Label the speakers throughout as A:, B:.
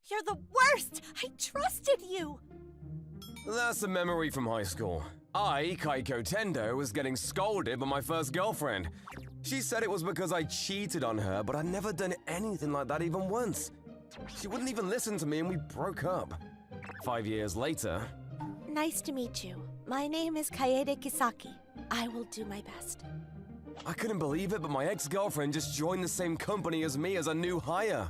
A: You're the worst! I trusted you!
B: That's a memory from high school. I, Kaiko Tendo, was getting scolded by my first girlfriend. She said it was because I cheated on her, but I'd never done anything like that even once. She wouldn't even listen to me and we broke up. 5 years later...
A: Nice to meet you. My name is Kaede Kisaki. I will do my best.
B: I couldn't believe it, but my ex-girlfriend just joined the same company as me as a new hire.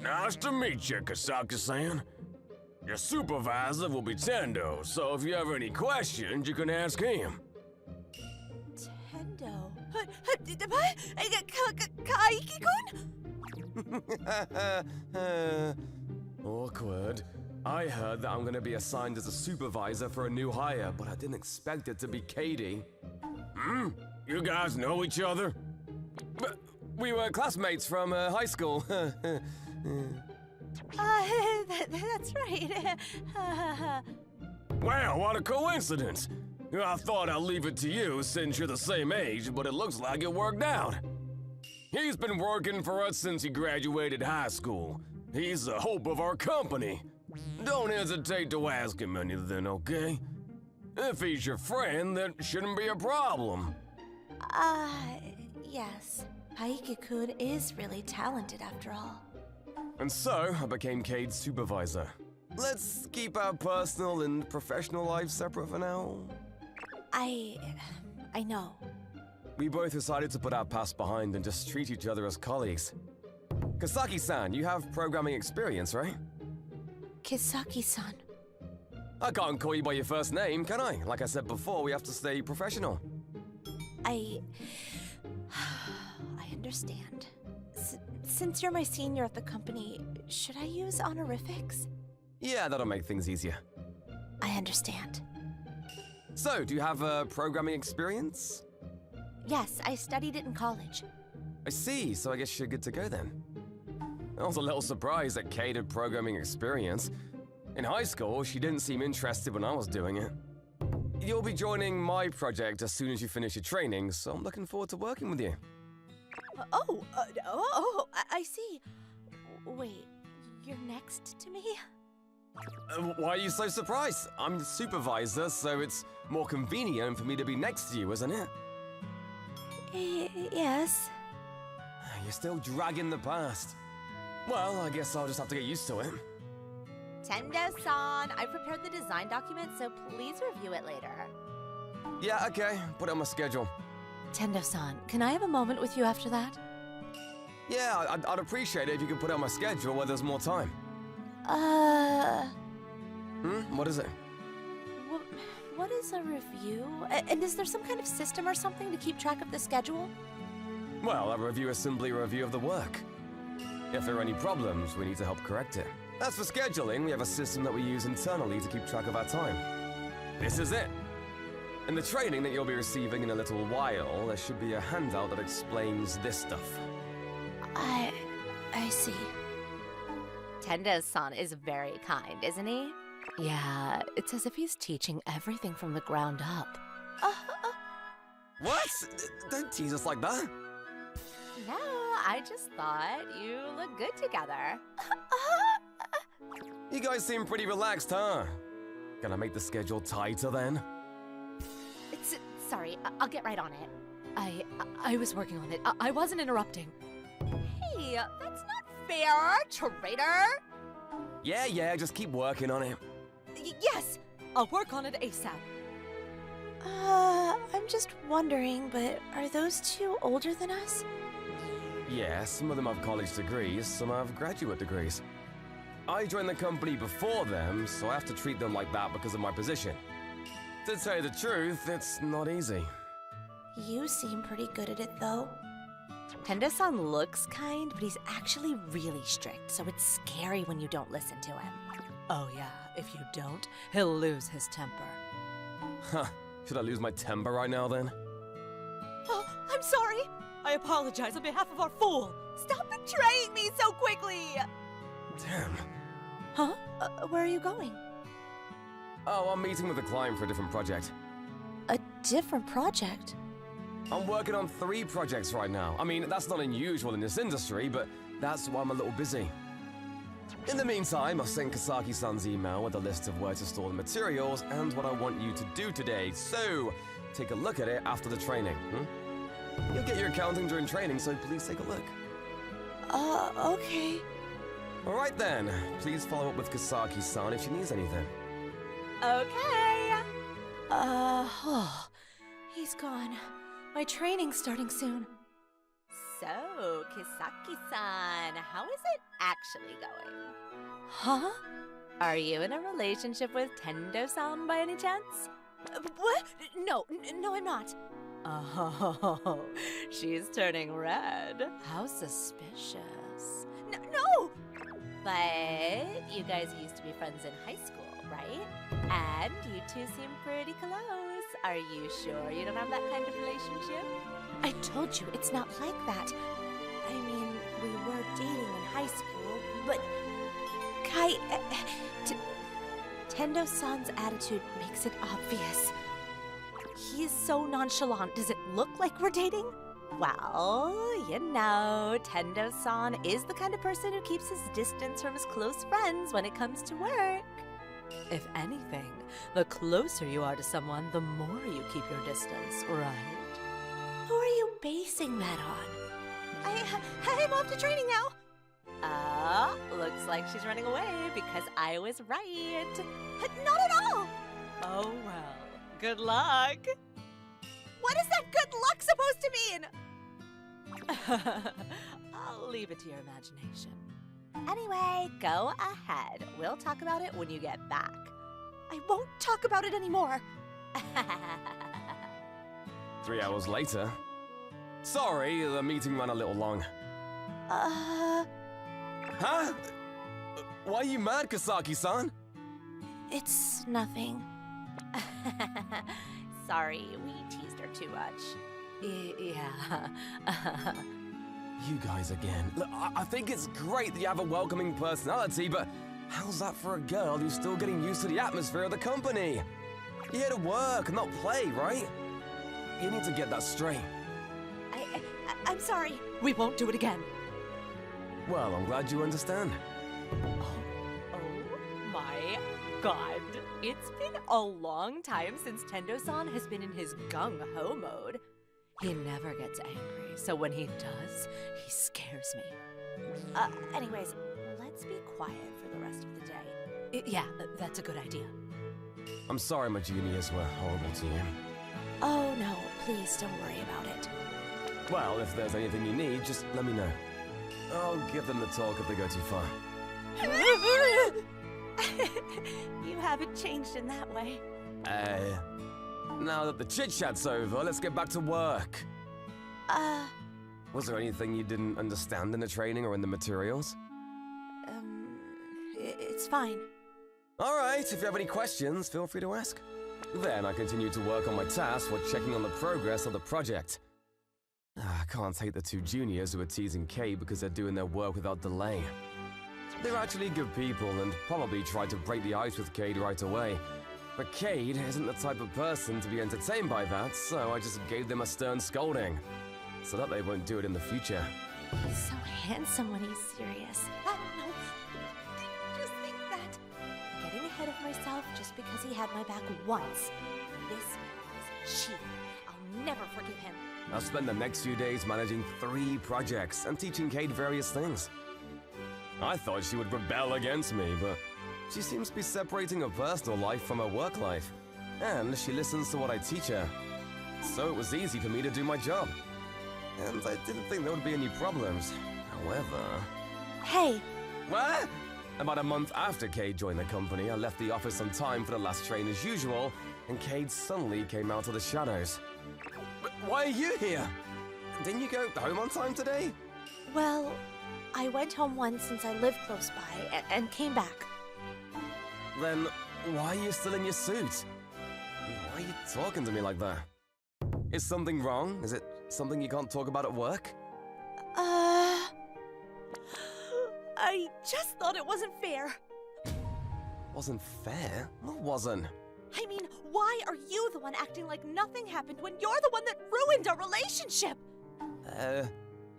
C: Nice to meet you, Kisaki-san. Your supervisor will be Tendo, so if you have any questions, you can ask him.
A: Tendo? Kaiki-kun?
B: Awkward. I heard that I'm gonna be assigned as a supervisor for a new hire, but I didn't expect it to be Katie.
C: You guys know each other?
B: But we were classmates from high school.
A: That's right.
C: Wow, what a coincidence. I thought I'd leave it to you since you're the same age, but it looks like it worked out. He's been working for us since he graduated high school. He's the hope of our company. Don't hesitate to ask him anything, okay? If he's your friend, that shouldn't be a problem.
A: Yes. Kaiki-kun is really talented after all.
B: And so, I became Cade's supervisor. Let's keep our personal and professional lives separate for now.
A: I know.
B: We both decided to put our past behind and just treat each other as colleagues. Kisaki-san, you have programming experience, right?
A: Kisaki-san.
B: I can't call you by your first name, can I? Like I said before, we have to stay professional.
A: I understand. Since you're my senior at the company, should I use honorifics?
B: Yeah, that'll make things easier.
A: I understand.
B: So, do you have programming experience?
A: Yes, I studied it in college.
B: I see, so I guess you're good to go then. I was a little surprised that Kate had programming experience. In high school, she didn't seem interested when I was doing it. You'll be joining my project as soon as you finish your training, so I'm looking forward to working with you.
A: I see. Wait, you're next to me?
B: Why are you so surprised? I'm the supervisor, so it's more convenient for me to be next to you, isn't it?
A: Yes.
B: You're still dragging the past. Well, I guess I'll just have to get used to it.
A: Tendo-san, I prepared the design document, so please review it later.
B: Yeah, okay. Put it on my schedule.
A: Tendo-san, can I have a moment with you after that?
B: Yeah, I'd appreciate it if you could put it on my schedule where there's more time. What is it?
A: What is a review? And is there some kind of system or something to keep track of the schedule?
B: Well, a review is simply a review of the work. If there are any problems, we need to help correct it. As for scheduling, we have a system that we use internally to keep track of our time. This is it. In the training that you'll be receiving in a little while, there should be a handout that explains this stuff.
A: I see. Tendo-san is very kind, isn't he? Yeah, it's as if he's teaching everything from the ground up.
B: What? Don't tease us like that.
A: No, I just thought you look good together.
B: You guys seem pretty relaxed, huh? Can I make the schedule tighter then?
A: Sorry, I'll get right on it. I was working on it. I wasn't interrupting. Hey, that's not fair, traitor!
B: Yeah, just keep working on it.
A: Yes! I'll work on it ASAP. I'm just wondering, but are those two older than us?
B: Yeah, some of them have college degrees, some have graduate degrees. I joined the company before them, so I have to treat them like that because of my position. To tell you the truth, it's not easy.
A: You seem pretty good at it, though. Tendo-san looks kind, but he's actually really strict, so it's scary when you don't listen to him. Oh yeah, if you don't, he'll lose his temper.
B: Huh, should I lose my temper right now then?
A: Oh, I'm sorry! I apologize on behalf of our fool! Stop betraying me so quickly!
B: Damn.
A: Huh? Where are you going?
B: Oh, I'm meeting with a client for a different project.
A: A different project?
B: I'm working on 3 projects right now. I mean, that's not unusual in this industry, but that's why I'm a little busy. In the meantime, I've sent Kasaki-san's email with a list of where to store the materials and what I want you to do today, so take a look at it after the training, You'll get your accounting during training, so please take a look.
A: Okay.
B: Alright then, please follow up with Kasaki-san if she needs anything.
A: Okay. He's gone. My training's starting soon. So, Kisaki-san, how is it actually going? Huh? Are you in a relationship with Tendo-san by any chance? What? No, I'm not. Oh, she's turning red. How suspicious. No! But you guys used to be friends in high school, right? And you two seem pretty close. Are you sure you don't have that kind of relationship? I told you, it's not like that. I mean, we were dating in high school, but Kai... Tendo-san's attitude makes it obvious. He's so nonchalant. Does it look like we're dating? Well, you know, Tendo-san is the kind of person who keeps his distance from his close friends when it comes to work. If anything, the closer you are to someone, the more you keep your distance, right? Who are you basing that on? I'm off to training now. Looks like she's running away because I was right. Not at all. Oh, well, good luck. What is that good luck supposed to mean? I'll leave it to your imagination. Anyway, go ahead. We'll talk about it when you get back. I won't talk about it anymore.
B: 3 hours later. Sorry, the meeting ran a little long. Huh? Why are you mad, Kasaki-san?
A: It's nothing. Sorry, we teased her too much. Yeah.
B: You guys again. Look, I think it's great that you have a welcoming personality, but how's that for a girl who's still getting used to the atmosphere of the company? You're here to work, not play, right? You need to get that straight.
A: I'm sorry. We won't do it again.
B: Well, I'm glad you understand.
A: Oh my god. It's been a long time since Tendo-san has been in his gung-ho mode. He never gets angry, so when he does, he scares me. Anyways, let's be quiet for the rest of the day. Yeah, that's a good idea.
B: I'm sorry my juniors were horrible to you.
A: Oh no, please don't worry about it.
B: Well, if there's anything you need, just let me know. I'll give them the talk if they go too far.
A: You haven't changed in that way.
B: Now that the chit-chat's over, let's get back to work. Was there anything you didn't understand in the training or in the materials?
A: It's fine.
B: Alright, if you have any questions, feel free to ask. Then I continue to work on my tasks while checking on the progress of the project. I can't take the two juniors who are teasing Kate because they're doing their work without delay. They're actually good people and probably tried to break the ice with Cade right away. But Cade isn't the type of person to be entertained by that, so I just gave them a stern scolding, so that they won't do it in the future.
A: He's so handsome when he's serious. I don't know. Just think that. Getting ahead of myself just because he had my back once. This is cheap. I'll never forgive him.
B: I'll spend the next few days managing 3 projects and teaching Cade various things. I thought she would rebel against me, but she seems to be separating her personal life from her work life. And she listens to what I teach her. So it was easy for me to do my job. And I didn't think there would be any problems. However...
A: Hey!
B: What? About a month after Cade joined the company, I left the office on time for the last train as usual, and Cade suddenly came out of the shadows. But why are you here? Didn't you go home on time today?
A: Well, I went home once since I live close by, and came back.
B: Then, why are you still in your suit? Why are you talking to me like that? Is something wrong? Is it something you can't talk about at work?
A: I just thought it wasn't fair.
B: Wasn't fair? What wasn't?
A: I mean, why are you the one acting like nothing happened when you're the one that ruined our relationship?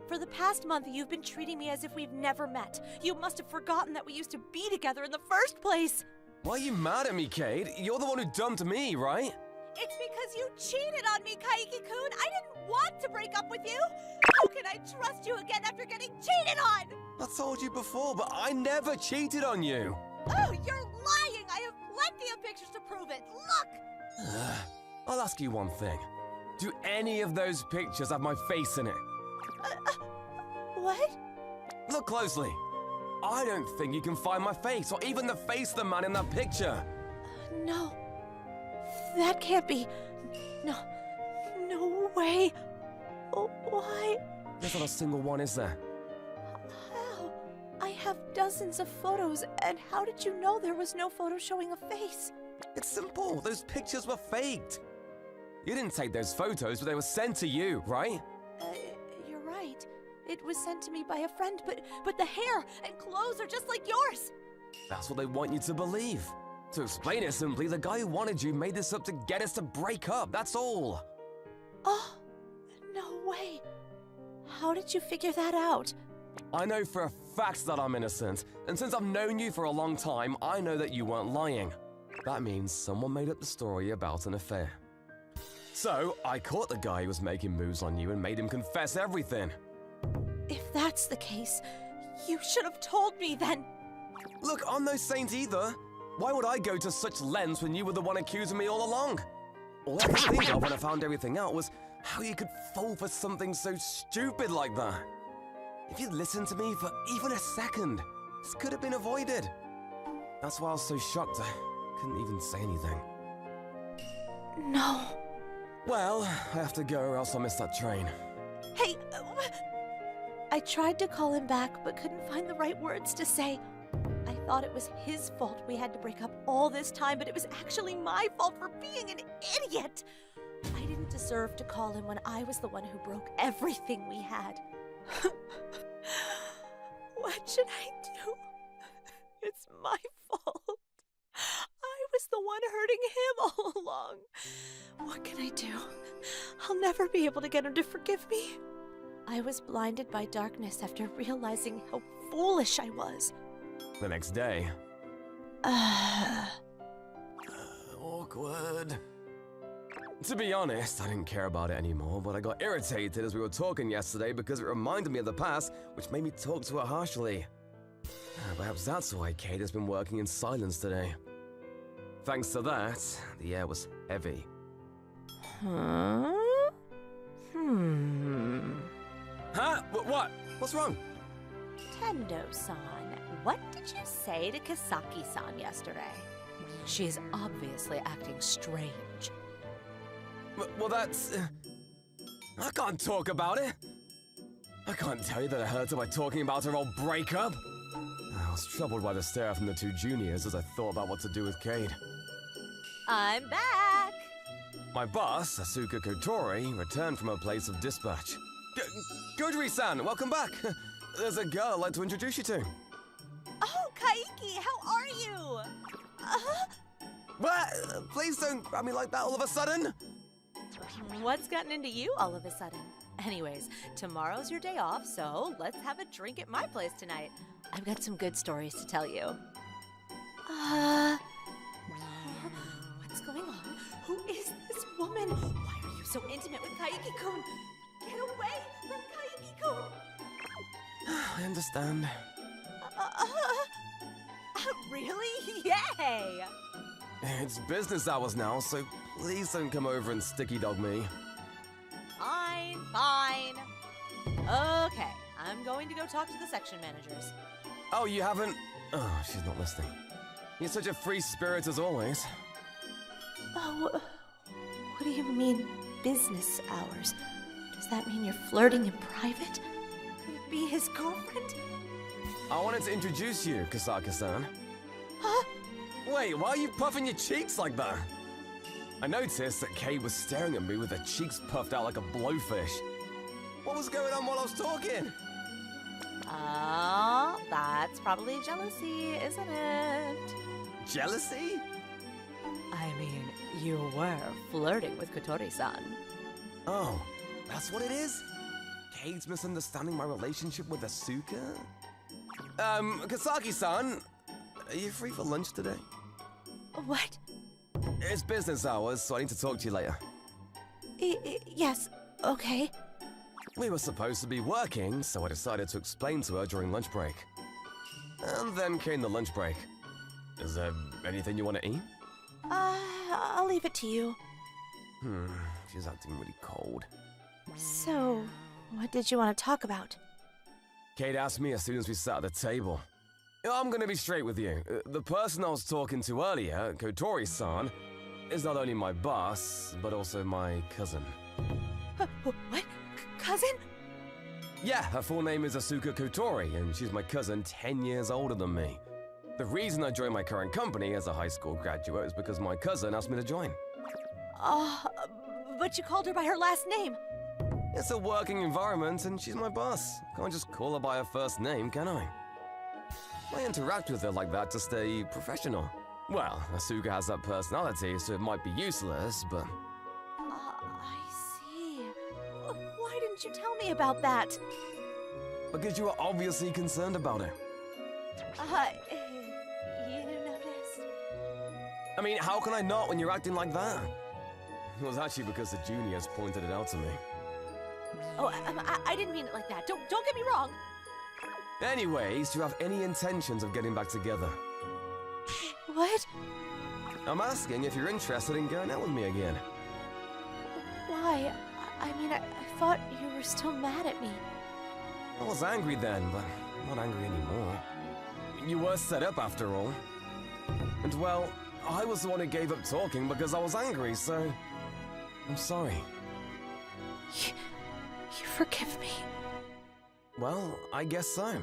A: For the past month, you've been treating me as if we've never met. You must have forgotten that we used to be together in the first place.
B: Why are you mad at me, Cade? You're the one who dumped me, right?
A: It's because you cheated on me, Kaiki-kun. I didn't want to break up with you. How can I trust you again after getting cheated on?
B: I told you before, but I never cheated on you.
A: Oh, you're lying. I have plenty of pictures to prove it. Look.
B: I'll ask you one thing. Do any of those pictures have my face in it?
A: What?
B: Look closely. I don't think you can find my face, or even the face of the man in that picture.
A: No. That can't be. No. No way. Oh, why?
B: There's not a single one, is there?
A: How? I have dozens of photos, and how did you know there was no photo showing a face?
B: It's simple. Those pictures were faked. You didn't take those photos, but they were sent to you, right?
A: You're right. It was sent to me by a friend, but the hair and clothes are just like yours.
B: That's what they want you to believe. To explain it simply, the guy who wanted you made this up to get us to break up, that's all.
A: Oh, no way. How did you figure that out?
B: I know for a fact that I'm innocent, and since I've known you for a long time, I know that you weren't lying. That means someone made up the story about an affair. So, I caught the guy who was making moves on you and made him confess everything.
A: If that's the case, you should have told me then.
B: Look, I'm no saint either. Why would I go to such lengths when you were the one accusing me all along? All I could think of when I found everything out was how you could fall for something so stupid like that. If you'd listened to me for even a second, this could have been avoided. That's why I was so shocked I couldn't even say anything.
A: No.
B: Well, I have to go or else I'll miss that train.
A: Hey, I tried to call him back, but couldn't find the right words to say. I thought it was his fault we had to break up all this time, but it was actually my fault for being an idiot. I didn't deserve to call him when I was the one who broke everything we had. What should I do? It's my fault. I was the one hurting him all along. What can I do? I'll never be able to get him to forgive me. I was blinded by darkness after realizing how foolish I was.
B: The next day. Awkward. To be honest, I didn't care about it anymore, but I got irritated as we were talking yesterday because it reminded me of the past, which made me talk to her harshly. Perhaps that's why Kate has been working in silence today. Thanks to that, the air was heavy.
A: Huh?
B: Huh? What? What's wrong?
A: Tendo-san, what did you say to Kisaki-san yesterday? She's obviously acting strange.
B: Well, that's... I can't talk about it. I can't tell you that I hurt her by talking about her old breakup. I was troubled by the stare from the two juniors as I thought about what to do with Cade.
A: I'm back!
B: My boss, Asuka Kotori, returned from her place of dispatch. Godri-san, welcome back. There's a girl I'd like to introduce you to.
A: Oh, Kaiki, how are you?
B: What? Please don't grab me like that all of a sudden.
A: What's gotten into you all of a sudden? Anyways, tomorrow's your day off, so let's have a drink at my place tonight. I've got some good stories to tell you. What's going on? Who is this woman? Why are you so intimate with Kaiki-kun? Get away from Kaiki-kun!
B: I understand.
A: Really? Yay!
B: It's business hours now, so please don't come over and sticky dog me.
A: Fine, fine. Okay, I'm going to go talk to the section managers.
B: Oh, you haven't? Oh, she's not listening. You're such a free spirit as always.
A: Oh, what do you mean, business hours? Does that mean you're flirting in private? Could it be his girlfriend?
B: I wanted to introduce you, Kasaka-san.
A: Huh?
B: Wait, why are you puffing your cheeks like that? I noticed that Kate was staring at me with her cheeks puffed out like a blowfish. What was going on while I was talking?
A: Oh, that's probably jealousy, isn't it?
B: Jealousy?
A: I mean, you were flirting with Kotori-san.
B: Oh, that's what it is? Kade's misunderstanding my relationship with Asuka? Kasaki-san, are you free for lunch today?
A: What?
B: It's business hours, so I need to talk to you later.
A: Yes, okay.
B: We were supposed to be working, so I decided to explain to her during lunch break. And then came the lunch break. Is there anything you want to eat?
A: I'll leave it to you.
B: She's acting really cold.
A: So, what did you want to talk about?
B: Kate asked me as soon as we sat at the table. I'm gonna be straight with you. The person I was talking to earlier, Kotori-san, is not only my boss, but also my cousin.
A: What? Cousin?
B: Yeah, her full name is Asuka Kotori, and she's my cousin 10 years older than me. The reason I joined my current company as a high school graduate is because my cousin asked me to join.
A: But you called her by her last name.
B: It's a working environment, and she's my boss. Can't just call her by her first name, can I? I interact with her like that to stay professional. Well, Asuka has that personality, so it might be useless, but...
A: I see. Why didn't you tell me about that?
B: Because you are obviously concerned about it.
A: You noticed?
B: I mean, how can I not when you're acting like that? It was actually because the juniors pointed it out to me.
A: Oh, I didn't mean it like that. Don't get me wrong.
B: Anyways, do you have any intentions of getting back together?
A: What?
B: I'm asking if you're interested in going out with me again.
A: Why? I mean, I thought you were still mad at me.
B: I was angry then, but not angry anymore. You were set up after all. And well, I was the one who gave up talking because I was angry, so... I'm sorry.
A: You forgive me?
B: Well, I guess so.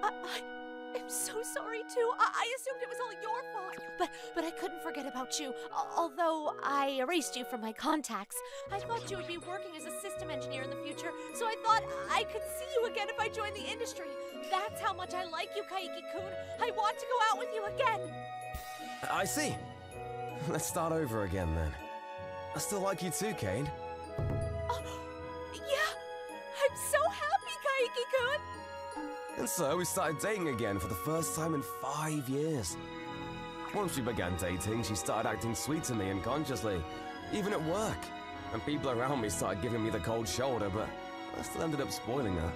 A: I'm so sorry too. I assumed it was all your fault. But I couldn't forget about you. Although I erased you from my contacts. I thought you would be working as a system engineer in the future, so I thought I could see you again if I joined the industry. That's how much I like you, Kaiki-kun. I want to go out with you again.
B: I see. Let's start over again then. I still like you too, Kane.
A: Yeah, I'm so happy, Kaiki-kun.
B: And so we started dating again for the first time in 5 years. Once we began dating, she started acting sweet to me unconsciously, even at work. And people around me started giving me the cold shoulder, but I still ended up spoiling her.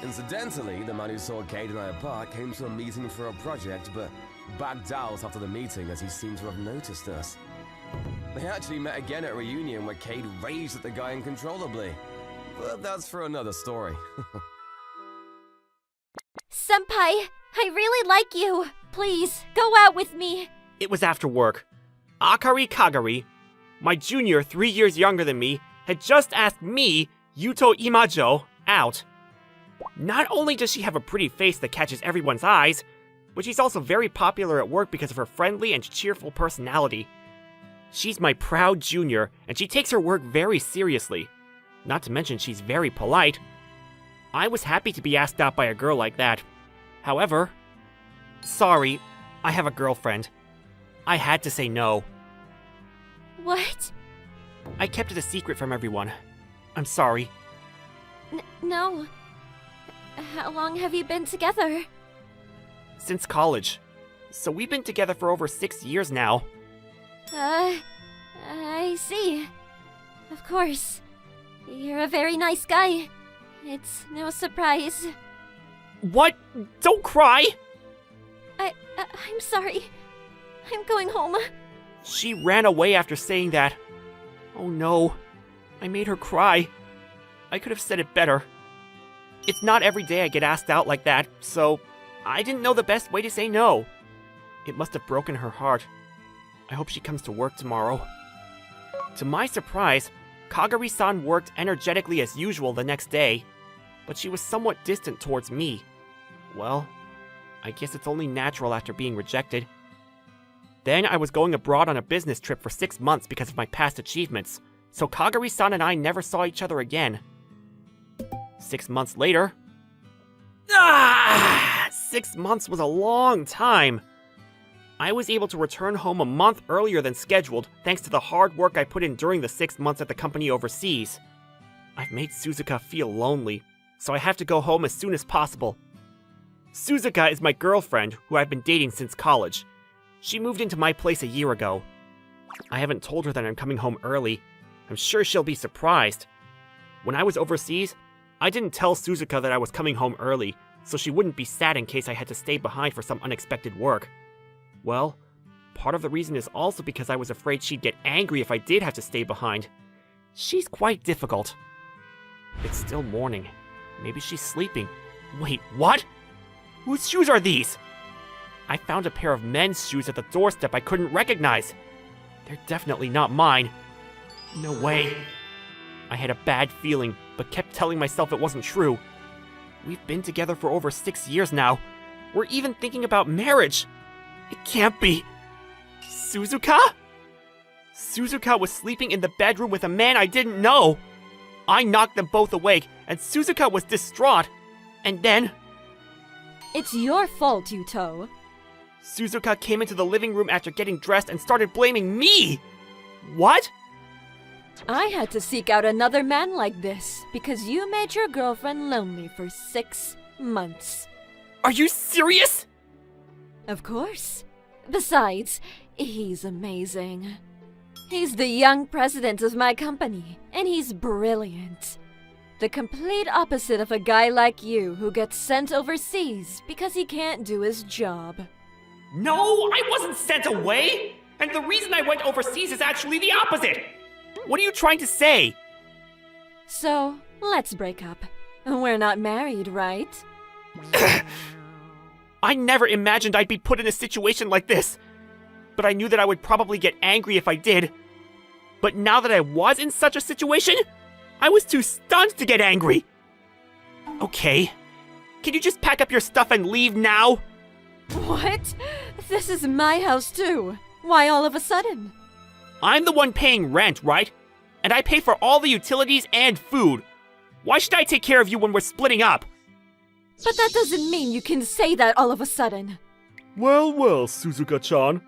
B: Incidentally, the man who saw Cade and I apart came to a meeting for a project, but backed out after the meeting as he seemed to have noticed us. They actually met again at a reunion where Cade raged at the guy uncontrollably. But that's for another story.
D: Senpai, I really like you. Please, go out with me.
E: It was after work. Akari Kagari, my junior 3 years younger than me, had just asked me, Yuto Imajo, out. Not only does she have a pretty face that catches everyone's eyes, but she's also very popular at work because of her friendly and cheerful personality. She's my proud junior, and she takes her work very seriously. Not to mention she's very polite. I was happy to be asked out by a girl like that. However, sorry, I have a girlfriend. I had to say no.
D: What?
E: I kept it a secret from everyone. I'm sorry.
D: No. How long have you been together?
E: Since college. So we've been together for over 6 years now.
D: I see. Of course. You're a very nice guy. It's no surprise.
E: What? Don't cry!
D: I'm sorry. I'm going home.
E: She ran away after saying that. Oh no. I made her cry. I could have said it better. It's not every day I get asked out like that, so I didn't know the best way to say no. It must have broken her heart. I hope she comes to work tomorrow. To my surprise, Kagari-san worked energetically as usual the next day, but she was somewhat distant towards me. Well, I guess it's only natural after being rejected. Then I was going abroad on a business trip for 6 months because of my past achievements, so Kagari-san and I never saw each other again. 6 months later... 6 months was a long time! I was able to return home a month earlier than scheduled thanks to the hard work I put in during the 6 months at the company overseas. I've made Suzuka feel lonely, so I have to go home as soon as possible. Suzuka is my girlfriend, who I've been dating since college. She moved into my place a year ago. I haven't told her that I'm coming home early. I'm sure she'll be surprised. When I was overseas, I didn't tell Suzuka that I was coming home early, so she wouldn't be sad in case I had to stay behind for some unexpected work. Well, part of the reason is also because I was afraid she'd get angry if I did have to stay behind. She's quite difficult. It's still morning. Maybe she's sleeping. Wait, what? Whose shoes are these? I found a pair of men's shoes at the doorstep I couldn't recognize. They're definitely not mine. No way. I had a bad feeling, but kept telling myself it wasn't true. We've been together for over 6 years now. We're even thinking about marriage. It can't be. Suzuka? Suzuka was sleeping in the bedroom with a man I didn't know. I knocked them both awake, and Suzuka was distraught. And then...
D: It's your fault, Yuto.
E: Suzuka came into the living room after getting dressed and started blaming me! What?
D: I had to seek out another man like this because you made your girlfriend lonely for 6 months.
E: Are you serious?
D: Of course. Besides, he's amazing. He's the young president of my company, and he's brilliant. The complete opposite of a guy like you who gets sent overseas because he can't do his job.
E: No, I wasn't sent away! And the reason I went overseas is actually the opposite! What are you trying to say?
D: So, let's break up. We're not married, right?
E: I never imagined I'd be put in a situation like this. But I knew that I would probably get angry if I did. But now that I was in such a situation, I was too stunned to get angry. Okay. Can you just pack up your stuff and leave now?
D: What? This is my house too. Why all of a sudden?
E: I'm the one paying rent, right? And I pay for all the utilities and food. Why should I take care of you when we're splitting up?
D: But that doesn't mean you can say that all of a sudden.
F: Well, Suzuka-chan.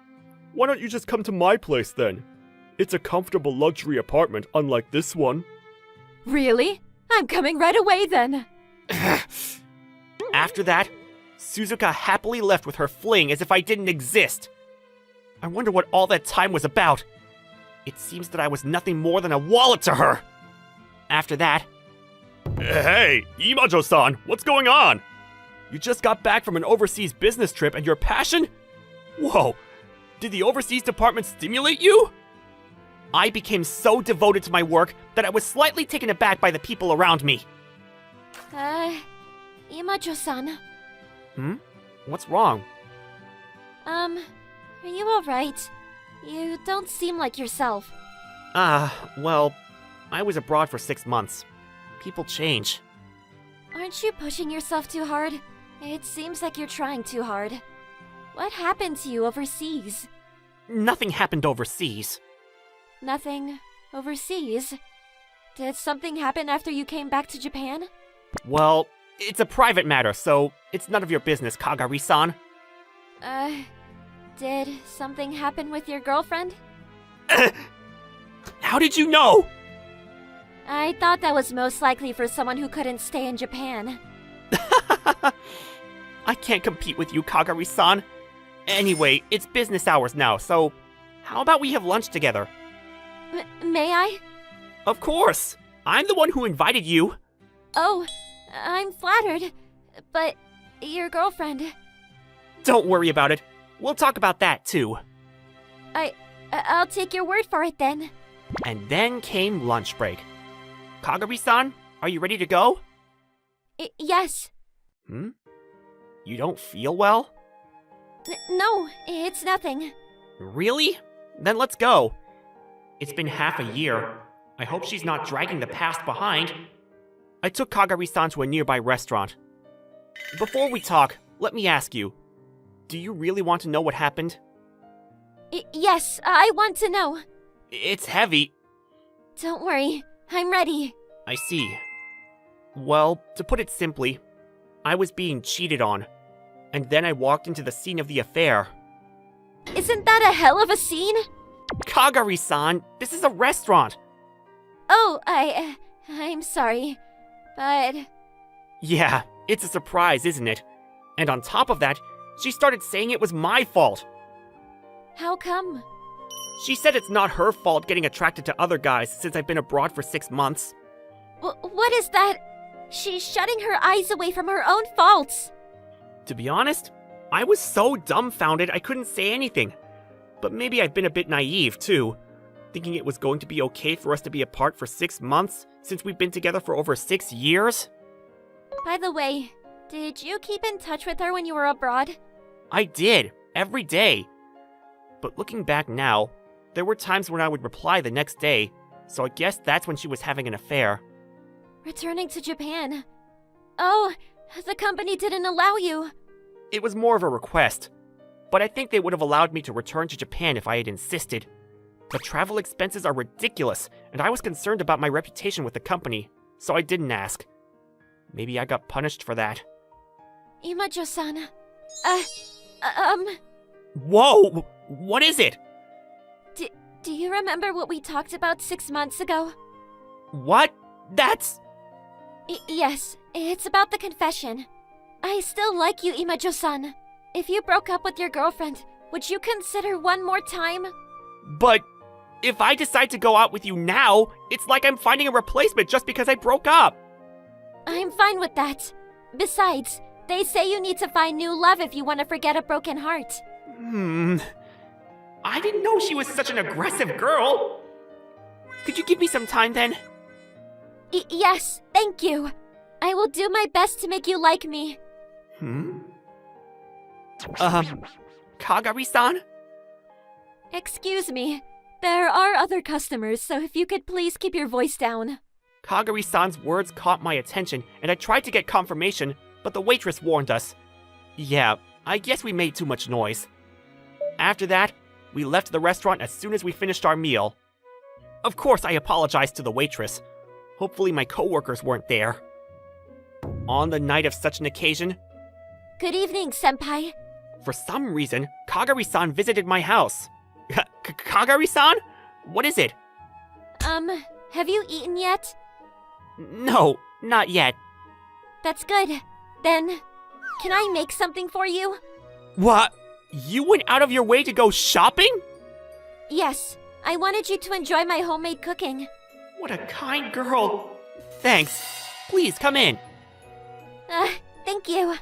F: Why don't you just come to my place then? It's a comfortable luxury apartment, unlike this one.
D: Really? I'm coming right away then.
E: After that, Suzuka happily left with her fling as if I didn't exist. I wonder what all that time was about. It seems that I was nothing more than a wallet to her. After that...
F: Hey, Imajo-san, what's going on? You just got back from an overseas business trip and your passion? Whoa, did the overseas department stimulate you?
E: I became so devoted to my work that I was slightly taken aback by the people around me.
D: Imajo-san.
E: What's wrong?
D: Are you alright? You don't seem like yourself.
E: Well, I was abroad for 6 months. People change.
D: Aren't you pushing yourself too hard? It seems like you're trying too hard. What happened to you overseas?
E: Nothing happened overseas.
D: Nothing overseas? Did something happen after you came back to Japan?
E: Well, it's a private matter, so it's none of your business, Kagari-san.
D: Did something happen with your girlfriend?
E: How did you know?
D: I thought that was most likely for someone who couldn't stay in Japan.
E: I can't compete with you, Kagari-san. Anyway, it's business hours now, so how about we have lunch together?
D: May I?
E: Of course! I'm the one who invited you.
D: Oh, I'm flattered. But your girlfriend...
E: Don't worry about it. We'll talk about that too.
D: I'll take your word for it then.
E: And then came lunch break. Kagari-san, are you ready to go?
D: Yes.
E: You don't feel well?
D: No, it's nothing.
E: Really? Then let's go. It's been half a year. I hope she's not dragging the past behind. I took Kagari-san to a nearby restaurant. Before we talk, let me ask you. Do you really want to know what happened?
D: Yes, I want to know.
E: It's heavy.
D: Don't worry, I'm ready.
E: I see. Well, to put it simply, I was being cheated on. And then I walked into the scene of the affair.
D: Isn't that a hell of a scene?
E: Kagari-san, this is a restaurant.
D: Oh, I'm sorry, but
E: Yeah, it's a surprise, isn't it? And on top of that, she started saying it was my fault.
D: how come?
E: She said it's not her fault getting attracted to other guys since I've been abroad for 6 months.
D: What is that? She's shutting her eyes away from her own faults.
E: To be honest, I was so dumbfounded I couldn't say anything. But maybe I've been a bit naive, too. Thinking it was going to be okay for us to be apart for 6 months, since we've been together for over 6 years?
D: By the way, did you keep in touch with her when you were abroad?
E: I did, every day. But looking back now, there were times when I would reply the next day, so I guess that's when she was having an affair.
D: Returning to Japan. Oh, the company didn't allow you.
E: It was more of a request, but I think they would have allowed me to return to Japan if I had insisted. The travel expenses are ridiculous, and I was concerned about my reputation with the company, so I didn't ask. Maybe I got punished for that.
D: Imajo-san.
E: Whoa! What is it?
D: Do you remember what we talked about 6 months ago?
E: What? That's...
D: Yes, it's about the confession. I still like you, Imajo-san. If you broke up with your girlfriend, would you consider one more time?
E: But if I decide to go out with you now, it's like I'm finding a replacement just because I broke up.
D: I'm fine with that. Besides, they say you need to find new love if you want to forget a broken heart.
E: I didn't know she was such an aggressive girl. Could you give me some time then?
D: Yes, thank you. I will do my best to make you like me.
E: Kagari-san?
D: Excuse me. There are other customers, so if you could please keep your voice down.
E: Kagari-san's words caught my attention, and I tried to get confirmation, but the waitress warned us. Yeah, I guess we made too much noise. After that, we left the restaurant as soon as we finished our meal. Of course, I apologized to the waitress. Hopefully my coworkers weren't there. On the night of such an occasion,
D: Good evening, senpai.
E: for some reason, Kagari-san visited my house. Kagari-san? What is it?
D: Have you eaten yet?
E: No, not yet.
D: That's good. Then, can I make something for you?
E: What? You went out of your way to go shopping?
D: Yes, I wanted you to enjoy my homemade cooking.
E: What a kind girl. Thanks. Please come in.
D: Thank you.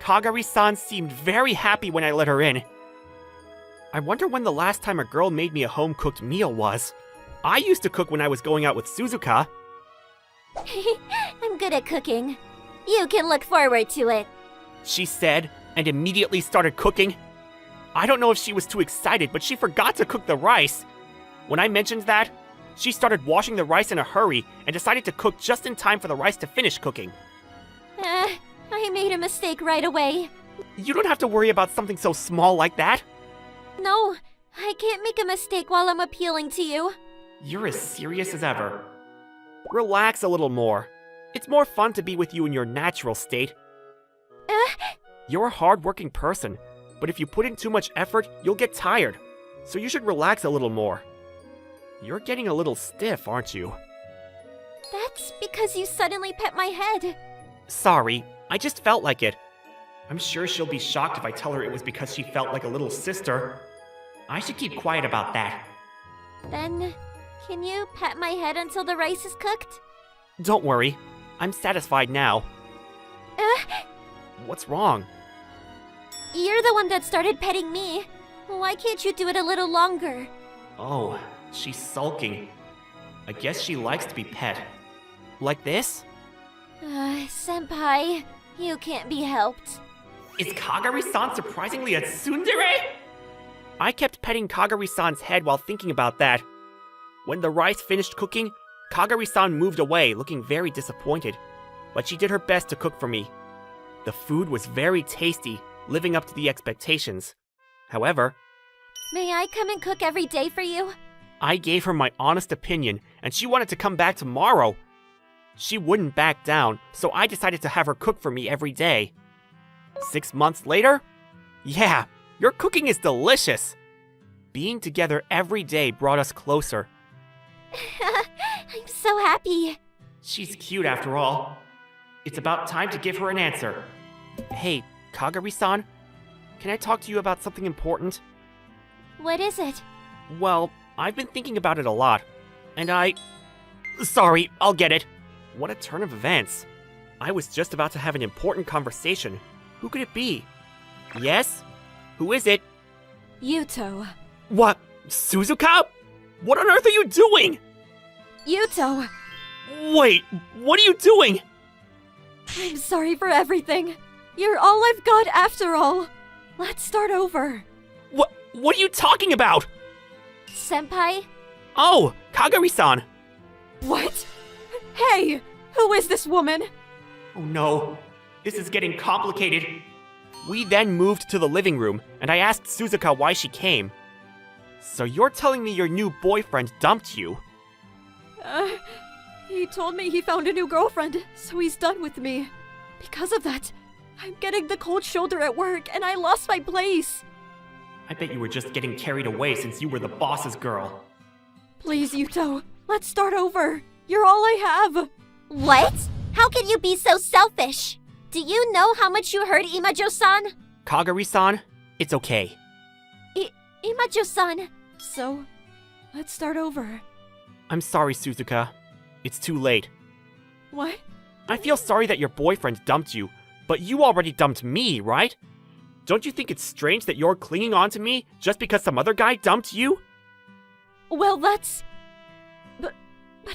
E: Kagari-san seemed very happy when I let her in. I wonder when the last time a girl made me a home-cooked meal was. I used to cook when I was going out with Suzuka.
D: I'm good at cooking. You can look forward to it.
E: She said, and immediately started cooking. I don't know if she was too excited, but she forgot to cook the rice. When I mentioned that, she started washing the rice in a hurry and decided to cook just in time for the rice to finish cooking.
D: I made a mistake right away.
E: You don't have to worry about something so small like that.
D: No, I can't make a mistake while I'm appealing to you.
E: You're as serious as ever. Relax a little more. It's more fun to be with you in your natural state. You're a hard-working person, but if you put in too much effort, you'll get tired. So you should relax a little more. You're getting a little stiff, aren't you?
D: That's because you suddenly pet my head.
E: Sorry, I just felt like it. I'm sure she'll be shocked if I tell her it was because she felt like a little sister. I should keep quiet about that.
D: Then, can you pet my head until the rice is cooked?
E: Don't worry, I'm satisfied now. What's wrong?
D: You're the one that started petting me. Why can't you do it a little longer?
E: Oh, she's sulking. I guess she likes to be pet. Like this?
D: Senpai, you can't be helped.
E: Is Kagari-san surprisingly a tsundere? I kept petting Kagari-san's head while thinking about that. When the rice finished cooking, Kagari-san moved away, looking very disappointed. But she did her best to cook for me. The food was very tasty, living up to the expectations. However,
D: May I come and cook every day for you?
E: I gave her my honest opinion, and she wanted to come back tomorrow. She wouldn't back down, so I decided to have her cook for me every day. 6 months later? Yeah, your cooking is delicious. Being together every day brought us closer.
D: I'm so happy.
E: She's cute after all. It's about time to give her an answer. Hey, Kagari-san, can I talk to you about something important?
D: What is it?
E: Well, I've been thinking about it a lot, and Sorry, I'll get it. What a turn of events. I was just about to have an important conversation. Who could it be? Yes? Who is it?
D: Yuto.
E: What? Suzuka? What on earth are you doing?
D: Yuto!
E: Wait, what are you doing?
D: I'm sorry for everything. You're all I've got after all. Let's start over.
E: What are you talking about?
D: Senpai?
E: Oh, Kagari-san.
D: What? Hey! Who is this woman?
E: Oh no, this is getting complicated. We then moved to the living room, and I asked Suzuka why she came. So you're telling me your new boyfriend dumped you?
D: He told me he found a new girlfriend, so he's done with me. Because of that, I'm getting the cold shoulder at work, and I lost my place.
E: I bet you were just getting carried away since you were the boss's girl.
D: Please, Yuto, let's start over. You're all I have.
G: What? How can you be so selfish? Do you know how much you hurt Imajo-san?
E: Kagari-san, it's okay.
G: Imajo-san.
D: So, let's start over.
E: I'm sorry, Suzuka. It's too late.
D: What?
E: I feel sorry that your boyfriend dumped you, but you already dumped me, right? Don't you think it's strange that you're clinging on to me just because some other guy dumped you?
D: Well, that's... But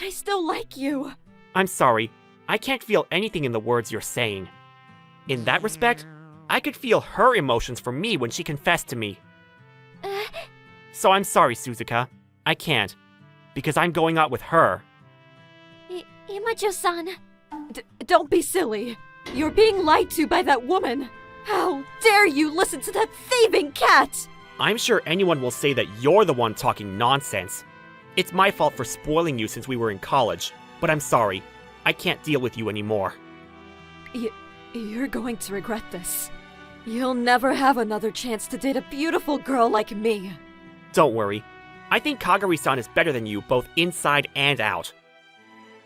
D: I still like you.
E: I'm sorry. I can't feel anything in the words you're saying. In that respect, I could feel her emotions for me when she confessed to me. So I'm sorry, Suzuka. I can't. Because I'm going out with her.
G: Imajo-san.
D: Don't be silly. You're being lied to by that woman. How dare you listen to that thieving cat!
E: I'm sure anyone will say that you're the one talking nonsense. It's my fault for spoiling you since we were in college, but I'm sorry. I can't deal with you anymore.
D: You're going to regret this. You'll never have another chance to date a beautiful girl like me.
E: Don't worry. I think Kagari-san is better than you both inside and out.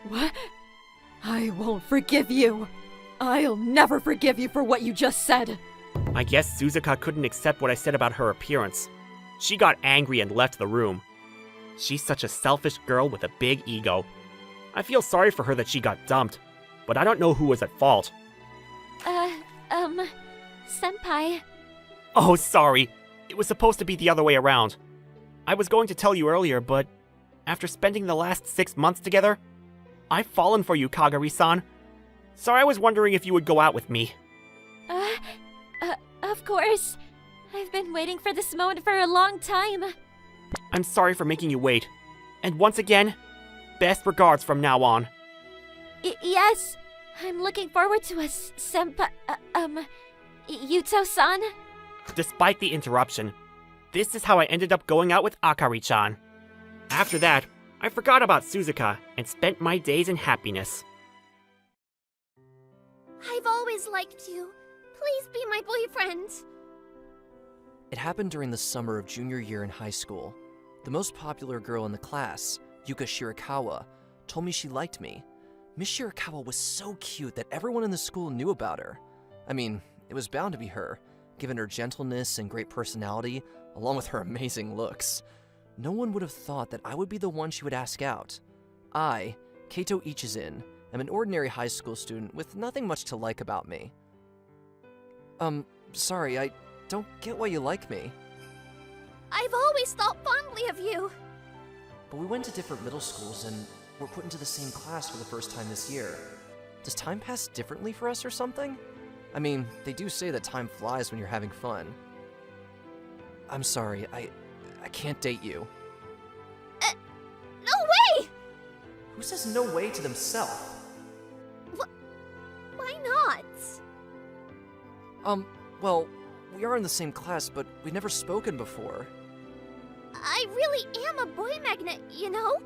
D: What? I won't forgive you. I'll never forgive you for what you just said.
E: I guess Suzuka couldn't accept what I said about her appearance. She got angry and left the room. She's such a selfish girl with a big ego. I feel sorry for her that she got dumped, but I don't know who was at fault.
G: Senpai.
E: Oh, sorry. It was supposed to be the other way around. I was going to tell you earlier, but after spending the last 6 months together, I've fallen for you, Kagari-san. So I was wondering if you would go out with me.
G: Of course. I've been waiting for this moment for a long time.
E: I'm sorry for making you wait. And once again, best regards from now on.
G: Yes. I'm looking forward to us, Senpai. Yuto-san?
E: Despite the interruption, this is how I ended up going out with Akari-chan. After that, I forgot about Suzuka and spent my days in happiness.
G: I've always liked you. Please be my boyfriend.
H: It happened during the summer of junior year in high school. The most popular girl in the class, Yuka Shirakawa, told me she liked me. Miss Shirakawa was so cute that everyone in the school knew about her. I mean, it was bound to be her, given her gentleness and great personality, along with her amazing looks. No one would have thought that I would be the one she would ask out. I, Keito Ichizin, am an ordinary high school student with nothing much to like about me. Sorry, I don't get why you like me.
G: I've always thought fondly of you.
H: But we went to different middle schools and were put into the same class for the first time this year. Does time pass differently for us or something? I mean, they do say that time flies when you're having fun. I'm sorry, I can't date you.
G: No way!
H: Who says no way to themselves?
G: Why not?
H: Well, we are in the same class, but we've never spoken before.
G: I really am a boy magnet, you know?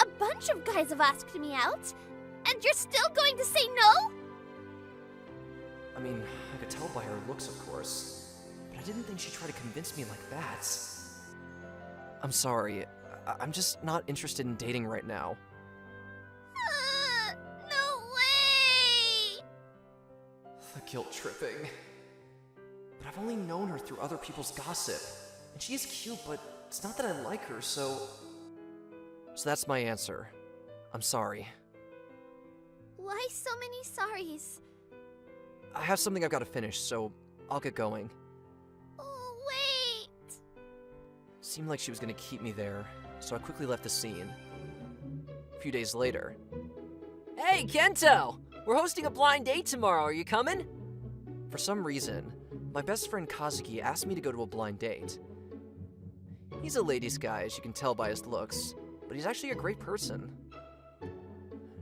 G: A bunch of guys have asked me out, and you're still going to say no?
H: I mean, I could tell by her looks, of course, but I didn't think she'd try to convince me like that. I'm sorry, I'm just not interested in dating right now. guilt tripping. But I've only known her through other people's gossip. And she is cute, but it's not that I like her, so... So that's my answer. I'm sorry.
G: Why so many sorries?
H: I have something I've got to finish, so I'll get going.
G: Oh, wait!
H: Seemed like she was gonna keep me there, so I quickly left the scene. A few days later... Hey, Kento! We're hosting a blind date tomorrow, are you coming? For some reason, my best friend Kazuki asked me to go to a blind date. He's a ladies' guy, as you can tell by his looks, but he's actually a great person.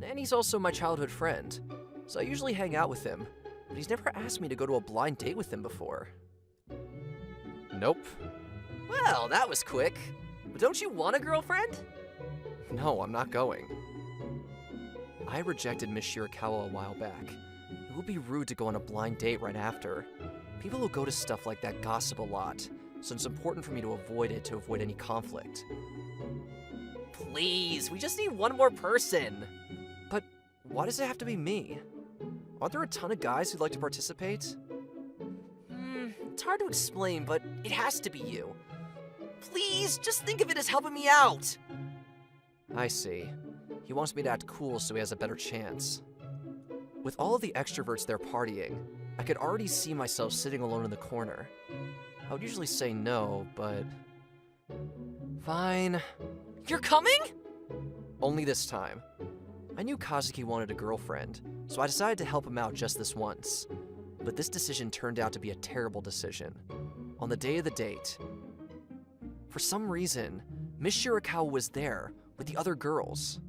H: And he's also my childhood friend, so I usually hang out with him, but he's never asked me to go to a blind date with him before. Nope. Well, that was quick. But don't you want a girlfriend? No, I'm not going. I rejected Miss Shirakawa a while back. It would be rude to go on a blind date right after. People who go to stuff like that gossip a lot, so it's important for me to avoid it to avoid any conflict. Please, we just need one more person. But why does it have to be me? Aren't there a ton of guys who'd like to participate? It's hard to explain, but it has to be you. Please, just think of it as helping me out. I see. He wants me to act cool so he has a better chance. With all of the extroverts there partying, I could already see myself sitting alone in the corner. I would usually say no, but... Fine. You're coming? Only this time. I knew Kazuki wanted a girlfriend, so I decided to help him out just this once. But this decision turned out to be a terrible decision. On the day of the date, for some reason, Miss Shirakawa was there with the other girls.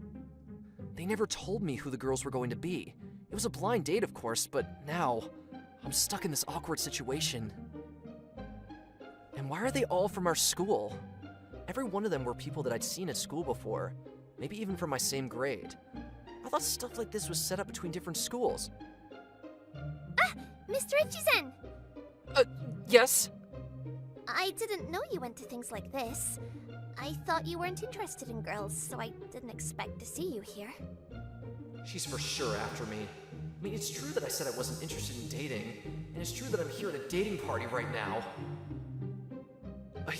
H: They never told me who the girls were going to be. It was a blind date, of course, but now I'm stuck in this awkward situation. And why are they all from our school? Every one of them were people that I'd seen at school before, maybe even from my same grade. I thought stuff like this was set up between different schools.
G: Ah! Mr. Ichizen!
H: Yes?
G: I didn't know you went to things like this. I thought you weren't interested in girls, so I didn't expect to see you here.
H: She's for sure after me. I mean, it's true that I said I wasn't interested in dating, and it's true that I'm here at a dating party right now.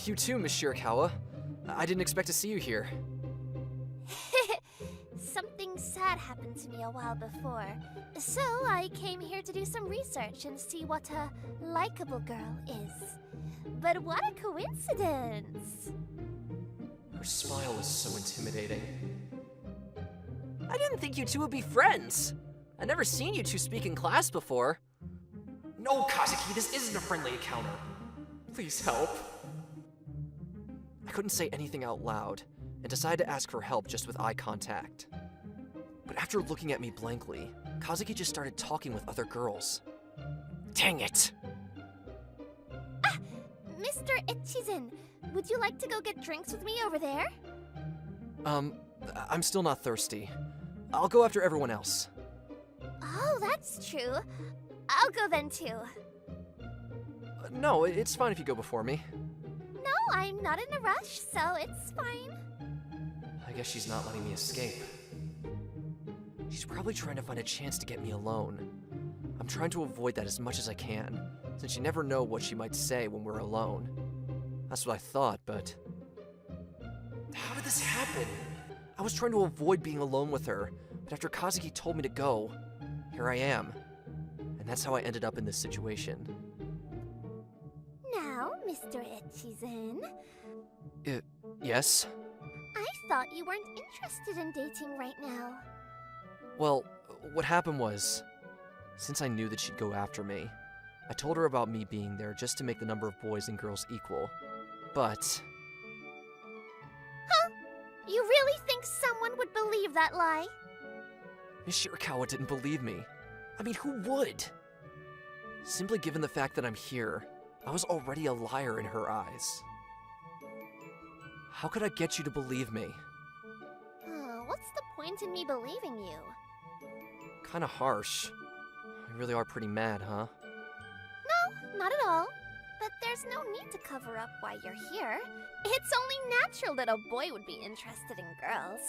H: You too, Miss Shirakawa. I didn't expect to see you here.
G: Something sad happened to me a while before, so I came here to do some research and see what a likable girl is. But what a coincidence!
H: Her smile was so intimidating. I didn't think you two would be friends. I've never seen you two speak in class before. No, Kazuki, this isn't a friendly encounter. Please help. I couldn't say anything out loud, and decided to ask for help just with eye contact. But after looking at me blankly, Kazuki just started talking with other girls. Dang it!
G: Ah! Mr. Ichizen, would you like to go get drinks with me over there?
H: I'm still not thirsty. I'll go after everyone else.
G: Oh, that's true. I'll go then too.
H: No, it's fine if you go before me.
G: No, I'm not in a rush, so it's fine.
H: I guess she's not letting me escape. She's probably trying to find a chance to get me alone. I'm trying to avoid that as much as I can, since you never know what she might say when we're alone. That's what I thought, but... How did this happen? I was trying to avoid being alone with her, but after Kazuki told me to go, here I am. And that's how I ended up in this situation.
G: Now, Mr. Ichizen,
H: Yes?
G: I thought you weren't interested in dating right now.
H: Well, what happened was, since I knew that she'd go after me, I told her about me being there just to make the number of boys and girls equal. But...
G: Huh? You really think someone would believe that lie?
H: Miss Shirakawa didn't believe me. I mean, who would? Simply given the fact that I'm here, I was already a liar in her eyes. How could I get you to believe me?
G: What's the point in me believing you?
H: Kinda harsh. You really are pretty mad, huh?
G: No, not at all. But there's no need to cover up why you're here. It's only natural that a boy would be interested in girls.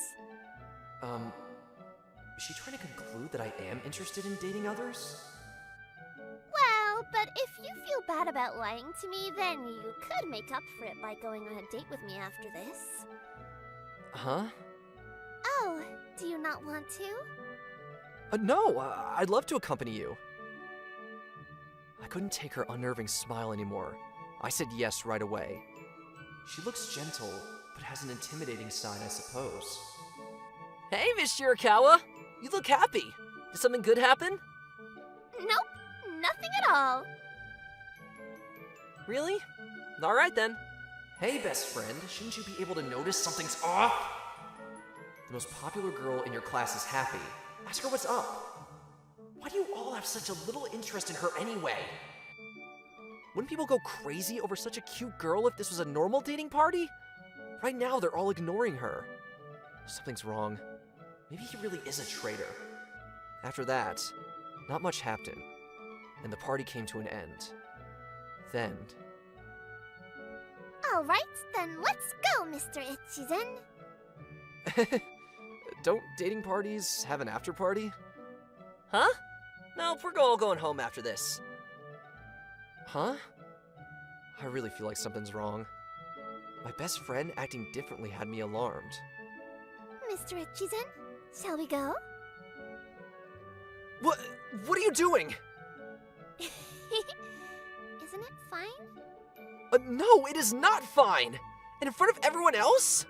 H: Is she trying to conclude that I am interested in dating others?
G: But if you feel bad about lying to me, then you could make up for it by going on a date with me after this.
H: Huh?
G: Oh, do you not want to?
H: No, I'd love to accompany you. I couldn't take her unnerving smile anymore. I said yes right away. She looks gentle, but has an intimidating side, I suppose. Hey, Miss Shirakawa! You look happy. Did something good happen?
G: Nope, nothing at all.
H: Really? Alright then. Hey, best friend, shouldn't you be able to notice something's off? The most popular girl in your class is happy. Ask her what's up. Why do you all have such a little interest in her anyway? Wouldn't people go crazy over such a cute girl if this was a normal dating party? Right now, they're all ignoring her. Something's wrong. Maybe he really is a traitor. After that, not much happened, and the party came to an end. Then...
G: Alright, then let's go, Mr. Ichizen.
H: Don't dating parties have an after party? Huh? No, we're all going home after this. Huh? I really feel like something's wrong. My best friend acting differently had me alarmed.
G: Mr. Ichizen, shall we go?
H: What are you doing?
G: Isn't it fine?
H: No, it is not fine! And in front of everyone else?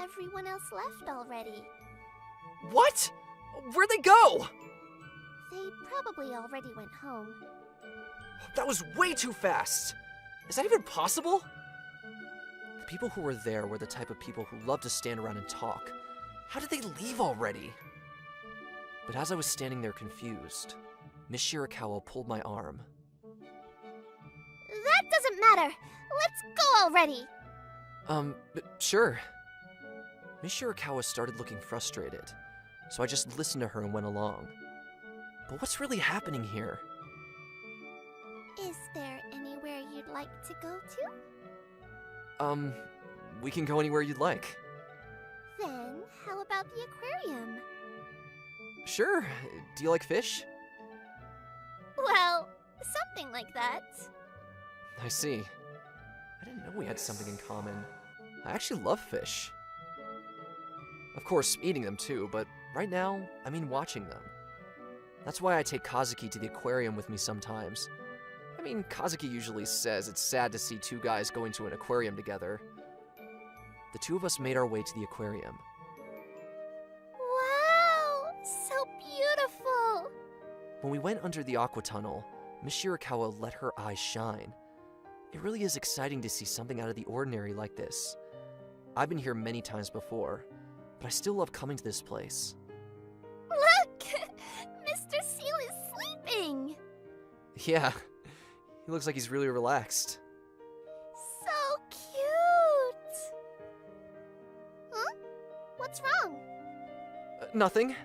G: Everyone else left already.
H: What? Where'd they go?
G: They probably already went home.
H: That was way too fast! Is that even possible? The people who were there were the type of people who love to stand around and talk. How did they leave already? But as I was standing there confused, Miss Shirakawa pulled my arm.
G: That doesn't matter! Let's go already!
H: Sure. Miss Shirakawa started looking frustrated, so I just listened to her and went along. But what's really happening here?
G: Is there anywhere you'd like to go to?
H: We can go anywhere you'd like.
G: Then, how about the aquarium?
H: Sure. Do you like fish?
G: Well, something like that.
H: I see. I didn't know we had something in common. I actually love fish. Of course, eating them too, but right now, I mean watching them. That's why I take Kazuki to the aquarium with me sometimes. I mean, Kazuki usually says it's sad to see two guys go into an aquarium together. The two of us made our way to the aquarium.
G: Wow! So beautiful!
H: When we went under the aqua tunnel, Miss Shirakawa let her eyes shine. It really is exciting to see something out of the ordinary like this. I've been here many times before, but I still love coming to this place.
G: Look! Mr. Seal is sleeping!
H: Yeah, he looks like he's really relaxed.
G: So cute! Huh? What's wrong?
H: Nothing.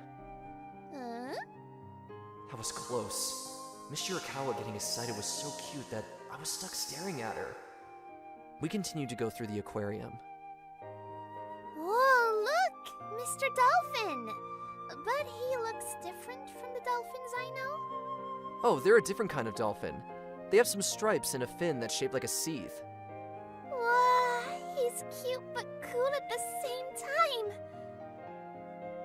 G: Huh?
H: That was close. Miss Shirakawa getting excited was so cute that I was stuck staring at her. We continued to go through the aquarium.
G: Whoa, look! Mr. Dolphin! But he looks different from the dolphins I know.
H: Oh, they're a different kind of dolphin. They have some stripes and a fin that's shaped like a seeth.
G: Wow, he's cute but cool at the same time.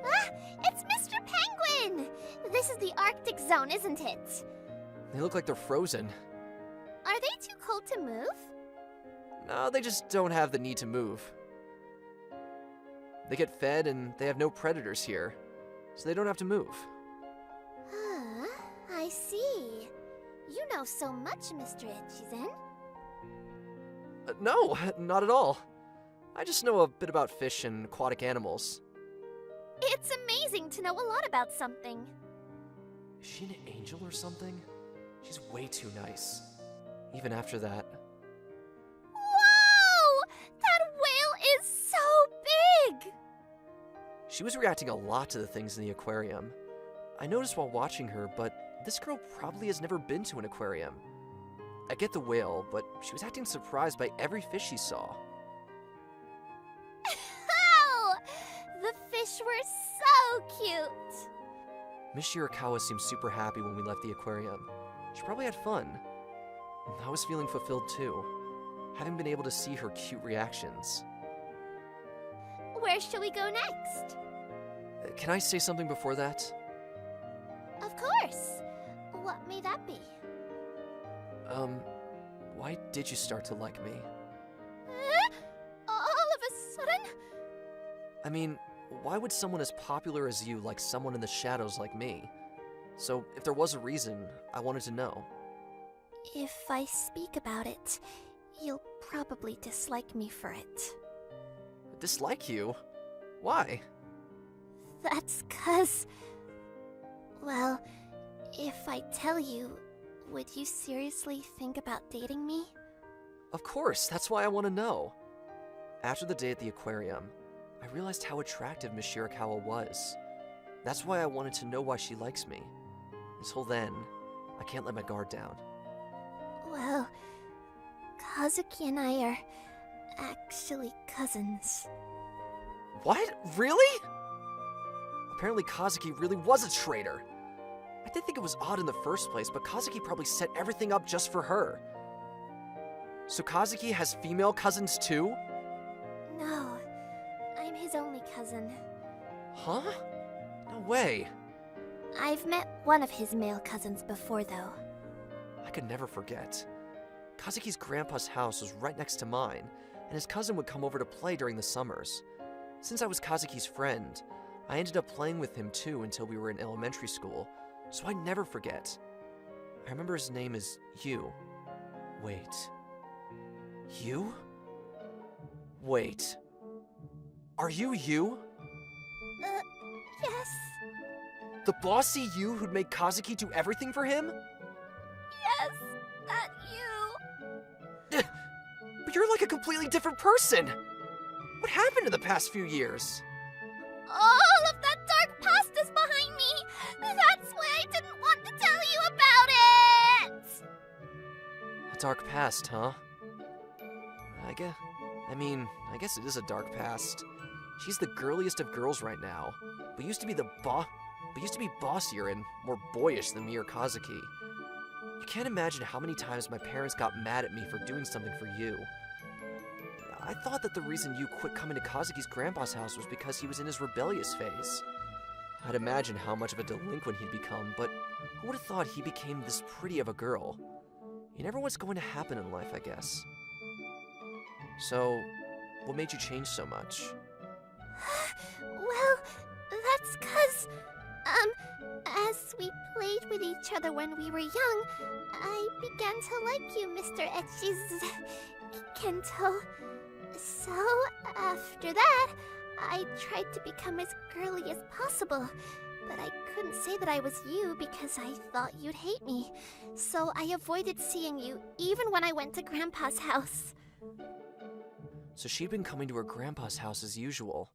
G: Ah, it's Mr. Penguin! This is the Arctic zone, isn't it?
H: They look like they're frozen.
G: Are they too cold to move?
H: No, they just don't have the need to move. They get fed and they have no predators here, so they don't have to move.
G: Ah, I see. You know so much, Mr. Ichizen.
H: No, not at all. I just know a bit about fish and aquatic animals.
G: It's amazing to know a lot about something.
H: Is she an angel or something? She's way too nice. Even after that.
G: Whoa! That whale is so big!
H: She was reacting a lot to the things in the aquarium. I noticed while watching her, but this girl probably has never been to an aquarium. I get the whale, but she was acting surprised by every fish she saw.
G: Oh! The fish were so cute!
H: Miss Shirakawa seemed super happy when we left the aquarium. She probably had fun. I was feeling fulfilled too, having been able to see her cute reactions.
G: Where shall we go next?
H: Can I say something before that?
G: Of course. What may that be?
H: Why did you start to like me?
G: All of a sudden?
H: I mean, why would someone as popular as you like someone in the shadows like me? So, if there was a reason, I wanted to know.
G: If I speak about it, you'll probably dislike me for it.
H: Dislike you? Why?
G: That's 'cause... Well, if I tell you, would you seriously think about dating me?
H: Of course, that's why I want to know. After the day at the aquarium, I realized how attractive Miss Shirakawa was. That's why I wanted to know why she likes me. Until then, I can't let my guard down.
G: Well, Kazuki and I are actually cousins.
H: What? Really? Apparently Kazuki really was a traitor. I did think it was odd in the first place, but Kazuki probably set everything up just for her. So Kazuki has female cousins too?
G: No, I'm his only cousin.
H: Huh? No way.
G: I've met one of his male cousins before, though.
H: I could never forget. Kazuki's grandpa's house was right next to mine, and his cousin would come over to play during the summers. Since I was Kazuki's friend, I ended up playing with him too until we were in elementary school, so I'd never forget. I remember his name is Yu. Wait. Yu? Wait. Are you Yu?
G: Yes.
H: The bossy Yu who'd make Kazuki do everything for him?
G: Yes, that you.
H: But you're like a completely different person! What happened in the past few years?
G: All of that dark past is behind me. That's why I didn't want to tell you about it.
H: A dark past, huh? I guess it is a dark past. She's the girliest of girls right now, but used to be bossier and more boyish than me or Kazuki. You can't imagine how many times my parents got mad at me for doing something for you. I thought that the reason you quit coming to Kazuki's grandpa's house was because he was in his rebellious phase. I'd imagine how much of a delinquent he'd become, but who would have thought he became this pretty of a girl? You never know what's going to happen in life, I guess. So, what made you change so much?
G: Well, that's 'cause, as we played with each other when we were young, I began to like you, Mr. Echi's Kento. So, after that, I tried to become as girly as possible, but I couldn't say that I was you because I thought you'd hate me. So I avoided seeing you even when I went to Grandpa's house.
H: So she'd been coming to her grandpa's house as usual.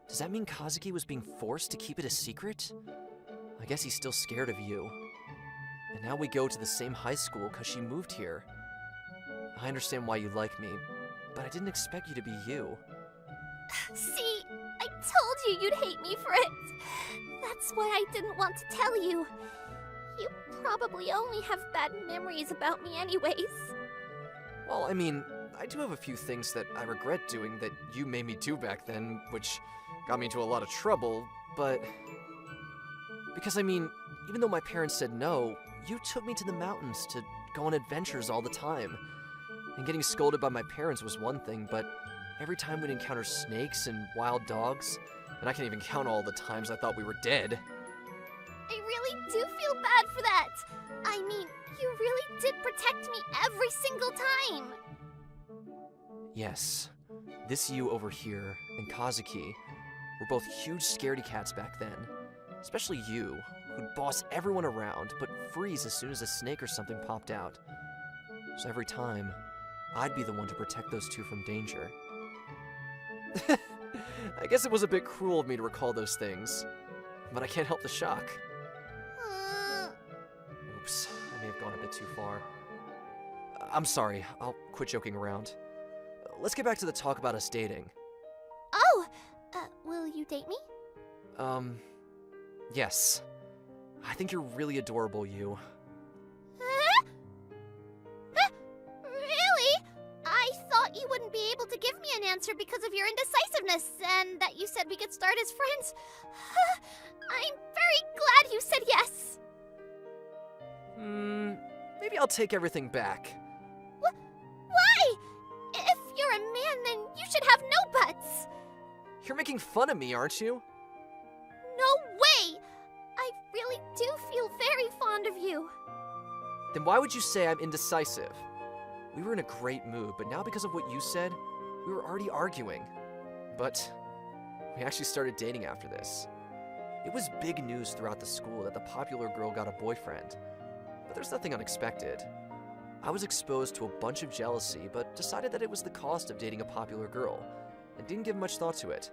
H: Does that mean Kazuki was being forced to keep it a secret? I guess he's still scared of you. And now we go to the same high school because she moved here. I understand why you like me, but I didn't expect you to be you.
G: See, I told you you'd hate me for it. That's why I didn't want to tell you. You probably only have bad memories about me anyways.
H: Well, I do have a few things that I regret doing that you made me do back then, which got me into a lot of trouble, but... Because, even though my parents said no, you took me to the mountains to go on adventures all the time. And getting scolded by my parents was one thing, but every time we'd encounter snakes and wild dogs, and I can't even count all the times I thought we were dead.
G: I really do feel bad for that. You really did protect me every single time.
H: Yes, this you over here and Kazuki were both huge scaredy cats back then. Especially you, who'd boss everyone around, but freeze as soon as a snake or something popped out. So every time, I'd be the one to protect those two from danger. I guess it was a bit cruel of me to recall those things, but I can't help the shock. Oops, I may have gone a bit too far. I'm sorry, I'll quit joking around. Let's get back to the talk about us dating.
G: Oh, will you date me?
H: Yes. I think you're really adorable, you.
G: answer because of your indecisiveness, and that you said we could start as friends. I'm very glad you said yes.
H: Maybe I'll take everything back.
G: Why? If you're a man, then you should have no buts.
H: You're making fun of me, aren't you?
G: No way! I really do feel very fond of you.
H: Then why would you say I'm indecisive? We were in a great mood, but now because of what you said, we were already arguing. But we actually started dating after this. It was big news throughout the school that the popular girl got a boyfriend. But there's nothing unexpected. I was exposed to a bunch of jealousy, but decided that it was the cost of dating a popular girl, and didn't give much thought to it.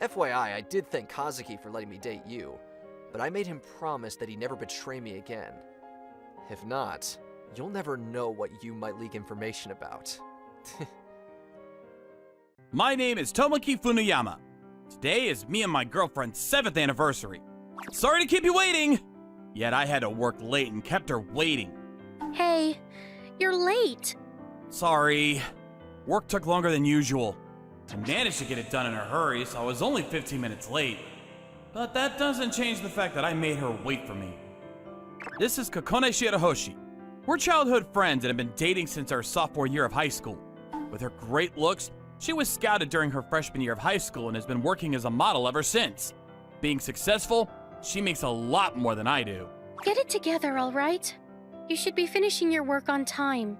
H: FYI, I did thank Kazuki for letting me date you, but I made him promise that he'd never betray me again. If not, you'll never know what you might leak information about.
I: My name is Tomoki Funuyama. Today is me and my girlfriend's 7th anniversary. Sorry to keep you waiting! Yet I had to work late and kept her waiting.
J: Hey, you're late.
I: Sorry. Work took longer than usual. I managed to get it done in a hurry, so I was only 15 minutes late. But that doesn't change the fact that I made her wait for me. This is Kokone Shirahoshi. We're childhood friends and have been dating since our sophomore year of high school. With her great looks, she was scouted during her freshman year of high school and has been working as a model ever since. Being successful, she makes a lot more than I do.
J: Get it together, all right? You should be finishing your work on time.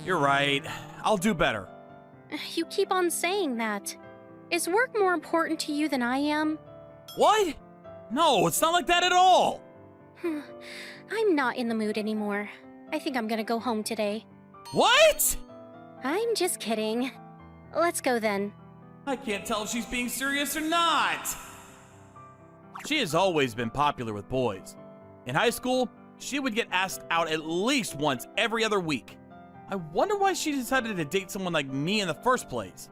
I: You're right. I'll do better.
J: You keep on saying that. Is work more important to you than I am?
I: What? No, it's not like that at all.
J: I'm not in the mood anymore. I think I'm gonna go home today.
I: What?
J: I'm just kidding. Let's go then.
I: I can't tell if she's being serious or not. She has always been popular with boys. In high school, she would get asked out at least once every other week. I wonder why she decided to date someone like me in the first place.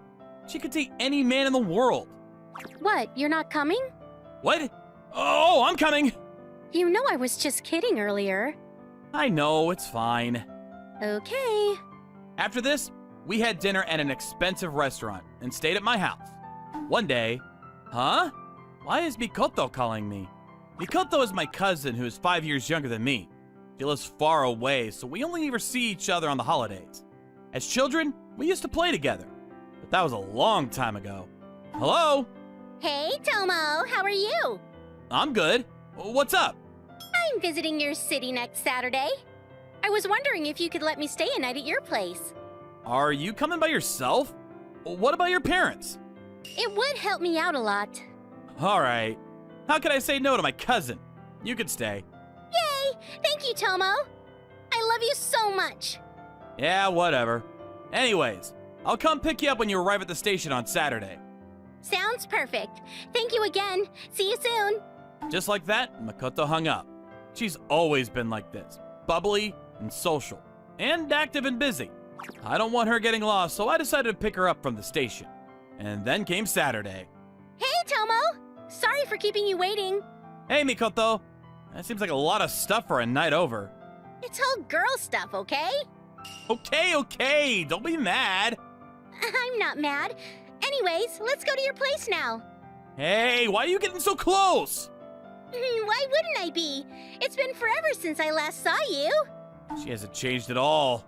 I: She could date any man in the world.
J: What, you're not coming?
I: What? Oh, I'm coming!
J: You know I was just kidding earlier.
I: I know, it's fine.
J: Okay.
I: After this, we had dinner at an expensive restaurant and stayed at my house. One day, huh? Why is Mikoto calling me? Mikoto is my cousin who is 5 years younger than me. She lives far away, so we only ever see each other on the holidays. As children, we used to play together, but that was a long time ago. Hello?
J: Hey, Tomo, how are you?
I: I'm good. What's up?
J: I'm visiting your city next Saturday. I was wondering if you could let me stay a night at your place.
I: Are you coming by yourself? What about your parents?
J: It would help me out a lot.
I: All right. How could I say no to my cousin? You could stay.
J: Yay! Thank you, Tomo. I love you so much.
I: Yeah, whatever. Anyways, I'll come pick you up when you arrive at the station on Saturday.
J: Sounds perfect. Thank you again. See you soon.
I: Just like that, Makoto hung up. She's always been like this, bubbly and social, and active and busy. I don't want her getting lost, so I decided to pick her up from the station. And then came Saturday.
J: Hey, Tomo! Sorry for keeping you waiting.
I: Hey, Mikoto. That seems like a lot of stuff for a night over.
J: It's all girl stuff, okay?
I: Okay, don't be mad.
J: I'm not mad. Anyways, let's go to your place now.
I: Hey, why are you getting so close?
J: Why wouldn't I be? It's been forever since I last saw you.
I: She hasn't changed at all.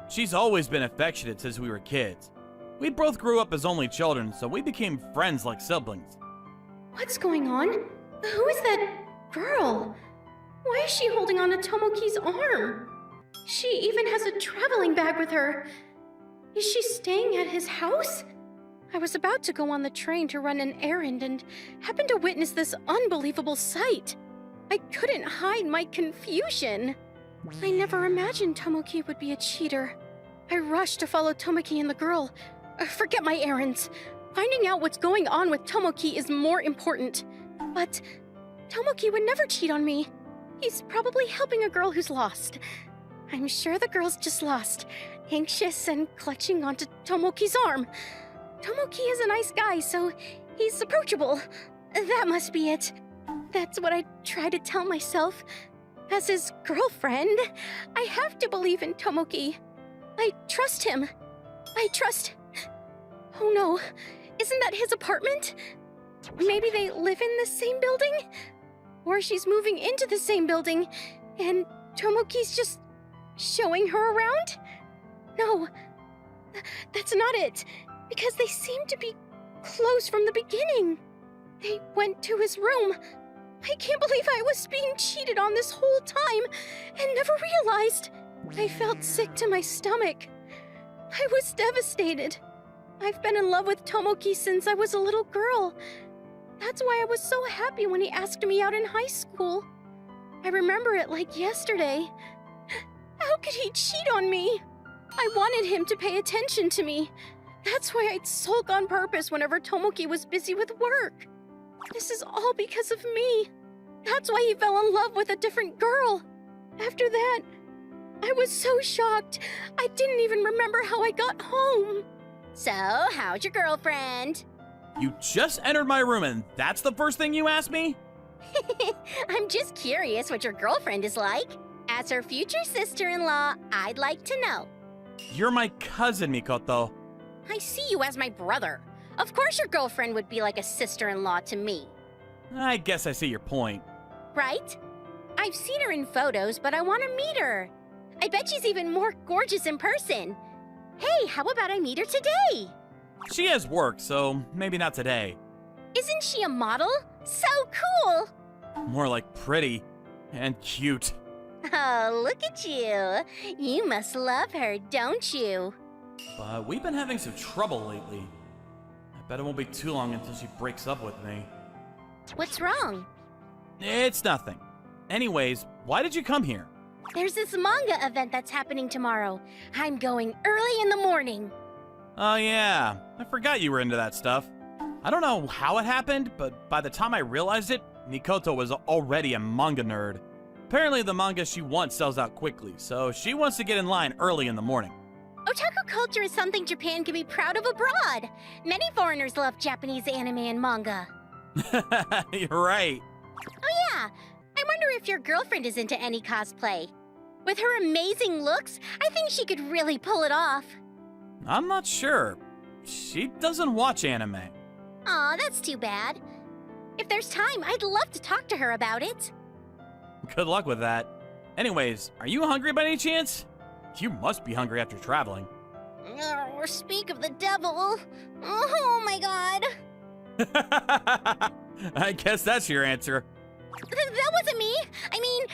I: She's always been affectionate since we were kids. We both grew up as only children, so we became friends like siblings.
J: What's going on? Who is that girl? Why is she holding on to Tomoki's arm? She even has a traveling bag with her. Is she staying at his house? I was about to go on the train to run an errand and happened to witness this unbelievable sight. I couldn't hide my confusion. I never imagined Tomoki would be a cheater. I rushed to follow Tomoki and the girl. Forget my errands. Finding out what's going on with Tomoki is more important. But Tomoki would never cheat on me. He's probably helping a girl who's lost. I'm sure the girl's just lost, anxious and clutching onto Tomoki's arm. Tomoki is a nice guy, so he's approachable. That must be it. That's what I try to tell myself. As his girlfriend, I have to believe in Tomoki. I trust him. I trust... Oh no, isn't that his apartment? Maybe they live in the same building? Or she's moving into the same building, and Tomoki's just showing her around? No, that's not it, because they seem to be close from the beginning. They went to his room. I can't believe I was being cheated on this whole time and never realized. I felt sick to my stomach. I was devastated. I've been in love with Tomoki since I was a little girl. That's why I was so happy when he asked me out in high school. I remember it like yesterday. How could he cheat on me? I wanted him to pay attention to me. That's why I'd sulk on purpose whenever Tomoki was busy with work. This is all because of me. That's why he fell in love with a different girl. After that, I was so shocked, I didn't even remember how I got home.
K: So, how's your girlfriend?
I: You just entered my room and that's the first thing you asked me?
K: I'm just curious what your girlfriend is like. As her future sister-in-law, I'd like to know.
I: You're my cousin, Mikoto.
K: I see you as my brother. Of course your girlfriend would be like a sister-in-law to me.
I: I guess I see your point.
K: Right? I've seen her in photos, but I want to meet her. I bet she's even more gorgeous in person. Hey, how about I meet her today?
I: She has work, so maybe not today.
K: Isn't she a model? So cool!
I: More like pretty and cute.
K: Oh, look at you. You must love her, don't you?
I: But we've been having some trouble lately. I bet it won't be too long until she breaks up with me.
K: What's wrong?
I: It's nothing. Anyways, why did you come here?
K: There's this manga event that's happening tomorrow. I'm going early in the morning.
I: Oh yeah, I forgot you were into that stuff. I don't know how it happened, but by the time I realized it, Mikoto was already a manga nerd. Apparently the manga she wants sells out quickly, so she wants to get in line early in the morning.
K: Otaku culture is something Japan can be proud of abroad. Many foreigners love Japanese anime and manga.
I: You're right.
K: Oh yeah, I wonder if your girlfriend is into any cosplay. With her amazing looks, I think she could really pull it off.
I: I'm not sure. She doesn't watch anime.
K: Aw, that's too bad. If there's time, I'd love to talk to her about it.
I: Good luck with that. Anyways, are you hungry by any chance? You must be hungry after traveling.
K: Oh, speak of the devil. Oh my god.
I: I guess that's your answer.
K: That wasn't me. I mean,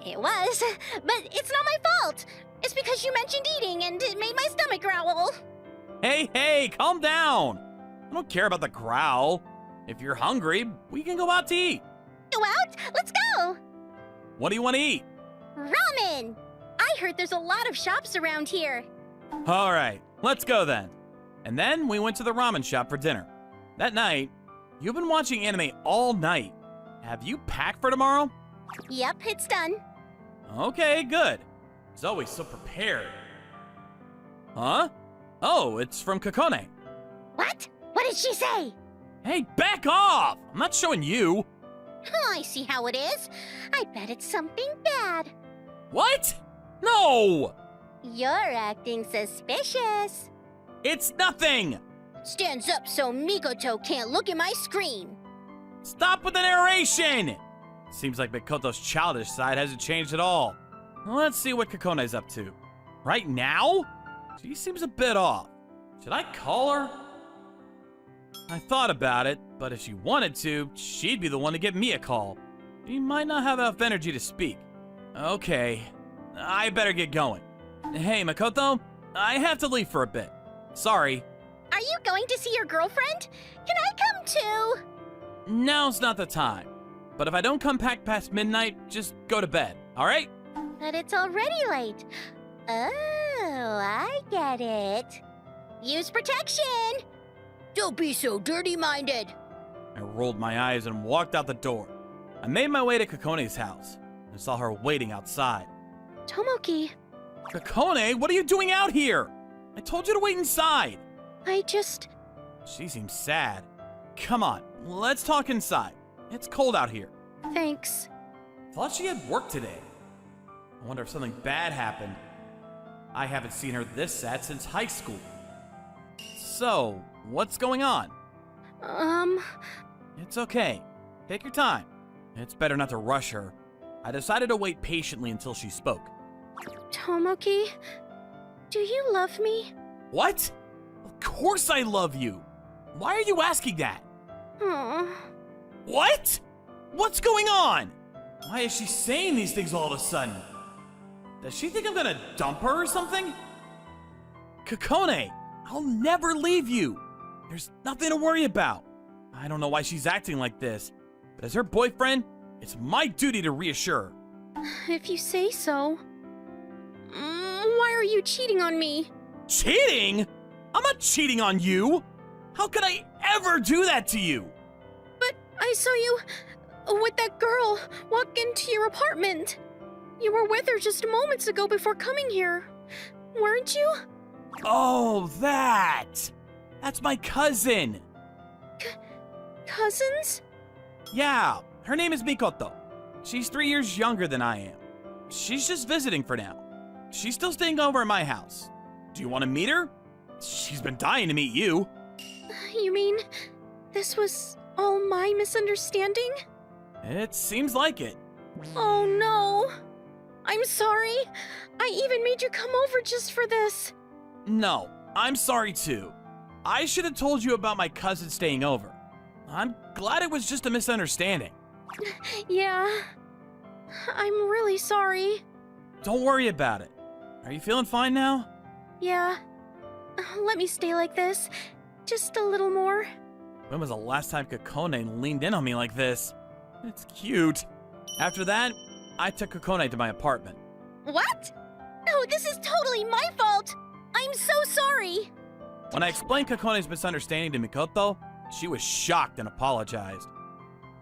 K: it was, but it's not my fault. It's because you mentioned eating and it made my stomach growl.
I: Hey, calm down. I don't care about the growl. If you're hungry, we can go out to eat.
K: Go out? Let's go.
I: What do you want to eat?
K: Ramen. I heard there's a lot of shops around here.
I: All right, let's go then. And then we went to the ramen shop for dinner. That night, you've been watching anime all night. Have you packed for tomorrow?
K: Yep, it's done.
I: Okay, good. He's always so prepared. Huh? Oh, it's from Kokone.
K: What? What did she say?
I: Hey, back off! I'm not showing you.
K: Oh, I see how it is. I bet it's something bad.
I: What? No!
K: You're acting suspicious.
I: It's nothing!
K: Stands up so Mikoto can't look at my screen.
I: Stop with the narration! Seems like Mikoto's childish side hasn't changed at all. Let's see what Kokone's up to. Right now? She seems a bit off. Should I call her? I thought about it, but if she wanted to, she'd be the one to give me a call. She might not have enough energy to speak. Okay, I better get going. Hey, Mikoto, I have to leave for a bit. Sorry.
K: Are you going to see your girlfriend? Can I come too?
I: Now's not the time. But if I don't come back past midnight, just go to bed, alright?
K: But it's already late. Oh, I get it. Use protection. Don't be so dirty-minded.
I: I rolled my eyes and walked out the door. I made my way to Kokone's house and saw her waiting outside.
J: Tomoki,
I: Kokone, what are you doing out here? I told you to wait inside. She seems sad. Come on, let's talk inside. It's cold out here.
J: Thanks.
I: Thought she had work today. I wonder if something bad happened. I haven't seen her this sad since high school. So, what's going on? It's okay. Take your time. It's better not to rush her. I decided to wait patiently until she spoke.
J: Tomoki, do you love me?
I: What? Of course I love you. Why are you asking that?
J: Aw.
I: What? What's going on? Why is she saying these things all of a sudden? Does she think I'm gonna dump her or something? Kokone, I'll never leave you. There's nothing to worry about. I don't know why she's acting like this, but as her boyfriend, it's my duty to reassure her.
J: If you say so. Why are you cheating on me?
I: Cheating? I'm not cheating on you. How could I ever do that to you?
J: But I saw you with that girl walk into your apartment. You were with her just moments ago before coming here, weren't you?
I: Oh, that! That's my cousin.
J: Cousins?
I: Yeah, her name is Mikoto. She's 3 years younger than I am. She's just visiting for now. She's still staying over at my house. Do you want to meet her? She's been dying to meet you.
J: You mean this was all my misunderstanding?
I: It seems like it.
J: Oh no! I'm sorry. I even made you come over just for this.
I: No, I'm sorry too. I should have told you about my cousin staying over. I'm glad it was just a misunderstanding.
J: Yeah. I'm really sorry.
I: Don't worry about it. Are you feeling fine now?
J: Yeah. Let me stay like this. Just a little more.
I: When was the last time Kokone leaned in on me like this? It's cute. After that, I took Kokone to my apartment.
K: What? No, this is totally my fault. I'm so sorry.
I: When I explained Kokone's misunderstanding to Mikoto, she was shocked and apologized.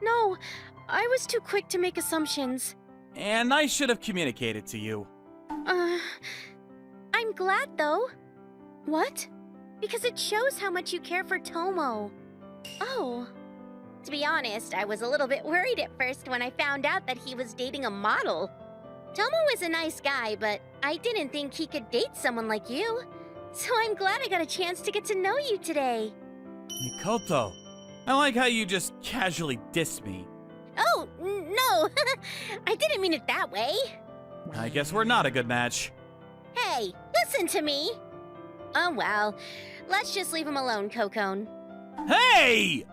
J: No, I was too quick to make assumptions.
I: And I should have communicated to you.
J: I'm glad though. What? Because it shows how much you care for Tomo. Oh.
K: To be honest, I was a little bit worried at first when I found out that he was dating a model. Tomo is a nice guy, but I didn't think he could date someone like you. So I'm glad I got a chance to get to know you today.
I: Mikoto, I like how you just casually diss me.
K: Oh, no. I didn't mean it that way.
I: I guess we're not a good match.
K: Hey, listen to me. Oh, well. Let's just leave him alone, Kokone.
I: Hey!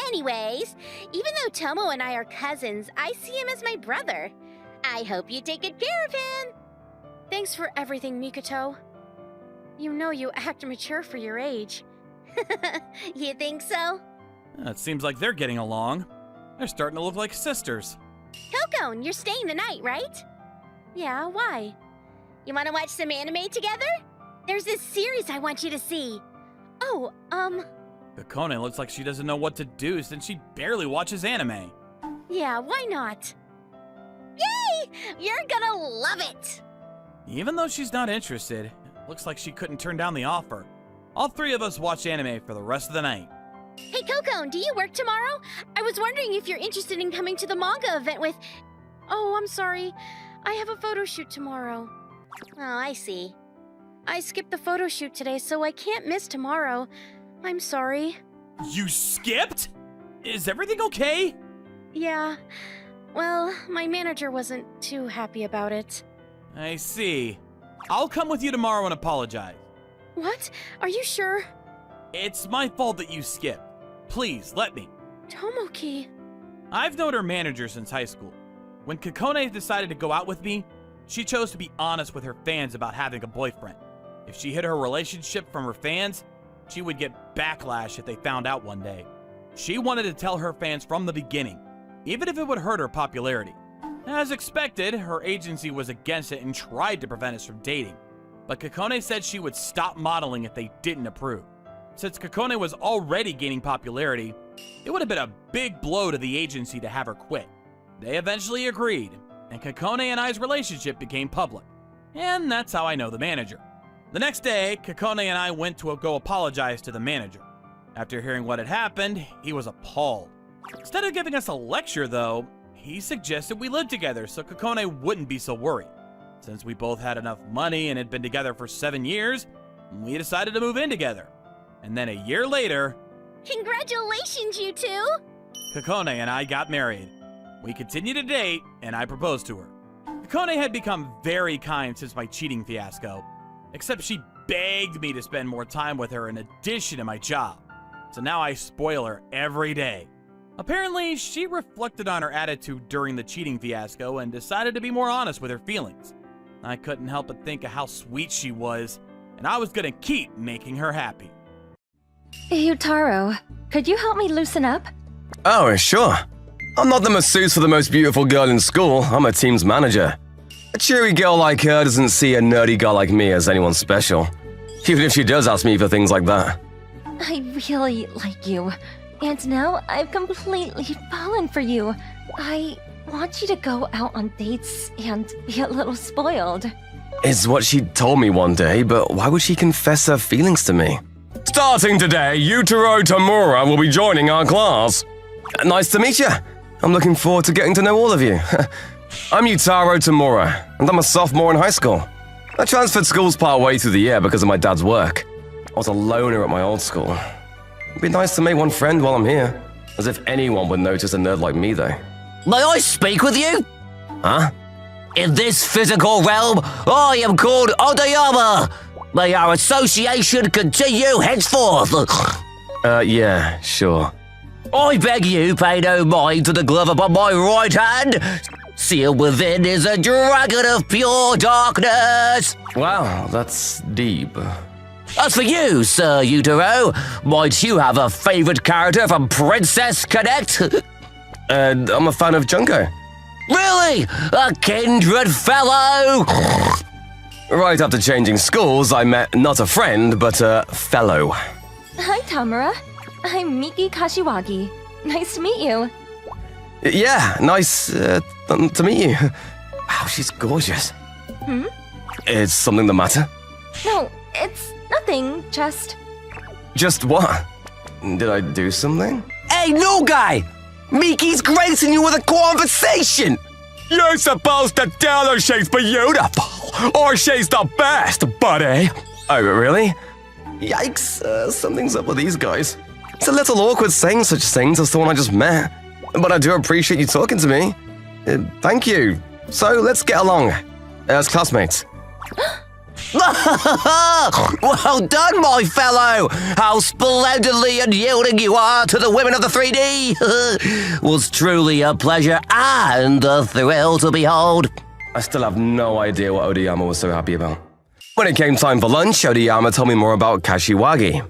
K: Anyways, even though Tomo and I are cousins, I see him as my brother. I hope you take good care of him.
J: Thanks for everything, Mikoto. You know you act mature for your age.
K: You think so?
I: It seems like they're getting along. They're starting to look like sisters.
K: Kokone, you're staying the night, right?
J: Yeah, why?
K: You want to watch some anime together? There's this series I want you to see.
J: Oh,
I: Kokone looks like she doesn't know what to do since she barely watches anime.
J: yeah, why not?
K: Yay! You're gonna love it!
I: Even though she's not interested, it looks like she couldn't turn down the offer. All three of us watch anime for the rest of the night.
K: Hey, Kokone, do you work tomorrow? I was wondering if you're interested in coming to the manga event with...
J: Oh, I'm sorry. I have a photo shoot tomorrow.
K: Oh, I see.
J: I skipped the photo shoot today, so I can't miss tomorrow. I'm sorry.
I: You skipped? Is everything okay?
J: Yeah. Well, my manager wasn't too happy about it.
I: I see. I'll come with you tomorrow and apologize.
J: What? Are you sure?
I: It's my fault that you skipped. Please, let me.
J: Tomoki.
I: I've known her manager since high school. When Kokone decided to go out with me, she chose to be honest with her fans about having a boyfriend. If she hid her relationship from her fans, she would get backlash if they found out one day. She wanted to tell her fans from the beginning, even if it would hurt her popularity. As expected, her agency was against it and tried to prevent us from dating. But Kokone said she would stop modeling if they didn't approve. Since Kokone was already gaining popularity, it would have been a big blow to the agency to have her quit. They eventually agreed, and Kokone and I's relationship became public. And that's how I know the manager. The next day, Kokone and I went to go apologize to the manager. After hearing what had happened, he was appalled. Instead of giving us a lecture, though, he suggested we live together so Kokone wouldn't be so worried. Since we both had enough money and had been together for 7 years, we decided to move in together. And then a year later,
K: Congratulations, you two!
I: Kokone and I got married. We continued to date, and I proposed to her. Kokone had become very kind since my cheating fiasco, except she begged me to spend more time with her in addition to my job. So now I spoil her every day. Apparently, she reflected on her attitude during the cheating fiasco and decided to be more honest with her feelings. I couldn't help but think of how sweet she was, and I was gonna keep making her happy.
D: Yutaro, could you help me loosen up?
B: Oh, sure. I'm not the masseuse for the most beautiful girl in school. I'm a team's manager. A cheery girl like her doesn't see a nerdy guy like me as anyone special. Even if she does ask me for things like that.
D: I really like you. And now I've completely fallen for you. I want you to go out on dates and be a little spoiled.
B: It's what she told me one day, but why would she confess her feelings to me? Starting today, Yutaro Tamura will be joining our class. Nice to meet you. I'm looking forward to getting to know all of you. I'm Yutaro Tamura, and I'm a sophomore in high school. I transferred schools partway through the year because of my dad's work. I was a loner at my old school. It'd be nice to make one friend while I'm here. As if anyone would notice a nerd like me, though.
L: May I speak with you?
B: Huh?
L: In this physical realm, I am called Odayama. May our association continue henceforth.
B: Yeah, sure.
L: I beg you pay no mind to the glove upon my right hand. Sealed within is a dragon of pure darkness.
B: Wow, that's deep.
L: As for you, Sir Yutaro, might you have a favorite character from Princess Connect?
B: I'm a fan of Junko.
L: Really? A kindred fellow?
B: Right after changing schools, I met not a friend, but a fellow.
D: Hi, Tamura. I'm Miki Kashiwagi. Nice to meet you.
B: Yeah, nice to meet you. Wow, she's gorgeous.
D: Hmm?
B: Is something the matter?
D: No, it's nothing, just...
B: Just what? Did I do something?
L: Hey, new guy! Miki's gracing you with a conversation!
B: You're supposed to tell her she's beautiful, or she's the best, buddy. Oh, really? Yikes, something's up with these guys. It's a little awkward saying such things as the one I just met, but I do appreciate you talking to me. Thank you. So, let's get along. As classmates.
L: Well done, my fellow! How splendidly and yielding you are to the women of the 3D! Was truly a pleasure and a thrill to behold.
B: I still have no idea what Odayama was so happy about. When it came time for lunch, Odayama told me more about Kashiwagi.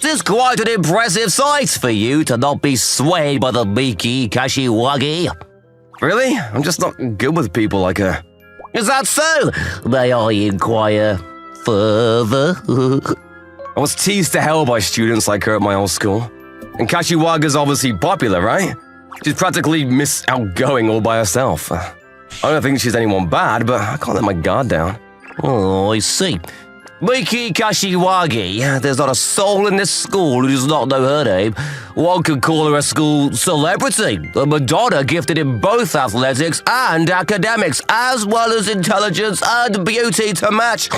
L: Tis quite an impressive sight for you to not be swayed by the Miki Kashiwagi.
B: Really? I'm just not good with people like her.
L: Is that so? May I inquire further?
B: I was teased to hell by students like her at my old school. And Kashiwaga's obviously popular, right? She's practically Miss Outgoing all by herself. I don't think she's anyone bad, but I can't let my guard down.
L: Oh, I see. Miki Kashiwagi, there's not a soul in this school who does not know her name. One could call her a school celebrity, a Madonna gifted in both athletics and academics, as well as intelligence and beauty to match.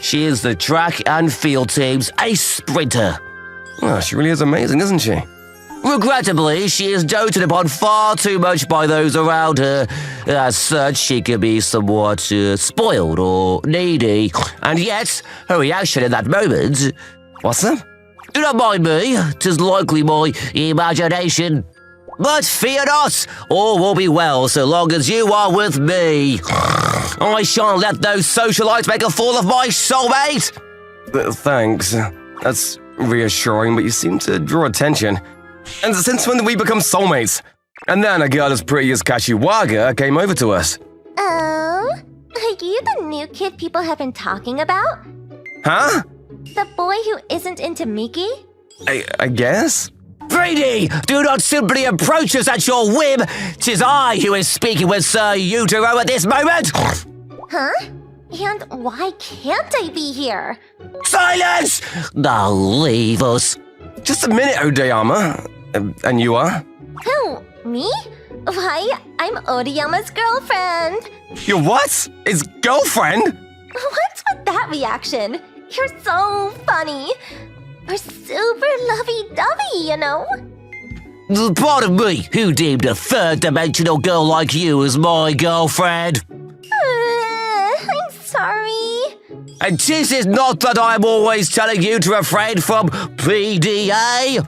L: She is the track and field team's ace sprinter.
B: Oh, she really is amazing, isn't she?
L: Regrettably, she is doted upon far too much by those around her. As such, she can be somewhat spoiled or needy. And yet, her reaction in that moment...
B: What's that?
L: Do not mind me, 'tis likely my imagination. But fear not, all will be well so long as you are with me. I shan't let those socialites make a fool of my soulmate.
B: Thanks. That's reassuring, but you seem to draw attention. And since when did we become soulmates? And then a girl as pretty as Kashiwaga came over to us.
G: Oh? Are you the new kid people have been talking about?
B: Huh?
G: The boy who isn't into Miki?
B: I guess?
L: 3D, do not simply approach us at your whim. 'Tis I who is speaking with Sir Yutaro at this moment.
G: Huh? And why can't I be here?
L: Silence! Now leave us.
B: Just a minute, Odayama. And you are?
G: Who? Me? Why, I'm Odayama's girlfriend.
B: Your what? His girlfriend?
G: What's with that reaction? You're so funny. Or lovey-dovey, you know?
L: Pardon me, who deemed a third-dimensional girl like you as my girlfriend?
G: I'm sorry.
L: And this is not that I'm always telling you to refrain from PDA.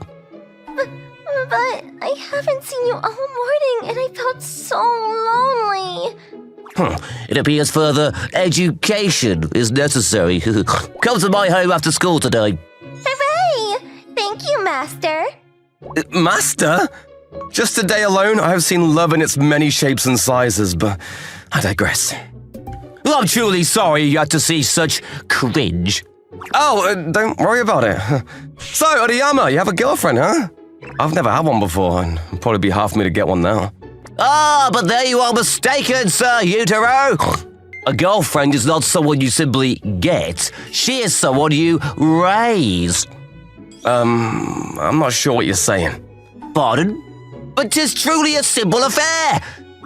G: But I haven't seen you all morning and I felt so lonely.
L: It appears further education is necessary. Come to my home after school today.
G: Hooray! Thank you, Master.
B: Master? Just today alone, I have seen love in its many shapes and sizes, but I digress.
L: I'm truly sorry you had to see such cringe.
B: Oh, don't worry about it. So, Oriyama, you have a girlfriend, huh? I've never had one before, and it'd probably be hard for me to get one now.
L: Ah, but there you are mistaken, Sir Utaro. A girlfriend is not someone you simply get. She is someone you raise.
B: I'm not sure what you're saying.
L: Pardon? But 'tis truly a simple affair.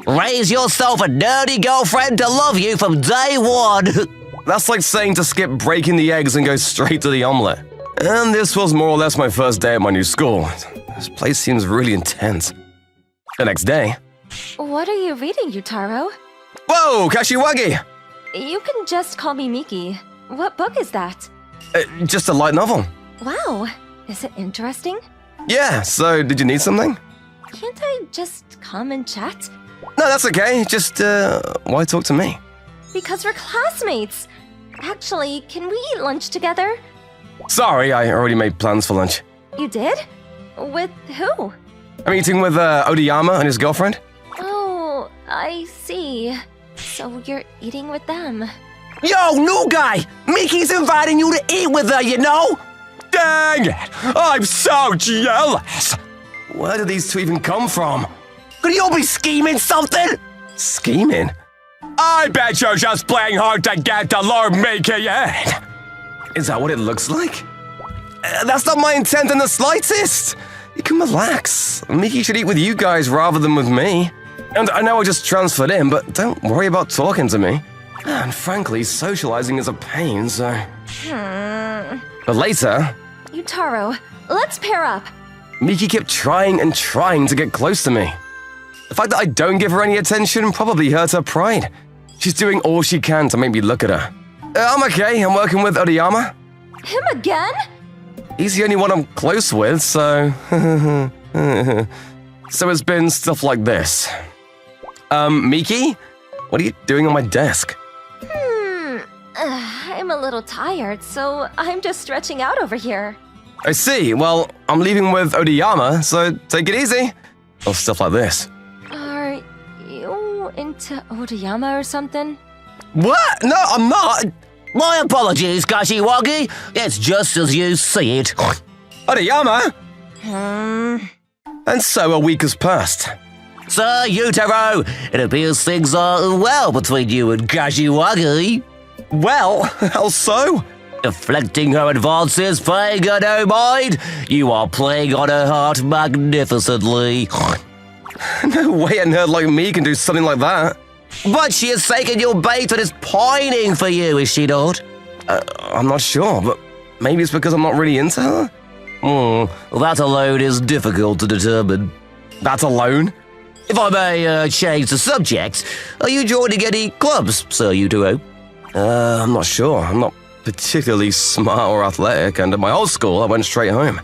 L: Raise yourself a nerdy girlfriend to love you from day one.
B: That's like saying to skip breaking the eggs and go straight to the omelette. And this was more or less my first day at my new school. This place seems really intense. The next day...
D: What are you reading, Yutaro?
B: Whoa, Kashiwagi!
D: You can just call me Miki. What book is that?
B: Just a light novel.
D: Wow, is it interesting?
B: Yeah, so did you need something?
D: Can't I just come and chat?
B: No, that's okay. Just, why talk to me?
D: Because we're classmates. Actually, can we eat lunch together?
B: Sorry, I already made plans for lunch.
D: You did? With who?
B: I'm eating with Odiyama and his girlfriend.
D: Oh, I see. So you're eating with them.
L: Yo, new guy! Miki's inviting you to eat with her, you know?
B: Dang it! I'm so jealous! Where did these two even come from?
L: Could you all be scheming something?
B: Scheming? I bet you're just playing hard to get to lure Miki in! Is that what it looks like? That's not my intent in the slightest! You can relax. Miki should eat with you guys rather than with me. And I know I just transferred in, but don't worry about talking to me. And frankly, socializing is a pain, so... But later...
D: Yutaro, let's pair up.
B: Miki kept trying and trying to get close to me. The fact that I don't give her any attention probably hurts her pride. She's doing all she can to make me look at her. I'm okay, I'm working with Oriyama.
D: Him again?
B: He's the only one I'm close with, so... So it's been stuff like this. Miki? What are you doing on my desk?
D: I'm a little tired, so I'm just stretching out over here.
B: I see. Well, I'm leaving with Odiyama, so take it easy. Or stuff like this.
D: Are you into Odiyama or something?
B: What? No, I'm not.
L: My apologies, Kashiwagi. It's just as you see it.
B: Odiyama? And so a week has passed.
L: Sir Yutaro, it appears things are well between you and Kashiwagi.
B: Well, how so?
L: Deflecting her advances, paying her no mind. You are playing on her heart magnificently.
B: No way a nerd like me can do something like that.
L: But she has taken your bait and is pining for you, is she not?
B: I'm not sure, but maybe it's because I'm not really into her?
L: That alone is difficult to determine.
B: That alone?
L: If I may change the subject, are you joining any clubs, Sir Yutaro?
B: I'm not sure. I'm not particularly smart or athletic, and at my old school, I went straight home.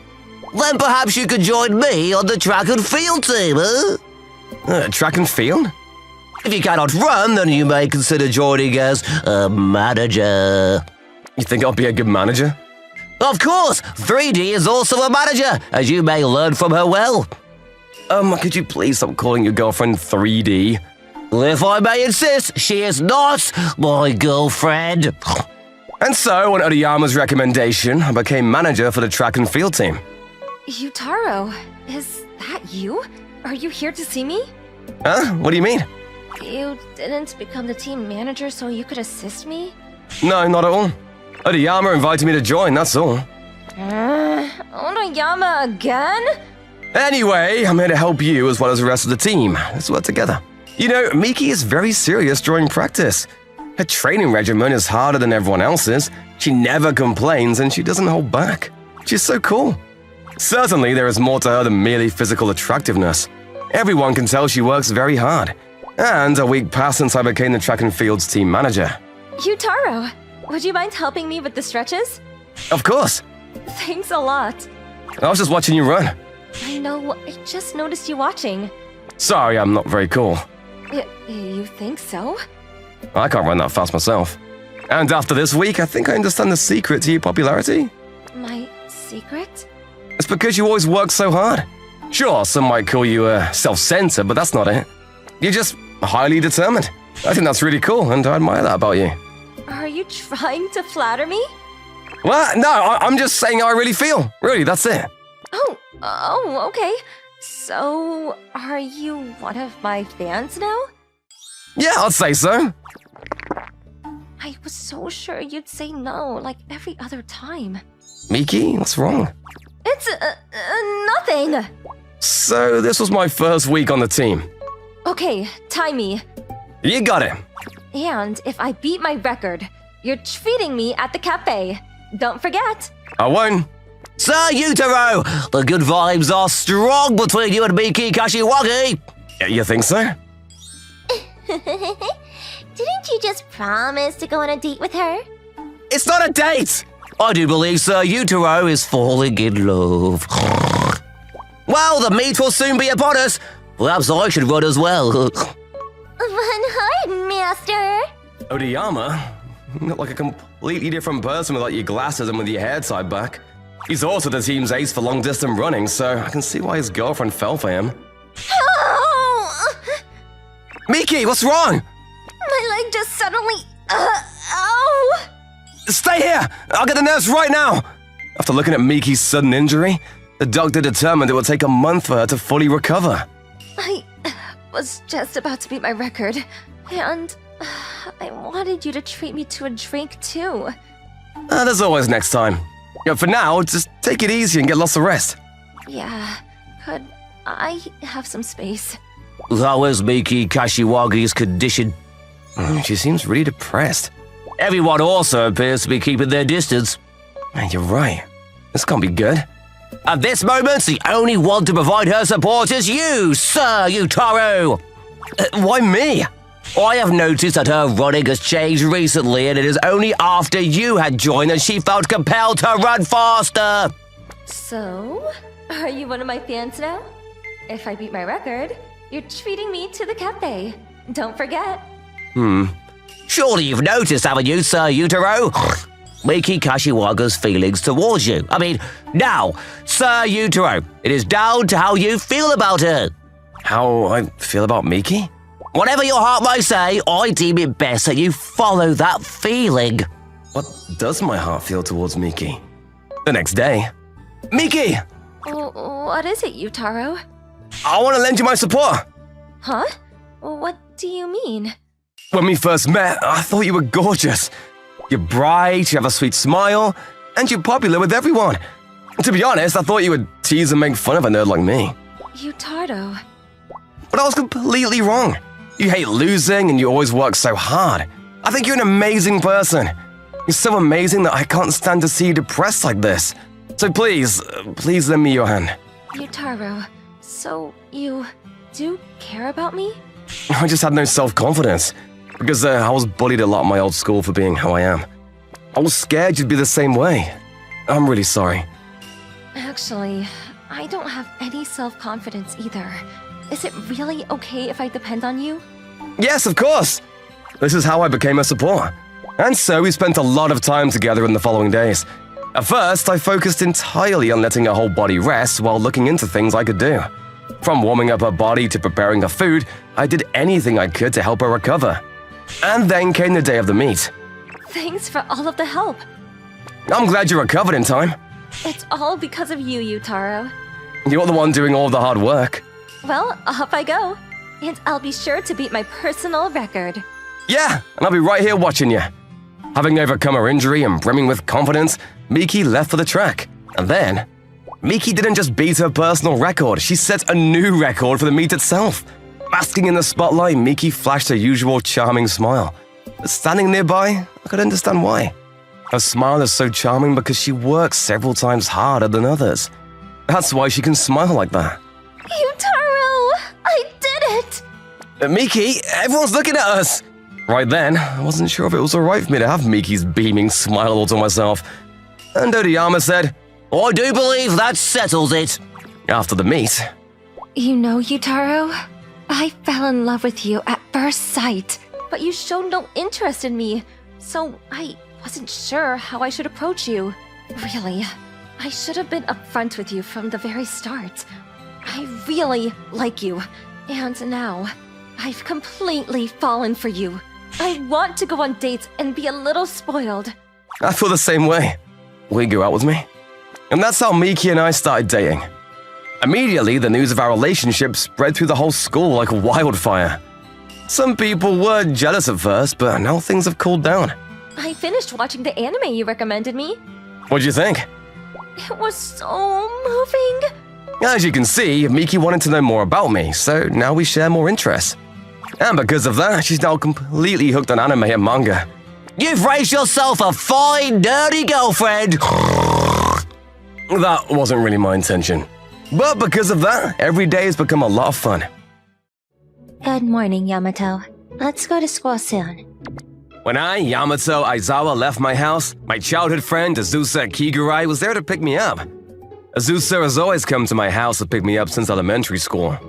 L: Then perhaps you could join me on the track and field team, huh?
B: Track and field?
L: If you cannot run, then you may consider joining as a manager.
B: You think I'll be a good manager?
L: Of course! 3D is also a manager, as you may learn from her well.
B: Could you please stop calling your girlfriend 3D?
L: If I may insist, she is not my girlfriend.
B: And so, on Oriyama's recommendation, I became manager for the track and field team.
D: Yutaro, is that you? Are you here to see me?
B: Huh? What do you mean?
D: You didn't become the team manager so you could assist me?
B: No, not at all. Oriyama invited me to join, that's all.
D: Oriyama again?
B: Anyway, I'm here to help you as well as the rest of the team. Let's work together. You know, Miki is very serious during practice. Her training regimen is harder than everyone else's. She never complains and she doesn't hold back. She's so cool. Certainly, there is more to her than merely physical attractiveness. Everyone can tell she works very hard. And a week passed since I became the track and fields team manager.
D: Yutaro, would you mind helping me with the stretches?
B: Of course.
D: Thanks a lot.
B: I was just watching you run.
D: I know, I just noticed you watching.
B: Sorry, I'm not very cool.
D: You think so?
B: I can't run that fast myself. And after this week, I think I understand the secret to your popularity.
D: My secret?
B: It's because you always work so hard. Sure, some might call you self-centered, but that's not it. You're just highly determined. I think that's really cool, and I admire that about you.
D: Are you trying to flatter me?
B: Well, no, I'm just saying how I really feel. Really, that's it.
D: Oh, okay. So, are you one of my fans now?
B: Yeah, I'd say so.
D: I was so sure you'd say no, like every other time.
B: Miki, what's wrong?
D: It's, nothing!
B: So, this was my first week on the team.
D: Okay, tie me.
B: You got it.
D: And if I beat my record, you're treating me at the cafe. Don't forget.
B: I won't.
L: Sir Yutaro, the good vibes are strong between you and Miki Kashiwagi.
B: You think so?
G: Didn't you just promise to go on a date with her?
B: It's not a date!
L: I do believe Sir Yutaro is falling in love. Well, the meet will soon be upon us. Perhaps I should run as well.
G: Run hard, master!
B: Odiyama? You look like a completely different person without your glasses and with your hair tied back. He's also the team's ace for long-distance running, so I can see why his girlfriend fell for him.
G: Oh!
B: Miki, what's wrong?
D: My leg just suddenly... ow!
B: Stay here! I'll get the nurse right now! After looking at Miki's sudden injury, the doctor determined it would take a month for her to fully recover.
D: I was just about to beat my record, and I wanted you to treat me to a drink too.
B: There's always next time. For now, just take it easy and get lots of rest.
D: Yeah, could I have some space?
L: How is Miki Kashiwagi's condition?
B: She seems really depressed.
L: Everyone also appears to be keeping their distance.
B: Man, you're right. This can't be good.
L: At this moment, the only one to provide her support is you, Sir Yutaro.
B: Why me?
L: I have noticed that her running has changed recently, and it is only after you had joined that she felt compelled to run faster.
D: So, are you one of my fans now? If I beat my record, you're treating me to the cafe. Don't forget.
L: Surely you've noticed, haven't you, Sir Yutaro? Miki Kashiwaga's feelings towards you. Now, Sir Yutaro, it is down to how you feel about her.
B: How I feel about Miki?
L: Whatever your heart may say, I deem it best that you follow that feeling.
B: What does my heart feel towards Miki? The next day. Miki!
D: What is it, Yutaro?
B: I want to lend you my support.
D: Huh? What do you mean?
B: When we first met, I thought you were gorgeous. You're bright, you have a sweet smile, and you're popular with everyone. To be honest, I thought you would tease and make fun of a nerd like me.
D: Yutaro.
B: But I was completely wrong. You hate losing and you always work so hard. I think you're an amazing person. You're so amazing that I can't stand to see you depressed like this. So please lend me your hand.
D: Yutaro, so you do care about me?
B: I just had no self-confidence because I was bullied a lot in my old school for being how I am. I was scared you'd be the same way. I'm really sorry.
D: Actually, I don't have any self-confidence either. Is it really okay if I depend on you?
B: Yes, of course. This is how I became a support. And so we spent a lot of time together in the following days. At first, I focused entirely on letting her whole body rest while looking into things I could do. From warming up her body to preparing her food, I did anything I could to help her recover. And then came the day of the meet.
D: Thanks for all of the help.
B: I'm glad you recovered in time.
D: It's all because of you, Yutaro.
B: You're the one doing all the hard work.
D: Well, off I go. And I'll be sure to beat my personal record.
B: Yeah, and I'll be right here watching you. Having overcome her injury and brimming with confidence, Miki left for the track. And then, Miki didn't just beat her personal record, she set a new record for the meet itself. Basking in the spotlight, Miki flashed her usual charming smile. But standing nearby, I could understand why. Her smile is so charming because she works several times harder than others. That's why she can smile like that.
J: Yutaro! I did it!
B: Miki, everyone's looking at us! Right then, I wasn't sure if it was alright for me to have Miki's beaming smile all to myself. And Odiyama said,
L: I do believe that settles it.
B: after the meet,
J: You know, Yutaro, I fell in love with you at first sight.
D: But you showed no interest in me, so I wasn't sure how I should approach you. Really, I should have been upfront with you from the very start. I really like you, and now I've completely fallen for you. I want to go on dates and be a little spoiled.
B: I feel the same way. Will you go out with me? And that's how Miki and I started dating. Immediately, the news of our relationship spread through the whole school like wildfire. Some people were jealous at first, but now things have cooled down.
D: I finished watching the anime you recommended me.
B: What'd you think?
D: It was so moving.
B: As you can see, Miki wanted to know more about me, so now we share more interests. And because of that, she's now completely hooked on anime and manga.
L: You've raised yourself a fine, dirty girlfriend.
B: That wasn't really my intention. But because of that, every day has become a lot of fun.
M: Good morning, Yamato. Let's go to school soon.
B: When I, Yamato Aizawa, left my house, my childhood friend Azusa Kigurai was there to pick me up. Azusa has always come to my house to pick me up since elementary school.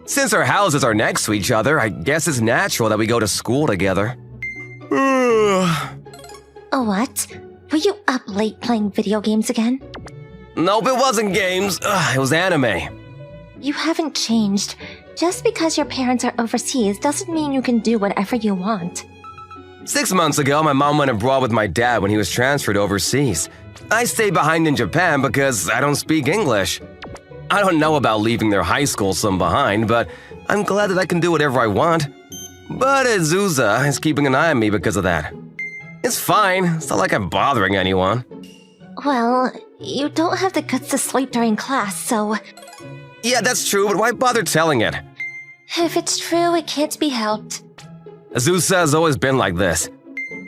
B: Since our houses are next to each other, I guess it's natural that we go to school together.
M: What? Were you up late playing video games again?
B: Nope, it wasn't games. It was anime.
M: You haven't changed. Just because your parents are overseas doesn't mean you can do whatever you want.
B: 6 months ago, my mom went abroad with my dad when he was transferred overseas. I stayed behind in Japan because I don't speak English. I don't know about leaving their high school son behind, but I'm glad that I can do whatever I want. But Azusa is keeping an eye on me because of that. It's fine. It's not like I'm bothering anyone.
M: Well, you don't have the guts to sleep during class, so...
B: Yeah, that's true, but why bother telling it?
M: If it's true, it can't be helped.
B: Azusa has always been like this.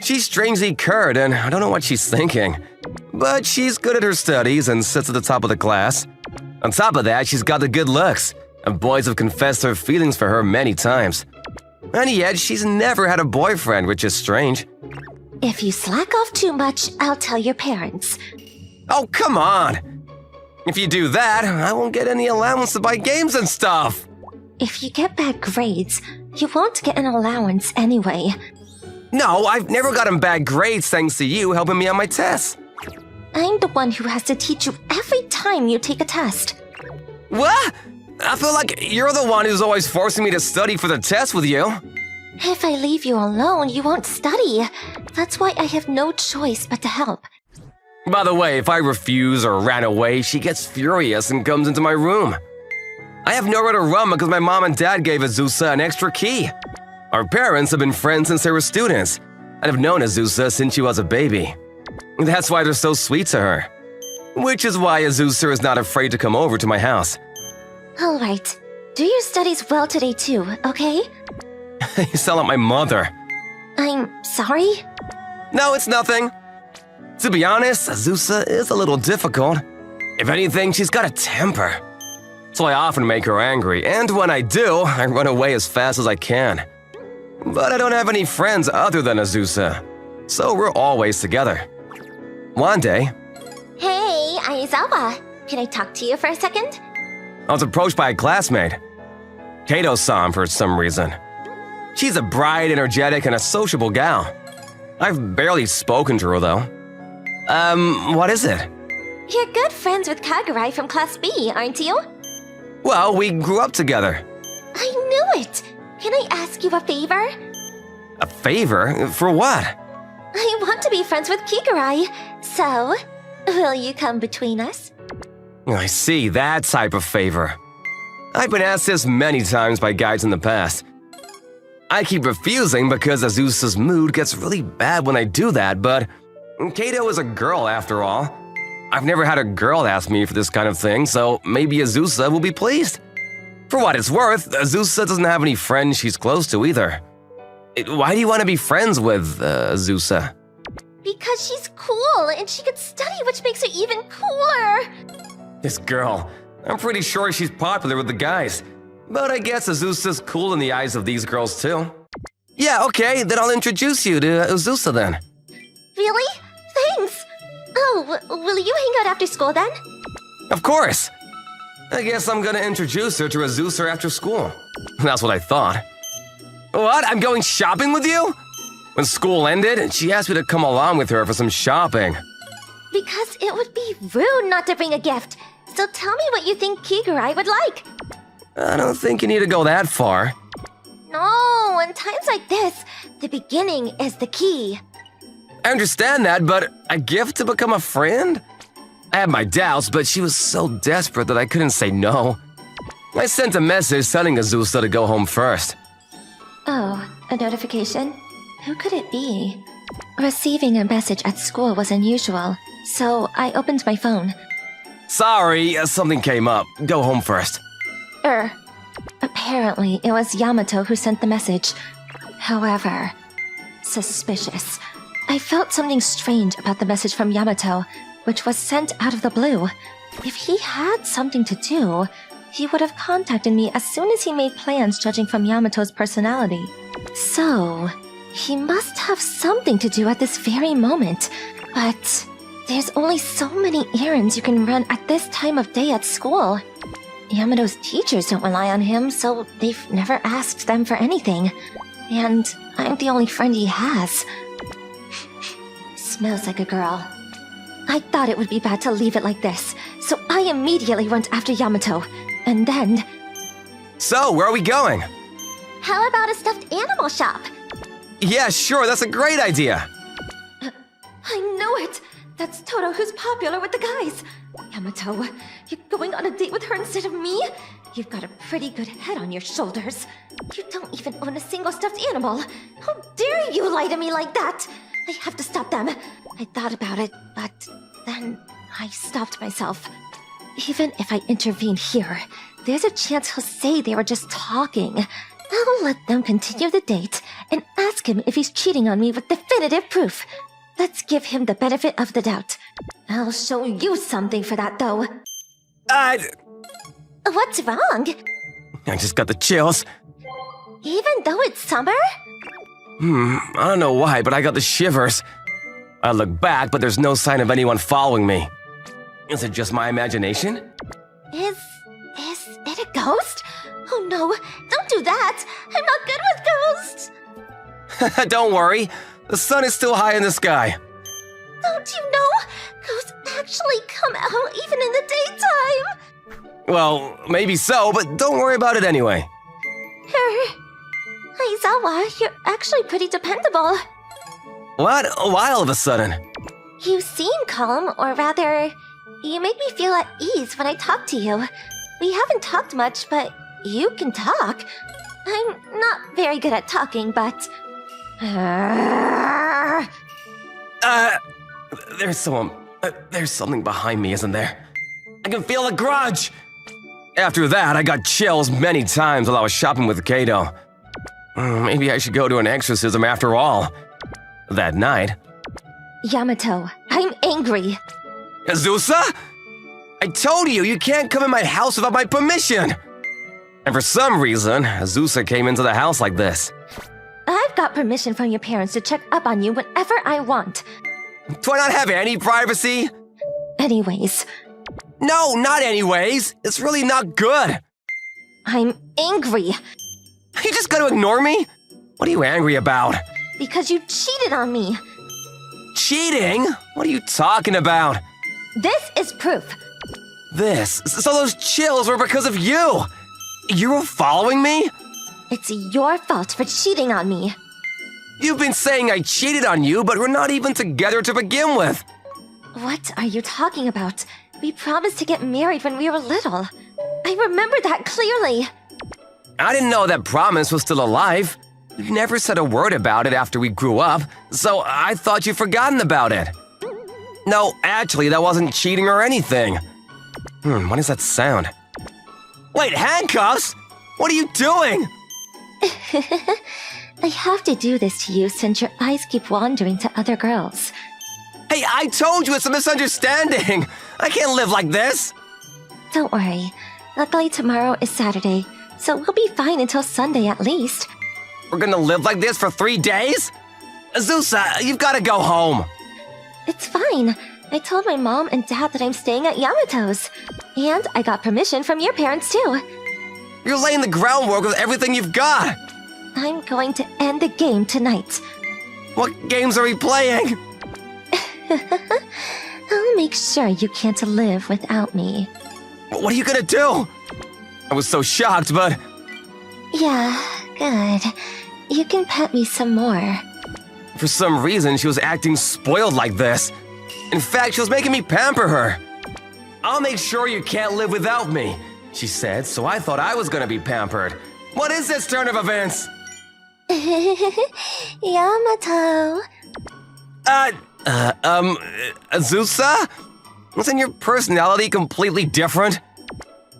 B: She's strangely curt, and I don't know what she's thinking. But she's good at her studies and sits at the top of the class. On top of that, she's got the good looks, and boys have confessed their feelings for her many times. And yet, she's never had a boyfriend, which is strange.
M: If you slack off too much, I'll tell your parents.
B: Oh, come on! If you do that, I won't get any allowance to buy games and stuff!
M: If you get bad grades, you won't get an allowance anyway.
B: No, I've never gotten bad grades thanks to you helping me on my tests.
M: I'm the one who has to teach you every time you take a test.
B: What? I feel like you're the one who's always forcing me to study for the test with you.
M: If I leave you alone, you won't study. That's why I have no choice but to help.
B: By the way, if I refuse or ran away, she gets furious and comes into my room. I have nowhere to run because my mom and dad gave Azusa an extra key. Our parents have been friends since they were students, and have known Azusa since she was a baby. That's why they're so sweet to her. Which is why Azusa is not afraid to come over to my house.
M: Alright. Do your studies well today too, okay?
B: You sound like my mother.
M: I'm sorry?
B: No, it's nothing. To be honest, Azusa is a little difficult. If anything, she's got a temper. So I often make her angry, and when I do, I run away as fast as I can. But I don't have any friends other than Azusa, so we're always together. One day,
M: Hey, Aizawa. Can I talk to you for a second?
B: I was approached by a classmate, Kato-san, for some reason. She's a bright, energetic, and a sociable gal. I've barely spoken to her, though. What is it?
M: You're good friends with Kagura from Class B, aren't you?
B: Well, we grew up together.
M: I knew it! Can I ask you a favor?
B: A favor? For what?
M: I want to be friends with Kigurai, so will you come between us?
B: I see, that type of favor. I've been asked this many times by guys in the past. I keep refusing because Azusa's mood gets really bad when I do that, but Kato is a girl after all. I've never had a girl ask me for this kind of thing, so maybe Azusa will be pleased. For what it's worth, Azusa doesn't have any friends she's close to either. Why do you want to be friends with Azusa?
M: Because she's cool and she can study, which makes her even cooler.
B: This girl, I'm pretty sure she's popular with the guys. But I guess Azusa's cool in the eyes of these girls too. Yeah, okay, then I'll introduce you to Azusa then.
M: Really? Thanks! Oh, will you hang out after school then?
B: Of course! I guess I'm gonna introduce her to Azusa after school. That's what I thought. What? I'm going shopping with you? When school ended, she asked me to come along with her for some shopping.
M: Because it would be rude not to bring a gift. So tell me what you think Kigurai would like.
B: I don't think you need to go that far.
M: No, in times like this, the beginning is the key.
B: I understand that, but a gift to become a friend? I had my doubts, but she was so desperate that I couldn't say no. I sent a message telling Azusa to go home first.
M: Oh, a notification? Who could it be? Receiving a message at school was unusual, so I opened my phone.
B: Sorry, something came up. Go home first.
M: Apparently, it was Yamato who sent the message. However, suspicious. I felt something strange about the message from Yamato, which was sent out of the blue. If he had something to do, he would have contacted me as soon as he made plans judging from Yamato's personality. So, he must have something to do at this very moment. But there's only so many errands you can run at this time of day at school. Yamato's teachers don't rely on him, so they've never asked them for anything. And I'm the only friend he has. Smells like a girl. I thought it would be bad to leave it like this, so I immediately went after Yamato. And then...
B: So, where are we going?
M: How about a stuffed animal shop?
B: Yeah, sure, that's a great idea.
M: I know it! That's Toto who's popular with the guys. Yamato, you're going on a date with her instead of me? You've got a pretty good head on your shoulders. You don't even own a single stuffed animal. How dare you lie to me like that? I have to stop them. I thought about it, but then I stopped myself. Even if I intervene here, there's a chance he'll say they were just talking. I'll let them continue the date and ask him if he's cheating on me with definitive proof. Let's give him the benefit of the doubt. I'll show you something for that, though. What's wrong?
B: I just got the chills.
M: Even though it's summer?
B: I don't know why, but I got the shivers. I look back, but there's no sign of anyone following me. Is it just my imagination?
M: Is it a ghost? Oh no, don't do that! I'm not good with ghosts!
B: Don't worry, the sun is still high in the sky.
M: Don't you know? Ghosts actually come out even in the daytime!
B: Well, maybe so, but don't worry about it anyway.
M: Aizawa, you're actually pretty dependable.
B: What? Why all of a sudden?
M: You seem calm, or rather, you make me feel at ease when I talk to you. We haven't talked much, but you can talk. I'm not very good at talking, but...
B: There's something behind me, isn't there? I can feel a grudge! After that, I got chills many times while I was shopping with Kato. Maybe I should go to an exorcism after all. That night...
M: Yamato, I'm angry.
B: Azusa? I told you, you can't come in my house without my permission! And for some reason, Azusa came into the house like this.
M: I've got permission from your parents to check up on you whenever I want.
B: Do I not have any privacy?
M: Anyways.
B: No, not anyways. It's really not good.
M: I'm angry.
B: You just gonna ignore me? What are you angry about?
M: Because you cheated on me.
B: Cheating? What are you talking about?
M: This is proof.
B: This? So those chills were because of you? You were following me?
M: It's your fault for cheating on me.
B: You've been saying I cheated on you, but we're not even together to begin with.
M: What are you talking about? We promised to get married when we were little. I remember that clearly.
B: I didn't know that promise was still alive. You never said a word about it after we grew up, so I thought you'd forgotten about it. No, actually, that wasn't cheating or anything. What does that sound? Wait, handcuffs? What are you doing?
M: I have to do this to you since your eyes keep wandering to other girls.
B: Hey, I told you it's a misunderstanding. I can't live like this.
M: Don't worry. Luckily tomorrow is Saturday, so we'll be fine until Sunday at least.
L: We're gonna live like this for 3 days? Azusa, you've gotta go home.
M: It's fine. I told my mom and dad that I'm staying at Yamato's. And I got permission from your parents too.
L: You're laying the groundwork with everything you've got.
M: I'm going to end the game tonight.
L: What games are we playing?
M: I'll make sure you can't live without me.
L: What are you gonna do? I was so shocked, but...
M: Yeah, good. You can pet me some more.
L: For some reason, she was acting spoiled like this. In fact, she was making me pamper her. I'll make sure you can't live without me, she said, so I thought I was gonna be pampered. What is this turn of events?
M: Yamato.
L: Azusa? Wasn't your personality completely different?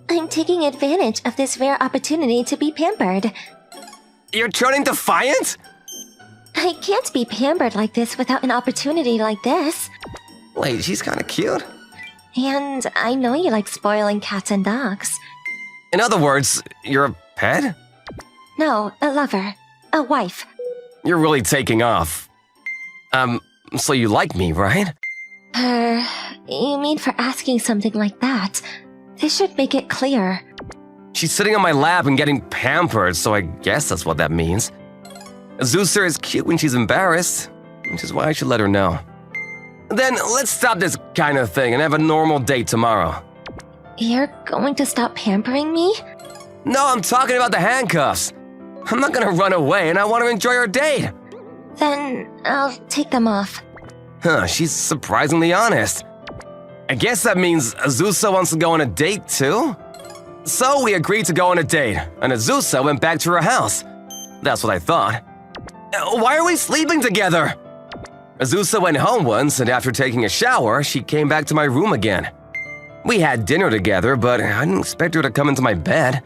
M: I'm taking advantage of this rare opportunity to be pampered.
L: You're turning defiant?
M: I can't be pampered like this without an opportunity like this.
L: Wait, she's kinda cute.
M: And I know you like spoiling cats and dogs.
L: In other words, you're a pet?
M: No, a lover. A wife.
L: You're really taking off. So you like me, right?
M: You mean for asking something like that? This should make it clear.
L: She's sitting on my lap and getting pampered, so I guess that's what that means. Azusa is cute when she's embarrassed, which is why I should let her know. Then let's stop this kind of thing and have a normal date tomorrow.
M: You're going to stop pampering me?
L: No, I'm talking about the handcuffs. I'm not gonna run away and I want to enjoy our date.
M: Then I'll take them off.
L: Huh, she's surprisingly honest. I guess that means Azusa wants to go on a date too? So we agreed to go on a date, and Azusa went back to her house. That's what I thought. Why are we sleeping together? Azusa went home once, and after taking a shower, she came back to my room again. We had dinner together, but I didn't expect her to come into my bed.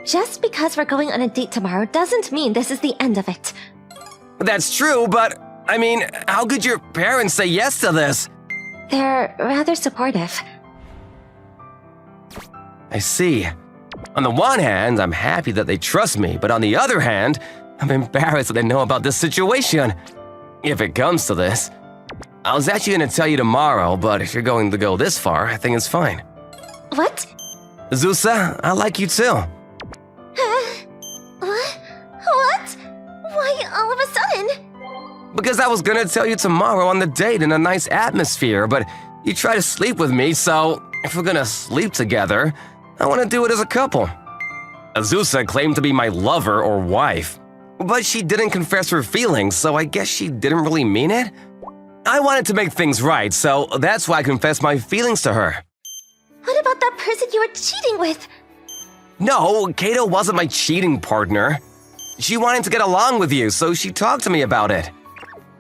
M: Just because we're going on a date tomorrow doesn't mean this is the end of it.
L: That's true, but I mean, how could your parents say yes to this?
M: They're rather supportive.
L: I see. On the one hand, I'm happy that they trust me, but on the other hand, I'm embarrassed that they know about this situation. If it comes to this. I was actually going to tell you tomorrow, but if you're going to go this far, I think it's fine.
M: What?
L: Azusa, I like you too.
M: What? What? Why all of a sudden?
L: Because I was going to tell you tomorrow on the date in a nice atmosphere, but you try to sleep with me, so if we're going to sleep together, I want to do it as a couple. Azusa claimed to be my lover or wife, but she didn't confess her feelings, so I guess she didn't really mean it. I wanted to make things right, so that's why I confessed my feelings to her.
M: What about that person you were cheating with?
L: No, Kato wasn't my cheating partner. She wanted to get along with you, so she talked to me about it.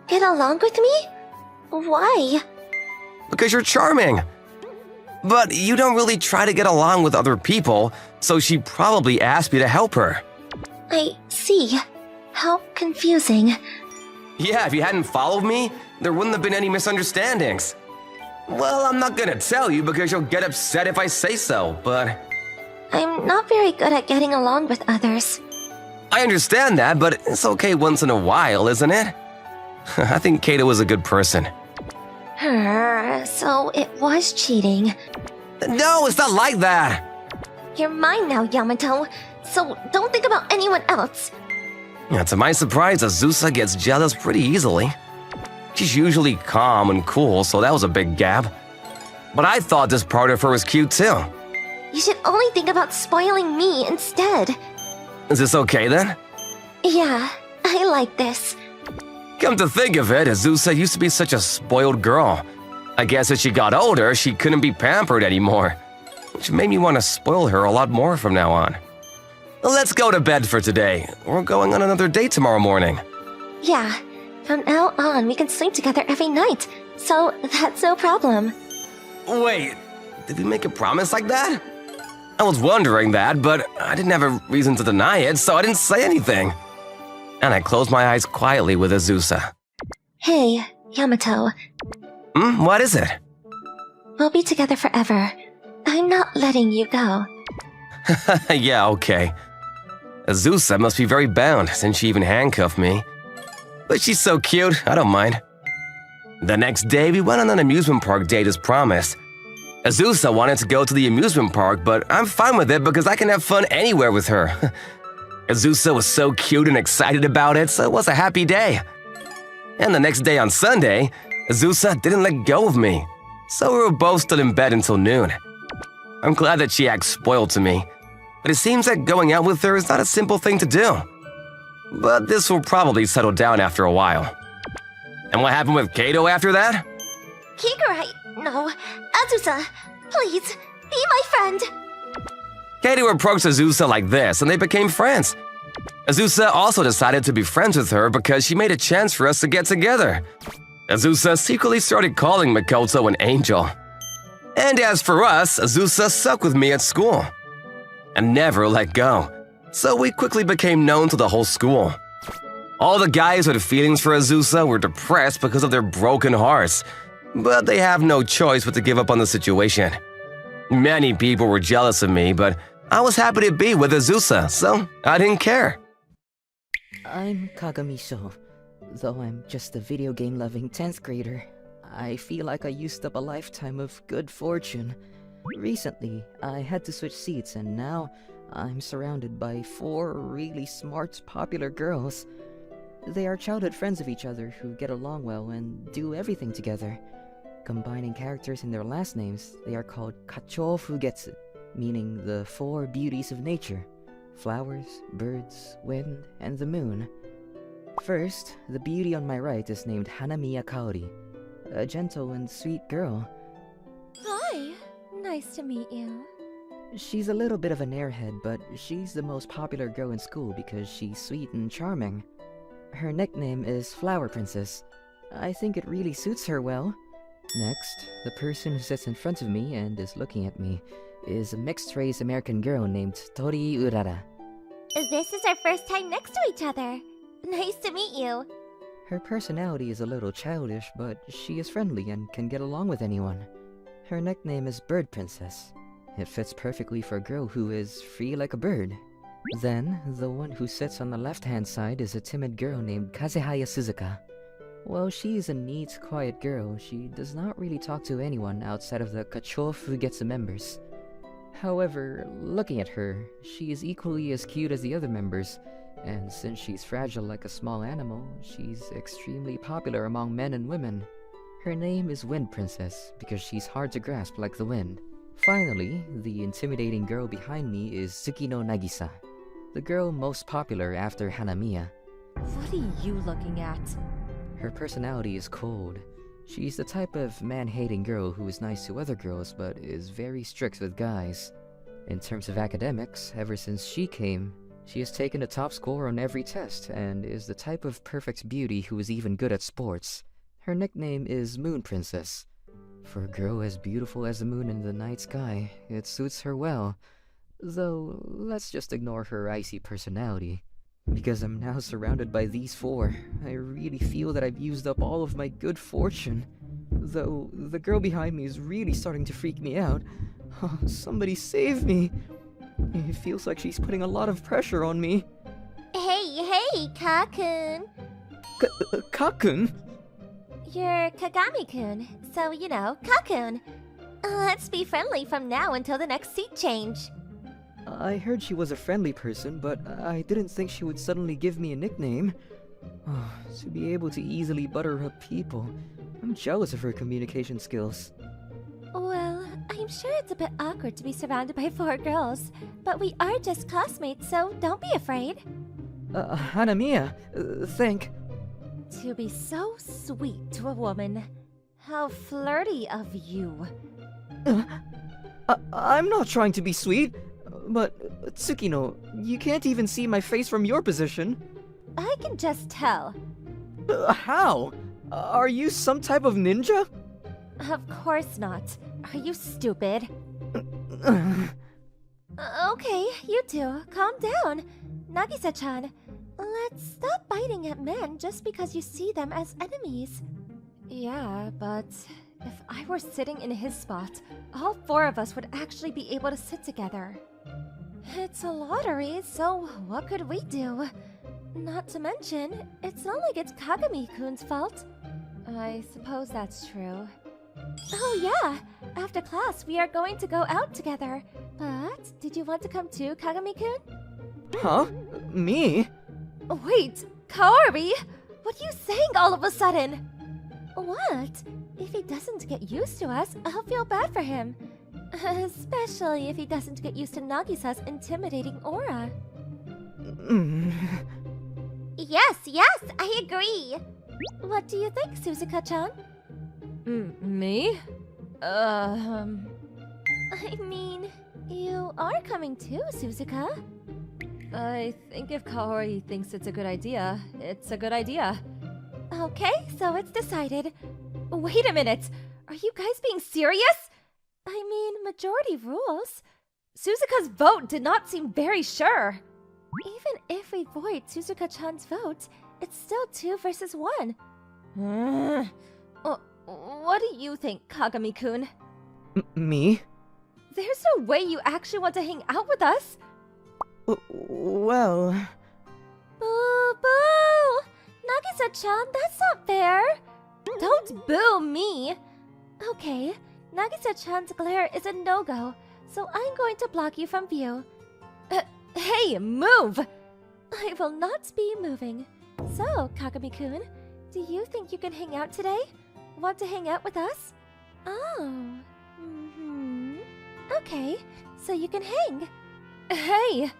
M: Get along with me? Why?
L: Because you're charming. But you don't really try to get along with other people, so she probably asked me to help her.
M: I see. How confusing.
L: Yeah, if you hadn't followed me, there wouldn't have been any misunderstandings. Well, I'm not gonna tell you because you'll get upset if I say so, but...
M: I'm not very good at getting along with others.
L: I understand that, but it's okay once in a while, isn't it? I think Kato is a good person.
M: So it was cheating.
L: No, it's not like that.
M: You're mine now, Yamato, so don't think about anyone else.
L: Yeah, to my surprise, Azusa gets jealous pretty easily. She's usually calm and cool, so that was a big gap. But I thought this part of her was cute too.
M: You should only think about spoiling me instead.
L: Is this okay then?
M: Yeah, I like this.
L: Come to think of it, Azusa used to be such a spoiled girl. I guess as she got older, she couldn't be pampered anymore, which made me want to spoil her a lot more from now on. Let's go to bed for today. We're going on another date tomorrow morning.
M: Yeah, from now on we can sleep together every night, so that's no problem.
L: Wait, did we make a promise like that? I was wondering that, but I didn't have a reason to deny it, so I didn't say anything. And I closed my eyes quietly with Azusa.
M: Hey, Yamato.
L: What is it?
M: We'll be together forever. I I'm not letting you go.
L: Yeah, okay. Azusa must be very bound since she even handcuffed me. But she's so cute, I don't mind. The next day, we went on an amusement park date as promised. Azusa wanted to go to the amusement park, but I'm fine with it because I can have fun anywhere with her. Azusa was so cute and excited about it, so it was a happy day. And the next day on Sunday, Azusa didn't let go of me, so we were both still in bed until noon. I'm glad that she acts spoiled to me, but it seems that going out with her is not a simple thing to do. But this will probably settle down after a while. And what happened with Kato after that?
M: Kigurai, no. Azusa, please, be my friend.
L: Kato approached Azusa like this, and they became friends. Azusa also decided to be friends with her because she made a chance for us to get together. Azusa secretly started calling Mikoto an angel. And as for us, Azusa stuck with me at school and never let go, so we quickly became known to the whole school. All the guys with feelings for Azusa were depressed because of their broken hearts, but they have no choice but to give up on the situation. Many people were jealous of me, but I was happy to be with Azusa, so I didn't care.
N: I'm Kagami Sho. Though I'm just a video game-loving 10th grader, I feel like I used up a lifetime of good fortune. Recently, I had to switch seats and now I'm surrounded by 4 really smart, popular girls. They are childhood friends of each other who get along well and do everything together. Combining characters in their last names, they are called Kacho Fugetsu, meaning the 4 beauties of nature: flowers, birds, wind, and the moon. First, the beauty on my right is named Hanamiya Kaori, a gentle and sweet girl.
M: Hi, nice to meet you.
N: She's a little bit of an airhead, but she's the most popular girl in school because she's sweet and charming. Her nickname is Flower Princess. I think it really suits her well. Next, the person who sits in front of me and is looking at me is a mixed-race American girl named Tori Urara.
G: This is our first time next to each other. Nice to meet you.
N: Her personality is a little childish, but she is friendly and can get along with anyone. Her nickname is Bird Princess. It fits perfectly for a girl who is free like a bird. Then, the one who sits on the left-hand side is a timid girl named Kazehaya Suzuka. While she is a neat, quiet girl, she does not really talk to anyone outside of the Kacho Fugetsu members. However, looking at her, she is equally as cute as the other members, and since she's fragile like a small animal, she's extremely popular among men and women. Her name is Wind Princess because she's hard to grasp like the wind. Finally, the intimidating girl behind me is Tsukino Nagisa, the girl most popular after Hanamiya.
A: What are you looking at?
N: Her personality is cold. She's the type of man-hating girl who is nice to other girls but is very strict with guys. In terms of academics, ever since she came, she has taken the top score on every test and is the type of perfect beauty who is even good at sports. Her nickname is Moon Princess. For a girl as beautiful as the moon in the night sky, it suits her well. Though, let's just ignore her icy personality. Because I'm now surrounded by these 4, I really feel that I've used up all of my good fortune. Though, the girl behind me is really starting to freak me out. Oh, somebody save me! It feels like she's putting a lot of pressure on me.
G: Hey, Kakun.
N: Kakun?
G: You're Kagami-kun, so you know, Kakun. Let's be friendly from now until the next seat change.
N: I heard she was a friendly person, but I didn't think she would suddenly give me a nickname. Oh, to be able to easily butter up people. I'm jealous of her communication skills.
G: Well, I'm sure it's a bit awkward to be surrounded by 4 girls, but we are just classmates, so don't be afraid.
N: Hanamiya, think.
A: To be so sweet to a woman. How flirty of you.
N: I'm not trying to be sweet. But, Tsukino, you can't even see my face from your position.
A: I can just tell.
N: How? Are you some type of ninja?
A: Of course not. Are you stupid?
G: Okay, you two, calm down. Nagisa-chan, let's stop biting at men just because you see them as enemies.
A: Yeah, but
M: If I were sitting in his spot, all four of us would actually be able to sit together. It's a lottery, so what could we do? Not to mention, it's not like it's Kagami-kun's fault. I suppose that's true. Oh yeah! After class, we are going to go out together. But, did you want to come too, Kagami-kun?
N: Huh? Me?
M: Wait, Kaori! What are you saying all of a sudden? What? If he doesn't get used to us, I'll feel bad for him. Especially if he doesn't get used to Nagisa's intimidating aura.
G: Yes, I agree.
M: What do you think, Suzuka-chan? Me? I mean, you are coming too, Suzuka. I think if Kaori thinks it's a good idea, it's a good idea. Okay, so it's decided. Wait a minute! Are you guys being serious? I mean, majority rules. Suzuka's vote did not seem very sure. Even if we void Suzuka-chan's vote, it's still 2 versus 1. What do you think, Kagami-kun?
N: Me?
M: There's no way you actually want to hang out with us.
N: Well...
M: Boo-boo! Nagisa-chan, that's not fair! Don't boo me! Okay, Nagisa-chan's glare is a no-go, so I'm going to block you from view. Hey, move! I will not be moving. So, Kagami-kun, do you think you can hang out today? Want to hang out with us? Oh, Okay, so you can hang. Hey!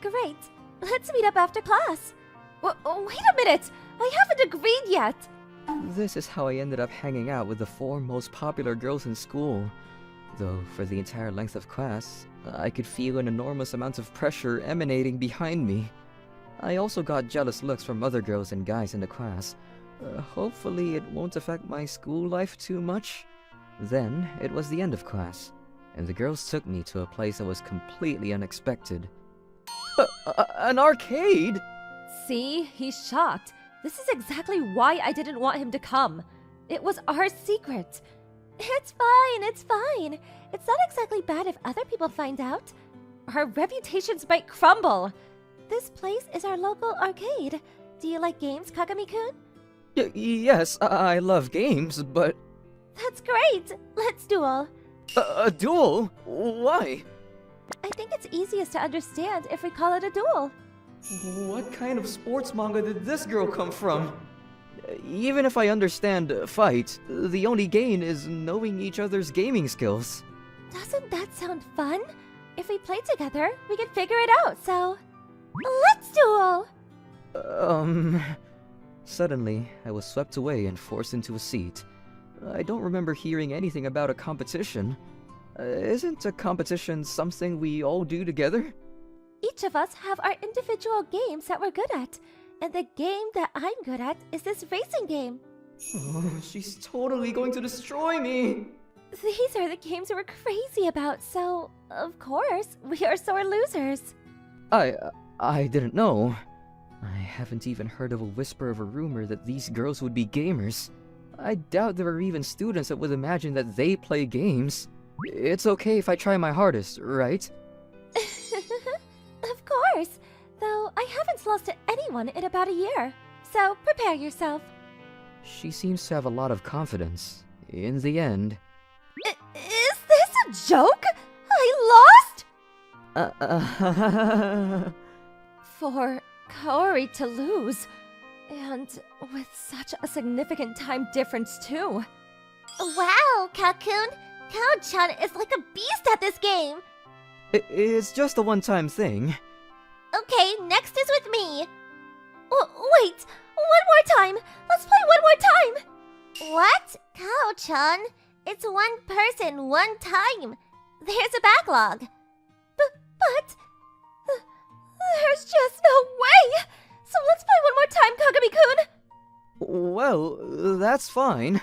M: Great, let's meet up after class. Wait a minute! I haven't agreed yet!
N: This is how I ended up hanging out with the 4 most popular girls in school. Though, for the entire length of class, I could feel an enormous amount of pressure emanating behind me. I also got jealous looks from other girls and guys in the class. Hopefully it won't affect my school life too much. Then, it was the end of class, and the girls took me to a place that was completely unexpected. An arcade?!
M: See, he's shocked. This is exactly why I didn't want him to come. It was our secret. It's fine. It's not exactly bad if other people find out. Our reputations might crumble. This place is our local arcade. Do you like games, Kagami-kun?
N: Yes, I love games, but...
M: That's great! Let's duel.
N: A duel? Why?
M: I think it's easiest to understand if we call it a duel.
N: What kind of sports manga did this girl come from? Even if I understand fight, the only gain is knowing each other's gaming skills.
M: Doesn't that sound fun? If we play together, we can figure it out, so... Let's duel!
N: Suddenly, I was swept away and forced into a seat. I don't remember hearing anything about a competition. Isn't a competition something we all do together?
M: Each of us have our individual games that we're good at. And the game that I'm good at is this racing game.
N: Oh, she's totally going to destroy me!
M: These are the games we're crazy about, so of course, we are sore losers.
N: I didn't know. I haven't even heard of a whisper of a rumor that these girls would be gamers. I doubt there are even students that would imagine that they play games. It's okay if I try my hardest, right?
M: Of course, though I haven't lost to anyone in about a year, so prepare yourself.
N: She seems to have a lot of confidence. In the end...
M: Is this a joke? I lost? For Kaori to lose, and with such a significant time difference too.
G: Wow, Kakun! Kao-chan is like a beast at this game!
N: It's just a one-time thing.
G: Okay, next is with me.
M: Wait! One more time! Let's play one more time!
G: What? Kao-chan? It's one person, one time. There's a backlog.
M: But... There's just no way! So let's play one more time, Kagami-kun!
N: Well, that's fine.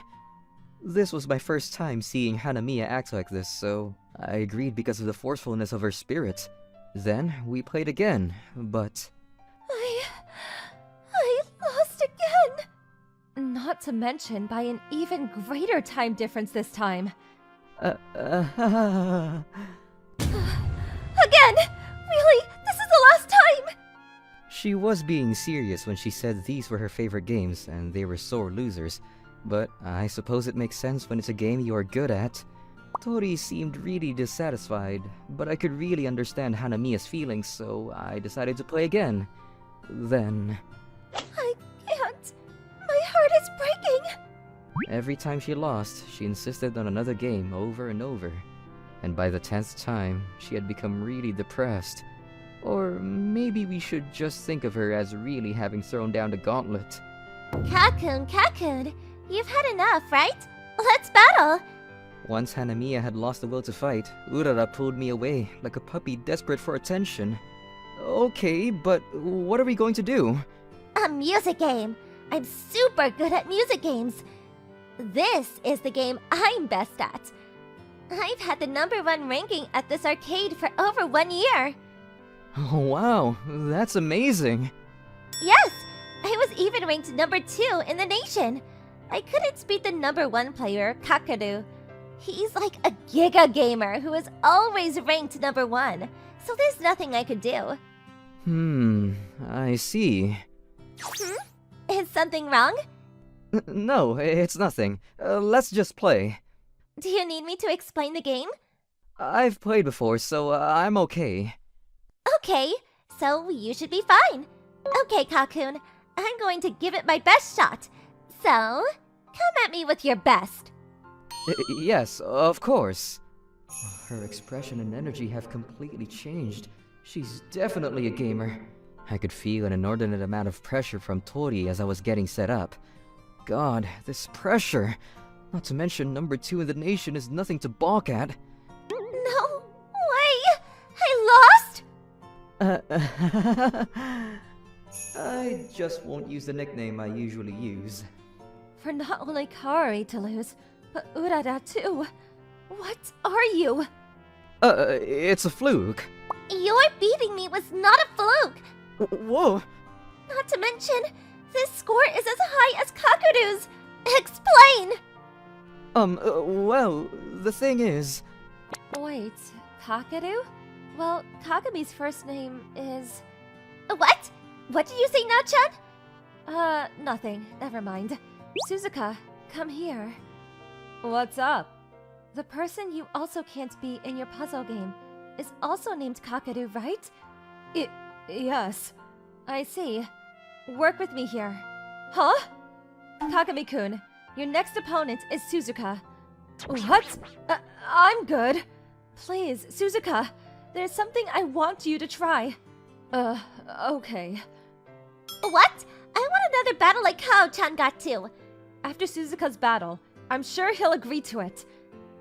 N: This was my first time seeing Hanamiya act like this, so I agreed because of the forcefulness of her spirit. Then we played again, but...
M: I lost again.
D: Not to mention by an even greater time difference this time.
N: uh,
D: Again! Really? This is the last time!
N: She was being serious when she said these were her favorite games and they were sore losers, but I suppose it makes sense when it's a game you are good at. Tori seemed really dissatisfied, but I could really understand Hanamiya's feelings, so I decided to play again. Then...
M: I can't. My heart is breaking.
N: Every time she lost, she insisted on another game over and over. And by the 10th time, she had become really depressed. Or maybe we should just think of her as really having thrown down the gauntlet.
G: Kakun, you've had enough, right? Let's battle!
N: Once Hanamiya had lost the will to fight, Urara pulled me away, like a puppy desperate for attention. Okay, but what are we going to do?
G: A music game! I'm super good at music games! This is the game I'm best at. I've had the #1 ranking at this arcade for over 1 year.
N: Oh wow, that's amazing!
G: Yes! I was even ranked #2 in the nation. I couldn't beat the #1 player, Kakaru. He's like a giga gamer who is always ranked #1, so there's nothing I could do.
N: I see.
G: Is something wrong?
N: No, it's nothing. Let's just play.
G: Do you need me to explain the game?
N: I've played before, so I'm okay.
G: Okay, so you should be fine. Okay, Kakun, I'm going to give it my best shot. So, come at me with your best.
N: Yes, of course. Her expression and energy have completely changed. She's definitely a gamer. I could feel an inordinate amount of pressure from Tori as I was getting set up. God, this pressure! Not to mention #2 in the nation is nothing to balk at.
G: No way! I lost?
N: I just won't use the nickname I usually use.
D: For not only Kaori to lose, but Urara too. What are you?
N: It's a fluke.
G: Your beating me was not a fluke!
N: Whoa!
G: Not to mention, this score is as high as Kakuru's! Explain!
N: Well, the thing is...
D: Wait, Kakaru? Well, Kagami's first name is...
G: What? What did you say, Nachan?
D: Nothing. Never mind. Suzuka, come here. What's up? The person you also can't beat in your puzzle game is also named Kakaru, right? Yes. I see. Work with me here. Huh? Kagami-kun, your next opponent is Suzuka. What? I'm good. Please, Suzuka, there's something I want you to try. Okay.
G: What? I want another battle like Kao-chan got to.
D: After Suzuka's battle, I'm sure he'll agree to it.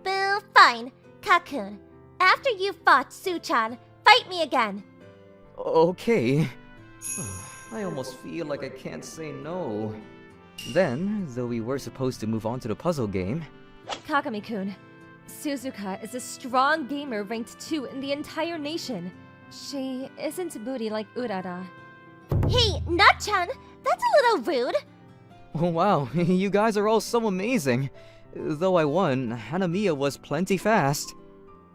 G: Boo, fine. Kakun, after you fought Su-chan, fight me again.
N: Okay. I almost feel like I can't say no. Then, though we were supposed to move on to the puzzle game...
D: Kagami-kun, Suzuka is a strong gamer ranked 2 in the entire nation. She isn't moody like Urara.
G: Hey, Nachan, that's a little rude.
N: Oh, wow, you guys are all so amazing. Though I won, Hanamiya was plenty fast.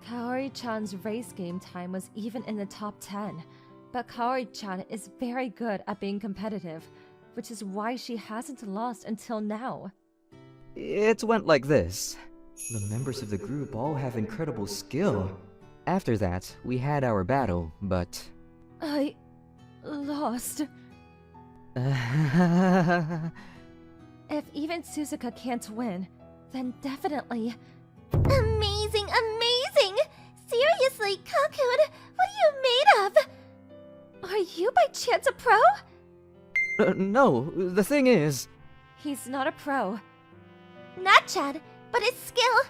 D: Kaori-chan's race game time was even in the top 10, but Kaori-chan is very good at being competitive, which is why she hasn't lost until now.
N: It went like this. The members of the group all have incredible skill. After that, we had our battle, but...
D: I... lost. If even Suzuka can't win, then definitely...
G: Amazing, amazing! Seriously, Kakun, what are you made of?
D: Are you by chance a pro?
N: No, the thing is...
D: He's not a pro.
G: Nachan, but his skill...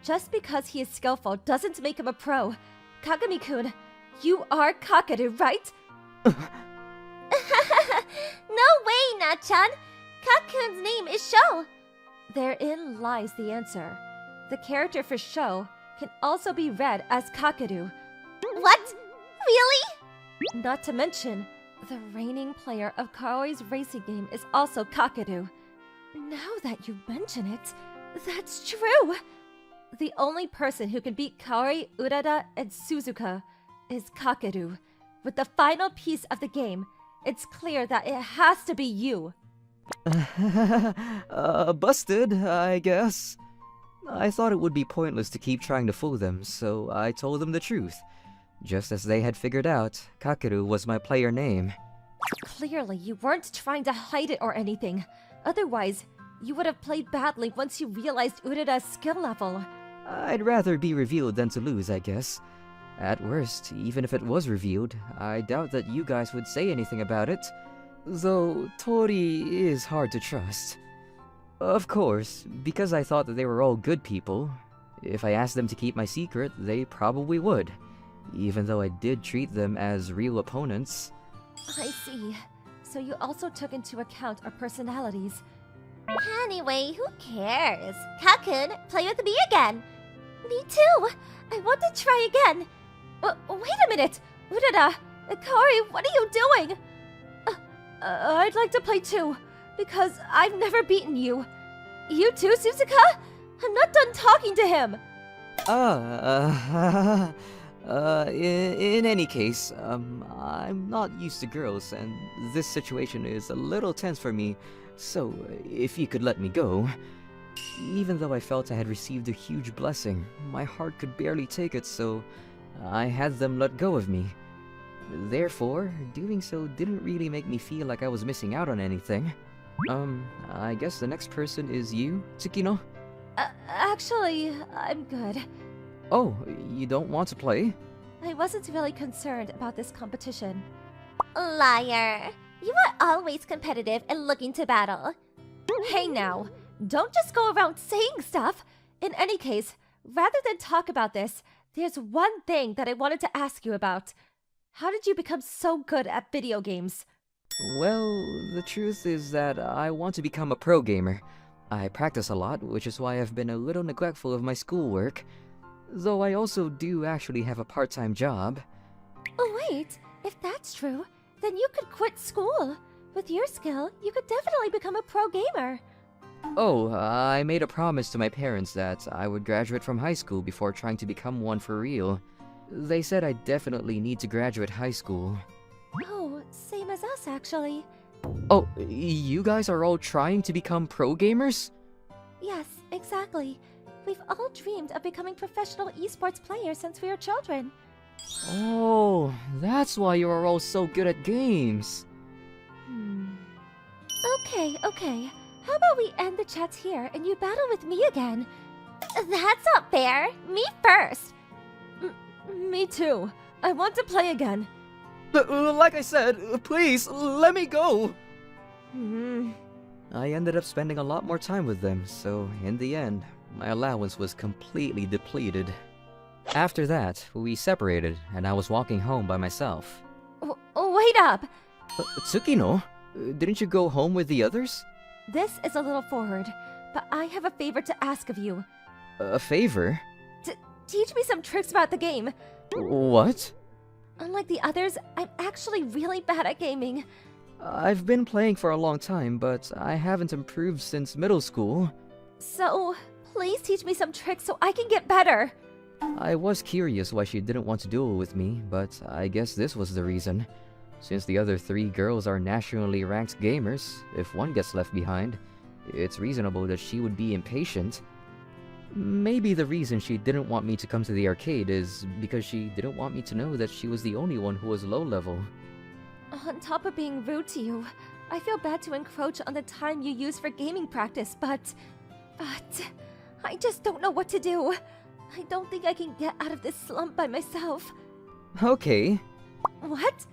D: Just because he is skillful doesn't make him a pro. Kagami-kun, you are Kakaru, right?
G: No way, Nachan! Kakun's name is Sho!
D: Therein lies the answer. The character for Sho can also be read as Kakaru.
G: What? Really?
D: Not to mention, the reigning player of Kaori's racing game is also Kakaru.
M: Now that you mention it, that's true! The only person who can beat Kaori, Urada, and Suzuka is Kakeru. With the final piece of the game, it's clear that it has to be you.
N: Busted, I guess. I thought it would be pointless to keep trying to fool them, so I told them the truth. Just as they had figured out, Kakeru was my player name.
M: Clearly, you weren't trying to hide it or anything. Otherwise, you would have played badly once you realized Urada's skill level.
N: I'd rather be revealed than to lose, I guess. At worst, even if it was revealed, I doubt that you guys would say anything about it. Though Tori is hard to trust. Of course, because I thought that they were all good people, if I asked them to keep my secret, they probably would, even though I did treat them as real opponents.
M: I see. So you also took into account our personalities.
G: Anyway, who cares? Kakun, play with me again. Me too. I want to try again.
M: Wait a minute! Urada! Kaori, what are you doing? I'd like to play too, because I've never beaten you. You too, Suzuka? I'm not done talking to him!
N: In any case, I'm not used to girls, and this situation is a little tense for me, so if you could let me go. Even though I felt I had received a huge blessing, my heart could barely take it, so I had them let go of me. Therefore, doing so didn't really make me feel like I was missing out on anything. I guess the next person is you, Tsukino?
M: Actually, I'm good.
N: Oh, you don't want to play?
M: I wasn't really concerned about this competition.
G: Liar. You are always competitive and looking to battle.
M: Hey now, don't just go around saying stuff! In any case, rather than talk about this, there's one thing that I wanted to ask you about. How did you become so good at video games?
N: Well, the truth is that I want to become a pro gamer. I practice a lot, which is why I've been a little neglectful of my schoolwork. Though I also do actually have a part-time job.
M: Oh wait, if that's true, then you could quit school. With your skill, you could definitely become a pro gamer.
N: Oh, I made a promise to my parents that I would graduate from high school before trying to become one for real. They said I definitely need to graduate high school.
M: Oh, same as us actually.
N: Oh, you guys are all trying to become pro gamers?
M: Yes, exactly. We've all dreamed of becoming professional esports players since we were children.
N: Oh, that's why you are all so good at games.
M: Okay. How about we end the chats here and you battle with me again?
G: That's not fair. Me first.
M: Me too. I want to play again.
N: Like I said, please, let me go! I ended up spending a lot more time with them, so in the end, my allowance was completely depleted. After that, we separated, and I was walking home by myself.
M: Wait up!
N: Tsukino? Didn't you go home with the others?
M: This is a little forward, but I have a favor to ask of you.
N: A favor?
M: Teach me some tricks about the game.
N: What?
M: Unlike the others, I'm actually really bad at gaming.
N: I've been playing for a long time, but I haven't improved since middle school.
M: So, please teach me some tricks so I can get better.
N: I was curious why she didn't want to duel with me, but I guess this was the reason. Since the other 3 girls are nationally ranked gamers, if one gets left behind, it's reasonable that she would be impatient. Maybe the reason she didn't want me to come to the arcade is because she didn't want me to know that she was the only one who was low level.
M: On top of being rude to you, I feel bad to encroach on the time you use for gaming practice, but I just don't know what to do. I don't think I can get out of this slump by myself.
N: Okay.
M: What?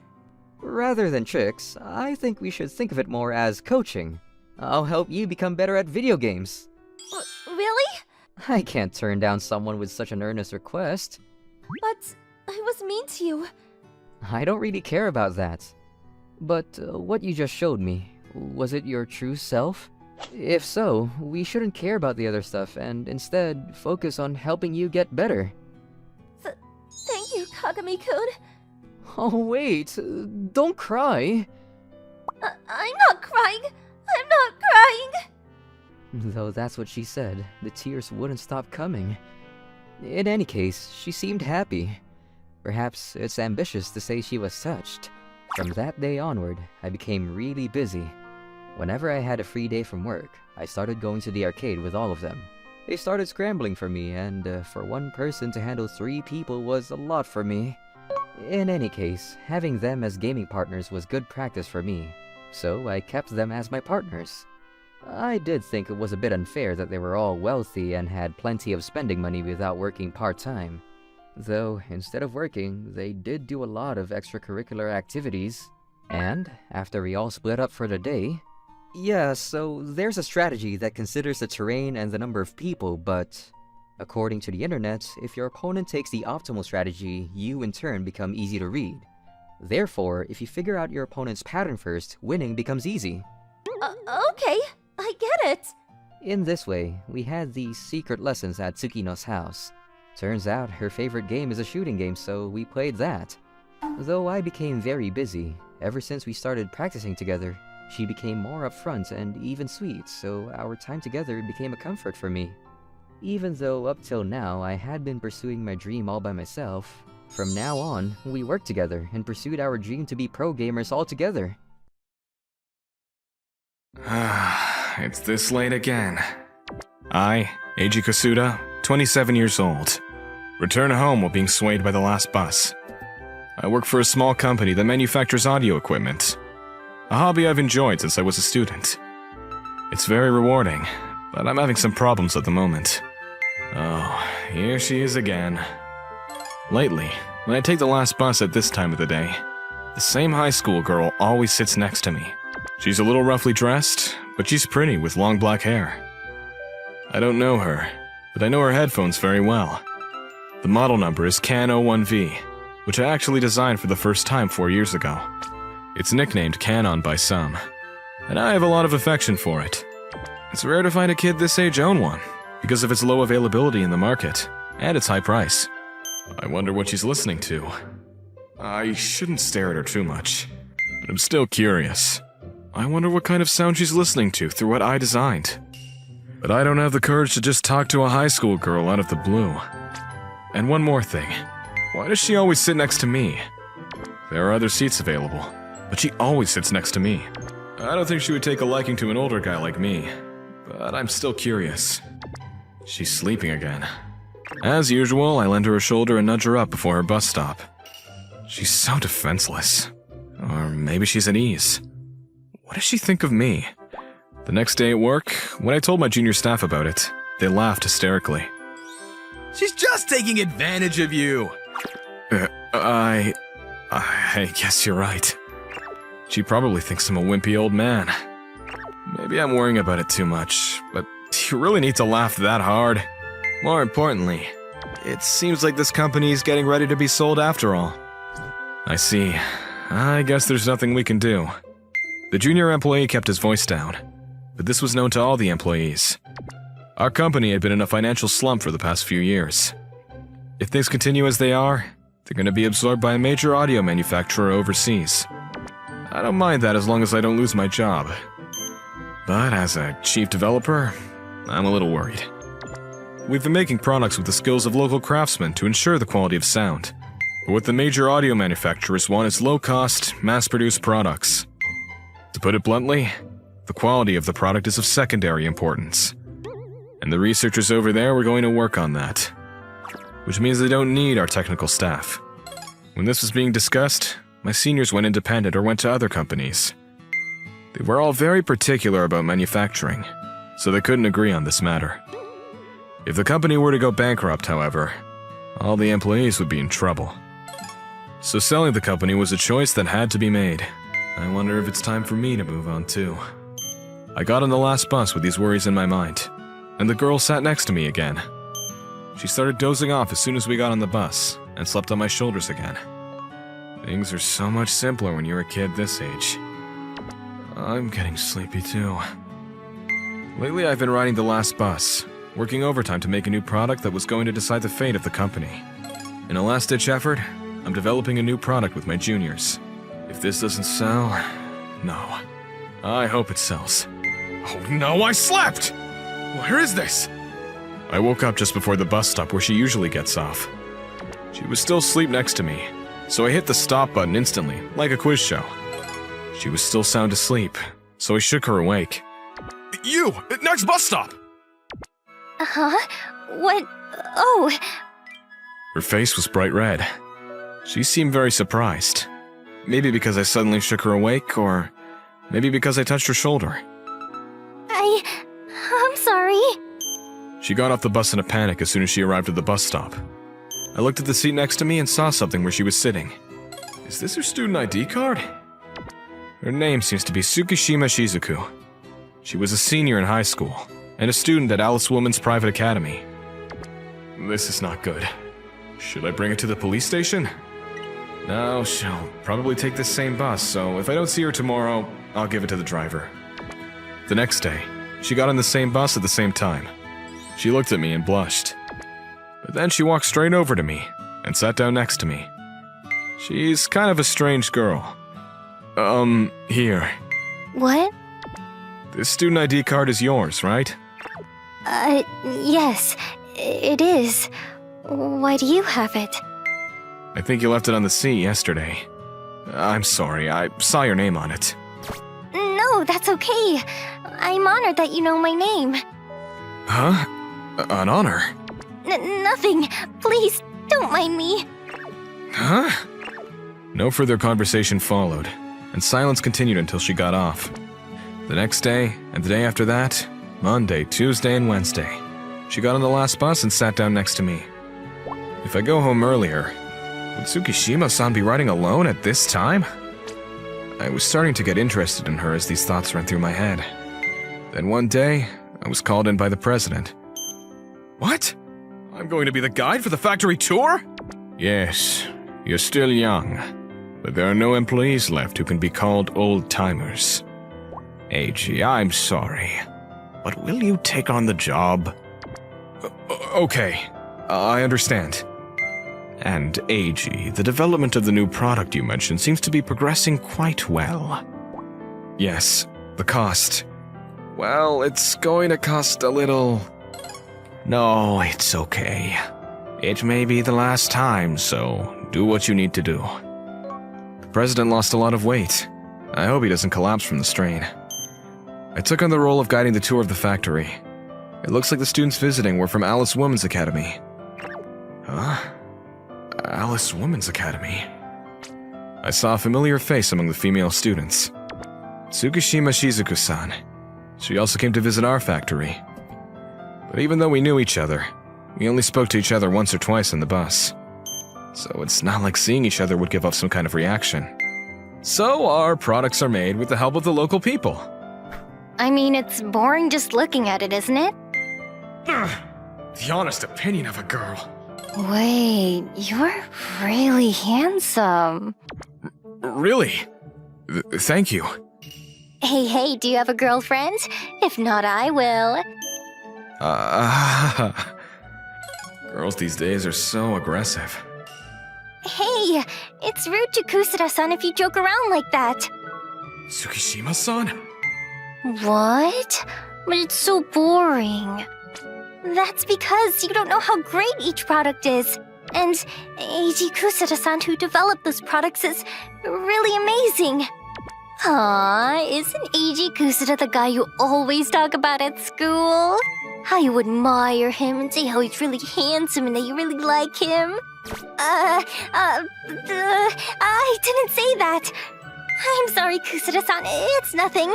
N: Rather than tricks, I think we should think of it more as coaching. I'll help you become better at video games.
M: Really?
N: I can't turn down someone with such an earnest request.
M: But I was mean to you.
N: I don't really care about that. But what you just showed me, was it your true self? If so, we shouldn't care about the other stuff and instead focus on helping you get better.
M: Thank you, Kagami-kun.
N: Oh wait, don't cry.
M: I'm not crying. I'm not crying.
N: Though that's what she said, the tears wouldn't stop coming. In any case, she seemed happy. Perhaps it's ambitious to say she was touched. From that day onward, I became really busy. Whenever I had a free day from work, I started going to the arcade with all of them. They started scrambling for me, and for one person to handle 3 people was a lot for me. In any case, having them as gaming partners was good practice for me, so I kept them as my partners. I did think it was a bit unfair that they were all wealthy and had plenty of spending money without working part-time. Though, instead of working, they did do a lot of extracurricular activities. And, after we all split up for the day... Yeah, so there's a strategy that considers the terrain and the number of people, but... according to the internet, if your opponent takes the optimal strategy, you in turn become easy to read. Therefore, if you figure out your opponent's pattern first, winning becomes easy.
M: Okay, I get it.
N: In this way, we had these secret lessons at Tsukino's house. Turns out her favorite game is a shooting game, so we played that. Though I became very busy, ever since we started practicing together, she became more upfront and even sweet, so our time together became a comfort for me. Even though up till now I had been pursuing my dream all by myself, from now on, we worked together and pursued our dream to be pro gamers all together.
O: It's this late again. I, Eiji Kasuda, 27 years old, return home while being swayed by the last bus. I work for a small company that manufactures audio equipment, a hobby I've enjoyed since I was a student. It's very rewarding, but I'm having some problems at the moment. Oh, here she is again. Lately, when I take the last bus at this time of the day, the same high school girl always sits next to me. She's a little roughly dressed, but she's pretty with long black hair. I don't know her, but I know her headphones very well. The model number is CAN-01V, which I actually designed for the first time 4 years ago. It's nicknamed Canon by some, and I have a lot of affection for it. It's rare to find a kid this age own one, because of its low availability in the market, and its high price. I wonder what she's listening to. I shouldn't stare at her too much, but I'm still curious. I wonder what kind of sound she's listening to through what I designed. But I don't have the courage to just talk to a high school girl out of the blue. And one more thing. Why does she always sit next to me? There are other seats available, but she always sits next to me. I don't think she would take a liking to an older guy like me, but I'm still curious. She's sleeping again. As usual, I lend her a shoulder and nudge her up before her bus stop. She's so defenseless. Or maybe she's at ease. What does she think of me? The next day at work, when I told my junior staff about it, they laughed hysterically.
C: She's just taking advantage of you!
O: I guess you're right. She probably thinks I'm a wimpy old man. Maybe I'm worrying about it too much, but do you really need to laugh that hard? More importantly, it seems like this company is getting ready to be sold after all. I see. I guess there's nothing we can do. The junior employee kept his voice down, but this was known to all the employees. Our company had been in a financial slump for the past few years. If things continue as they are, they're going to be absorbed by a major audio manufacturer overseas. I don't mind that as long as I don't lose my job. But as a chief developer, I'm a little worried. We've been making products with the skills of local craftsmen to ensure the quality of sound. But what the major audio manufacturers want is low-cost, mass-produced products. To put it bluntly, the quality of the product is of secondary importance. And the researchers over there were going to work on that. Which means they don't need our technical staff. When this was being discussed, my seniors went independent or went to other companies. They were all very particular about manufacturing, so they couldn't agree on this matter. If the company were to go bankrupt, however, all the employees would be in trouble. So selling the company was a choice that had to be made. I wonder if it's time for me to move on too. I got on the last bus with these worries in my mind, and the girl sat next to me again. She started dozing off as soon as we got on the bus, and slept on my shoulders again. Things are so much simpler when you're a kid this age. I'm getting sleepy too. Lately I've been riding the last bus, working overtime to make a new product that was going to decide the fate of the company. In a last-ditch effort, I'm developing a new product with my juniors. If this doesn't sell, no. I hope it sells. Oh no, I slept! Where is this? I woke up just before the bus stop where she usually gets off. She was still asleep next to me, so I hit the stop button instantly, like a quiz show. She was still sound asleep, so I shook her awake. You! Next bus stop!
M: Huh? What? Oh,
O: Her face was bright red. She seemed very surprised. Maybe because I suddenly shook her awake, or maybe because I touched her shoulder.
M: I'm sorry.
O: She got off the bus in a panic as soon as she arrived at the bus stop. I looked at the seat next to me and saw something where she was sitting. Is this her student ID card? Her name seems to be Tsukishima Shizuku. She was a senior in high school, and a student at Alice Woman's Private Academy. This is not good. Should I bring it to the police station? No, she'll probably take this same bus, so if I don't see her tomorrow, I'll give it to the driver. The next day, she got on the same bus at the same time. She looked at me and blushed. But then she walked straight over to me and sat down next to me. She's kind of a strange girl. Here.
M: What?
O: This student ID card is yours, right?
M: Yes, it is. Why do you have it?
O: I think you left it on the seat yesterday. I'm sorry, I saw your name on it.
M: No, that's okay. I'm honored that you know my name.
O: Huh? An honor?
M: Nothing. Please, don't mind me.
O: Huh? No further conversation followed, and silence continued until she got off. The next day, and the day after that, Monday, Tuesday, and Wednesday, she got on the last bus and sat down next to me. If I go home earlier, would Tsukishima-san be riding alone at this time? I was starting to get interested in her as these thoughts ran through my head. Then one day, I was called in by the president. What? I'm going to be the guide for the factory tour? Yes, you're still young, but there are no employees left who can be called old-timers. Eiji, I'm sorry, but will you take on the job? Okay, I understand. And Eiji, the development of the new product you mentioned seems to be progressing quite well. Yes, the cost. Well, it's going to cost a little... No, it's okay. It may be the last time, so do what you need to do. The president lost a lot of weight. I hope he doesn't collapse from the strain. I took on the role of guiding the tour of the factory. It looks like the students visiting were from Alice Woman's Academy. Huh? Alice Woman's Academy? I saw a familiar face among the female students. Tsukishima Shizuku-san. She also came to visit our factory. But even though we knew each other, we only spoke to each other once or twice on the bus. So it's not like seeing each other would give off some kind of reaction. So our products are made with the help of the local people.
M: I mean, it's boring just looking at it, isn't it?
O: The honest opinion of a girl.
M: Wait, you're really handsome.
O: Really? Thank you.
M: Hey, do you have a girlfriend? If not, I will.
O: Girls these days are so aggressive.
M: Hey, it's rude to Kusura-san if you joke around like that.
O: Tsukishima-san?
M: What? But it's so boring. That's because you don't know how great each product is. And Eiji Kusura-san, who developed those products, is really amazing. Aw, isn't Eiji Kusura the guy you always talk about at school? How you admire him and say how he's really handsome and that you really like him? I didn't say that. I'm sorry, Kusura-san, it's nothing.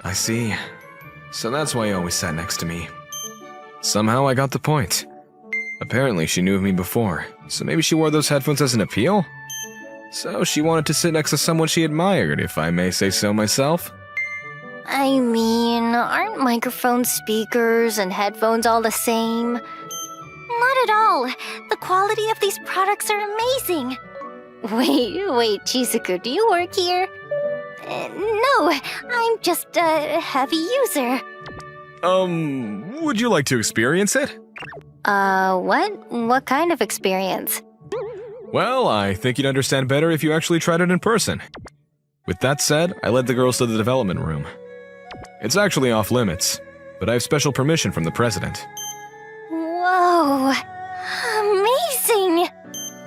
O: I see. So that's why you always sat next to me. Somehow I got the point. Apparently she knew of me before, so maybe she wore those headphones as an appeal? So she wanted to sit next to someone she admired, if I may say so myself.
M: I mean, aren't microphone speakers and headphones all the same? Not at all. The quality of these products are amazing. Wait, Shizuku, do you work here? No, I'm just a heavy user.
O: Would you like to experience it?
M: What? What kind of experience?
O: Well, I think you'd understand better if you actually tried it in person. With that said, I led the girls to the development room. It's actually off limits, but I have special permission from the president.
G: Whoa! Amazing!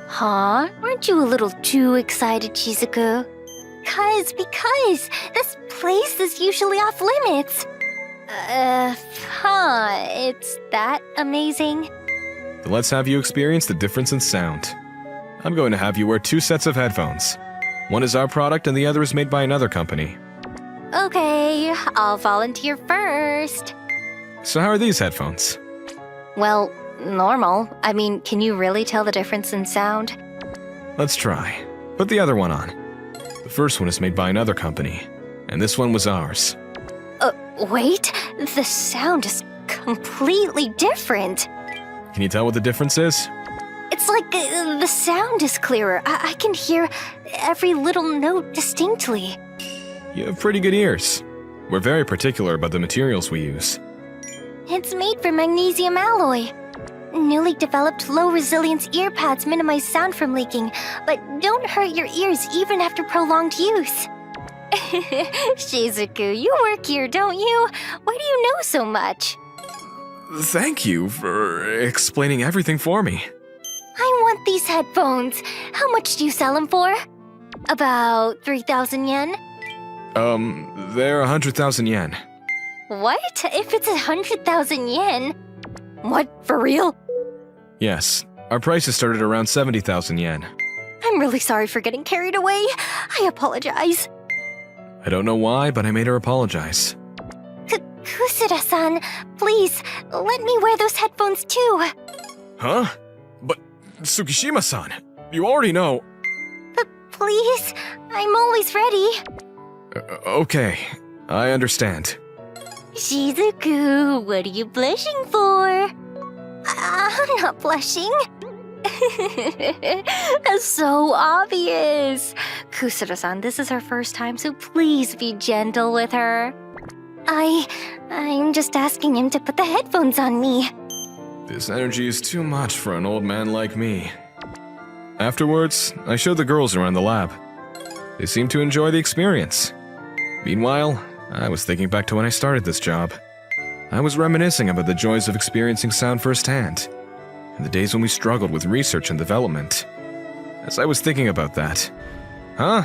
G: Huh? Aren't you a little too excited, Shizuku? Because this place is usually off limits. It's that amazing?
O: Then let's have you experience the difference in sound. I'm going to have you wear 2 sets of headphones. One is our product and the other is made by another company.
G: Okay, I'll volunteer first.
O: So how are these headphones?
G: Well, normal. I mean, can you really tell the difference in sound?
O: Let's try. Put the other one on. The first one is made by another company, and this one was ours.
G: Wait, the sound is completely different.
O: Can you tell what the difference is?
G: It's like the sound is clearer. I can hear every little note distinctly.
O: You have pretty good ears. We're very particular about the materials we use.
G: It's made from magnesium alloy. Newly developed low-resilience ear pads minimize sound from leaking, but don't hurt your ears even after prolonged use. Shizuku, you work here, don't you? Why do you know so much?
O: Thank you for explaining everything for me.
G: I want these headphones. How much do you sell them for? About 3,000 yen?
O: They're 100,000 yen.
G: What? If it's 100,000 yen? What, for real?
O: Yes, our prices started around 70,000 yen.
G: I'm really sorry for getting carried away. I apologize.
O: I don't know why, but I made her apologize.
G: Kusura-san, please, let me wear those headphones too.
O: Huh? But, Tsukishima-san, you already know.
G: Please, I'm always ready.
O: Okay, I understand.
G: Shizuku, what are you blushing for? I'm not blushing. So obvious. Kusura-san, this is her first time, so please be gentle with her. I'm just asking him to put the headphones on me.
O: This energy is too much for an old man like me. Afterwards, I showed the girls around the lab. They seemed to enjoy the experience. Meanwhile, I was thinking back to when I started this job. I was reminiscing about the joys of experiencing sound firsthand, and the days when we struggled with research and development. As I was thinking about that... Huh?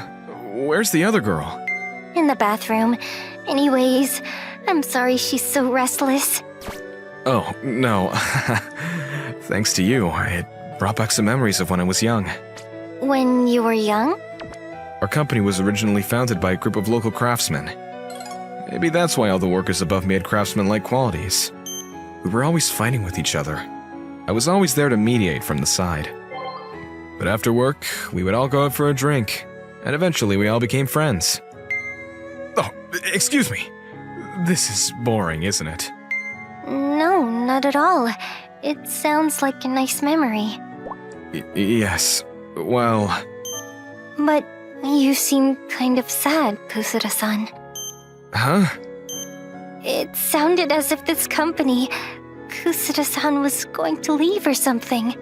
O: Where's the other girl?
G: In the bathroom. Anyways, I'm sorry she's so restless.
O: Oh, no. Thanks to you, it brought back some memories of when I was young.
G: When you were young?
O: Our company was originally founded by a group of local craftsmen. Maybe that's why all the workers above me had craftsman-like qualities. We were always fighting with each other. I was always there to mediate from the side. But after work, we would all go out for a drink, and eventually we all became friends. Oh, excuse me. This is boring, isn't it?
G: No, not at all. It sounds like a nice memory.
O: Yes. Well...
G: But you seem kind of sad, Kusura-san.
O: Huh?
G: It sounded as if this company, Kusura-san, was going to leave or something.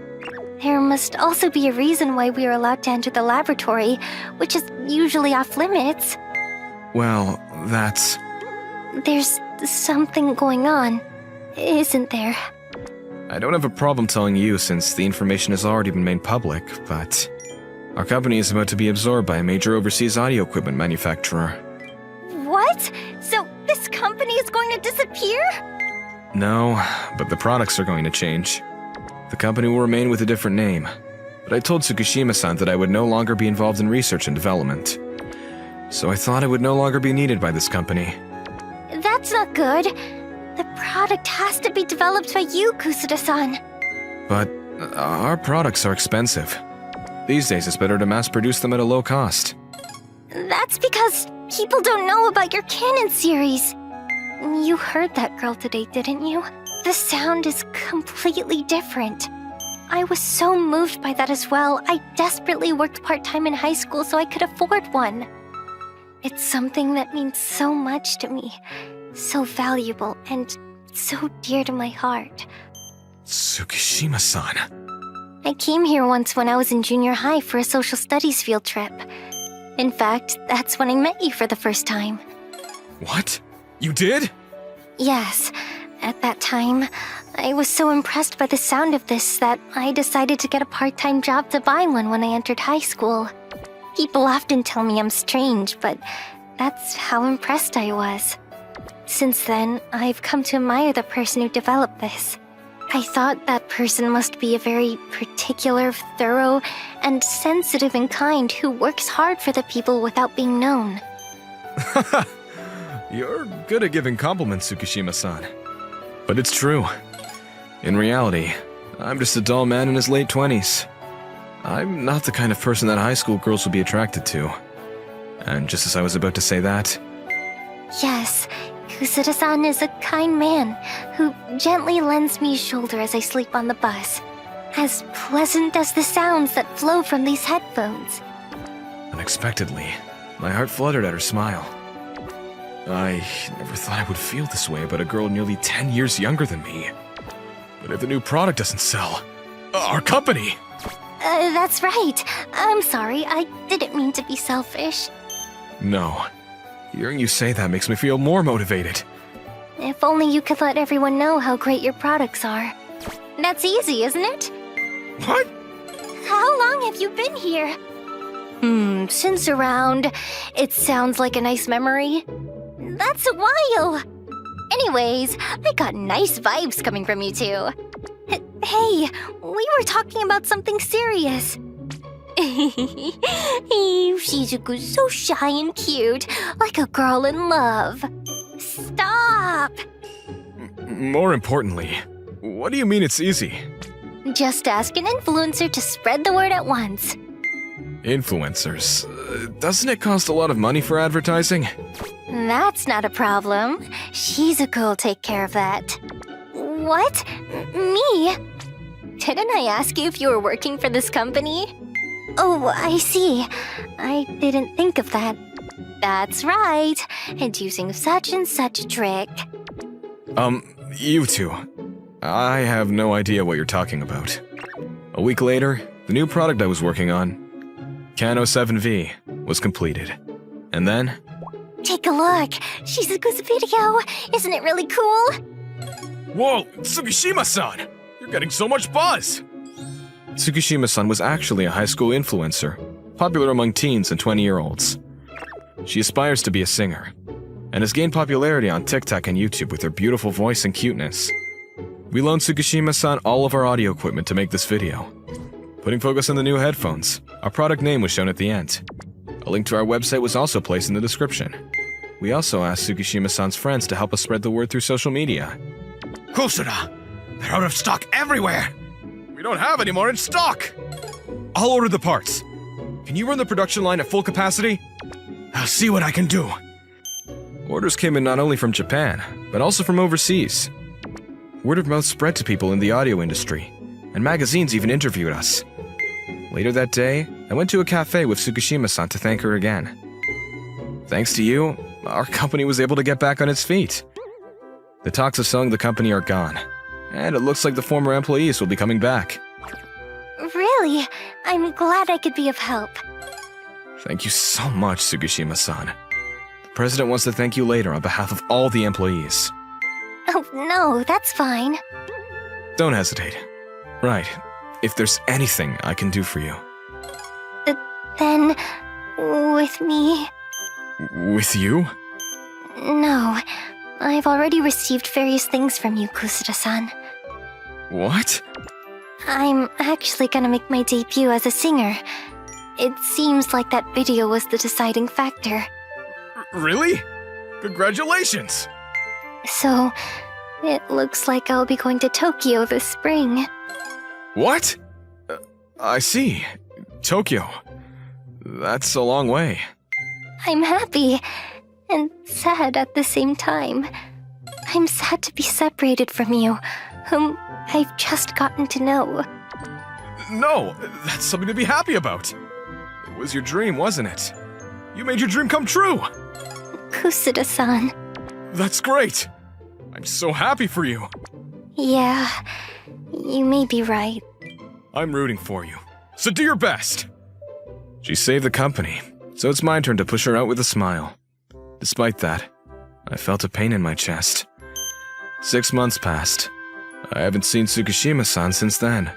G: There must also be a reason why we are allowed to enter the laboratory, which is usually off limits.
O: Well, that's...
G: There's something going on, isn't there?
O: I don't have a problem telling you since the information has already been made public, but... Our company is about to be absorbed by a major overseas audio equipment manufacturer.
G: What? So this company is going to disappear?
O: No, but the products are going to change. The company will remain with a different name, but I told Tsukishima-san that I would no longer be involved in research and development. So I thought I would no longer be needed by this company.
G: That's not good. The product has to be developed by you, Kusura-san.
O: But our products are expensive. These days it's better to mass-produce them at a low cost.
G: That's because people don't know about your Canon series. You heard that girl today, didn't you? The sound is completely different. I was so moved by that as well. I desperately worked part-time in high school so I could afford one. It's something that means so much to me. So valuable and so dear to my heart.
O: Tsukishima-san.
G: I came here once when I was in junior high for a social studies field trip. In fact, that's when I met you for the first time.
O: What? You did?
G: Yes. At that time, I was so impressed by the sound of this that I decided to get a part-time job to buy one when I entered high school. People often tell me I'm strange, but that's how impressed I was. Since then, I've come to admire the person who developed this. I thought that person must be a very particular, thorough, and sensitive and kind who works hard for the people without being known.
O: You're good at giving compliments, Tsukishima-san. But it's true. In reality, I'm just a dull man in his late 20s. I'm not the kind of person that high school girls would be attracted to. And just as I was about to say that...
G: Yes, Kusura-san is a kind man who gently lends me his shoulder as I sleep on the bus. As pleasant as the sounds that flow from these headphones.
O: Unexpectedly, my heart fluttered at her smile. I never thought I would feel this way about a girl nearly 10 years younger than me. But if the new product doesn't sell, our company...
G: That's right. I'm sorry, I didn't mean to be selfish.
O: No. Hearing you say that makes me feel more motivated.
G: If only you could let everyone know how great your products are. That's easy, isn't it?
O: What?
G: How long have you been here? Since around... It sounds like a nice memory. That's a while! Anyways, I got nice vibes coming from you two. Hey, we were talking about something serious. Shizuku's so shy and cute, like a girl in love. Stop!
O: More importantly, what do you mean it's easy?
G: Just ask an influencer to spread the word at once.
O: Influencers? Doesn't it cost a lot of money for advertising?
G: That's not a problem. Shizuku will take care of that. What? Me? Didn't I ask you if you were working for this company? Oh, I see. I didn't think of that. That's right. And using such and such a trick.
O: You two. I have no idea what you're talking about. A week later, the new product I was working on, Kano 7V, was completed. And then...
G: Take a look. Shizuku's video. Isn't it really cool?
O: Whoa, Tsukishima-san! You're getting so much buzz! Tsukishima-san was actually a high school influencer, popular among teens and 20-year-olds. She aspires to be a singer, and has gained popularity on TikTok and YouTube with her beautiful voice and cuteness. We loaned Tsukishima-san all of our audio equipment to make this video. Putting focus on the new headphones, our product name was shown at the end. A link to our website was also placed in the description. We also asked Tsukishima-san's friends to help us spread the word through social media. Kusura! They're out of stock everywhere! We don't have any more in stock! I'll order the parts. Can you run the production line at full capacity? I'll see what I can do. Orders came in not only from Japan, but also from overseas. Word of mouth spread to people in the audio industry, and magazines even interviewed us. Later that day, I went to a cafe with Tsukishima-san to thank her again. Thanks to you, our company was able to get back on its feet. The talks of selling the company are gone, and it looks like the former employees will be coming back.
G: Really? I'm glad I could be of help.
O: Thank you so much, Tsukishima-san. The president wants to thank you later on behalf of all the employees.
G: Oh, no, that's fine.
O: Don't hesitate. Right, if there's anything I can do for you.
G: Then, with me?
O: With you?
G: No, I've already received various things from you, Kusura-san.
O: What?
G: I'm actually gonna make my debut as a singer. It seems like that video was the deciding factor.
O: Really? Congratulations!
G: So, it looks like I'll be going to Tokyo this spring.
O: What? I see. Tokyo. That's a long way.
G: I'm happy and sad at the same time. I'm sad to be separated from you, whom I've just gotten to know.
O: No, that's something to be happy about. It was your dream, wasn't it? You made your dream come true!
G: Kusura-san.
O: That's great! I'm so happy for you.
G: Yeah, you may be right.
O: I'm rooting for you, so do your best! She saved the company, so it's my turn to push her out with a smile. Despite that, I felt a pain in my chest. 6 months passed. I haven't seen Tsukishima-san since then.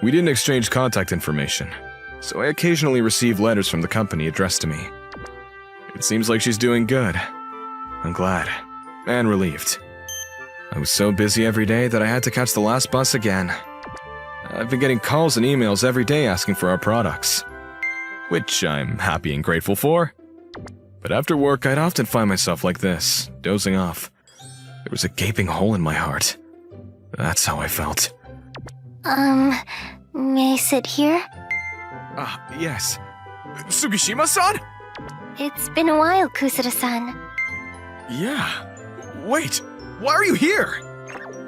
O: We didn't exchange contact information, so I occasionally receive letters from the company addressed to me. It seems like she's doing good. I'm glad, and relieved. I was so busy every day that I had to catch the last bus again. I've been getting calls and emails every day asking for our products, which I'm happy and grateful for. But after work, I'd often find myself like this, dozing off. There was a gaping hole in my heart. That's how I felt.
G: May I sit here?
O: Yes. Tsukishima-san?
G: It's been a while, Kusura-san.
O: Yeah. Wait, why are you here?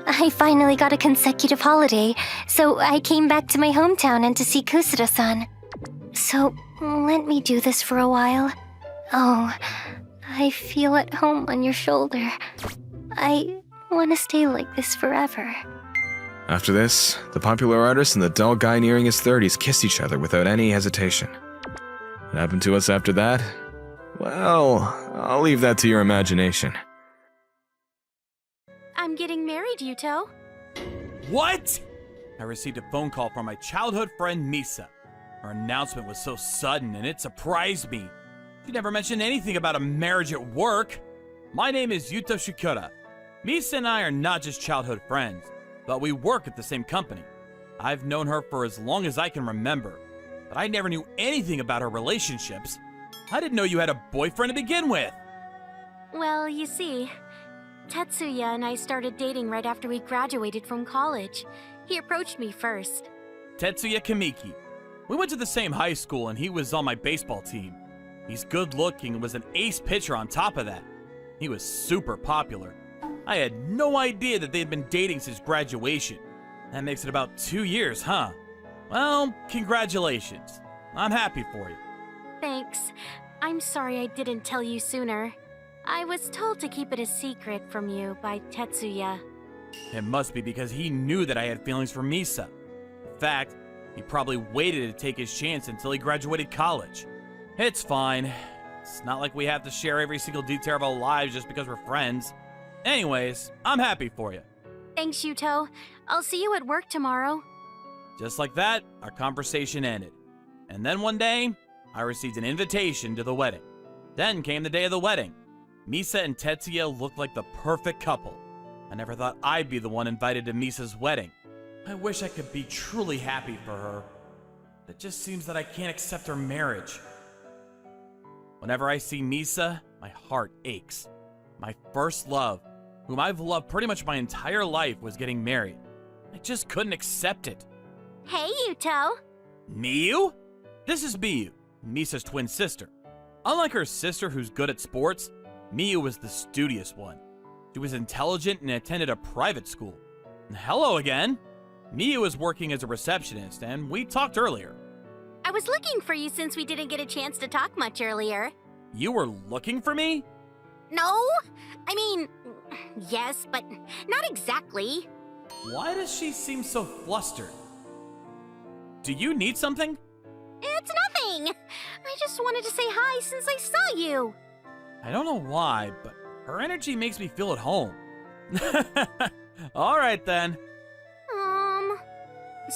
G: I finally got a consecutive holiday, so I came back to my hometown and to see Kusura-san. So, let me do this for a while. Oh, I feel at home on your shoulder. I want to stay like this forever.
O: After this, the popular artist and the dull guy nearing his 30s kissed each other without any hesitation. What happened to us after that? Well, I'll leave that to your imagination.
P: I'm getting married, Yuto.
I: What? I received a phone call from my childhood friend Misa. Her announcement was so sudden and it surprised me. She never mentioned anything about a marriage at work. My name is Yuto Shikura. Misa and I are not just childhood friends, but we work at the same company. I've known her for as long as I can remember, but I never knew anything about her relationships. I didn't know you had a boyfriend to begin with.
P: Well, you see, Tetsuya and I started dating right after we graduated from college. He approached me first.
I: Tetsuya Kamiki. We went to the same high school and he was on my baseball team. He's good looking and was an ace pitcher on top of that. He was super popular. I had no idea that they had been dating since graduation. That makes it about 2 years, huh? Well, congratulations. I'm happy for you.
P: Thanks. I'm sorry I didn't tell you sooner. I was told to keep it a secret from you by Tetsuya.
I: It must be because he knew that I had feelings for Misa. In fact, he probably waited to take his chance until he graduated college. It's fine. It's not like we have to share every single detail of our lives just because we're friends. Anyways, I'm happy for you.
P: Thanks, Yuto. I'll see you at work tomorrow.
I: Just like that, our conversation ended. And then one day, I received an invitation to the wedding. Then came the day of the wedding. Misa and Tetsuya looked like the perfect couple. I never thought I'd be the one invited to Misa's wedding. I wish I could be truly happy for her. It just seems that I can't accept her marriage. Whenever I see Misa, my heart aches. My first love, whom I've loved pretty much my entire life, was getting married. I just couldn't accept it.
P: Hey, Yuto.
I: Miyu? This is Miyu, Misa's twin sister. Unlike her sister who's good at sports, Miyu was the studious one. She was intelligent and attended a private school. Hello again. Miyu was working as a receptionist, and we talked earlier.
P: I was looking for you since we didn't get a chance to talk much earlier.
I: You were looking for me?
P: No? I mean, yes, but not exactly.
I: Why does she seem so flustered? Do you need something?
P: It's nothing. I just wanted to say hi since I saw you.
I: I don't know why, but her energy makes me feel at home. All right, then.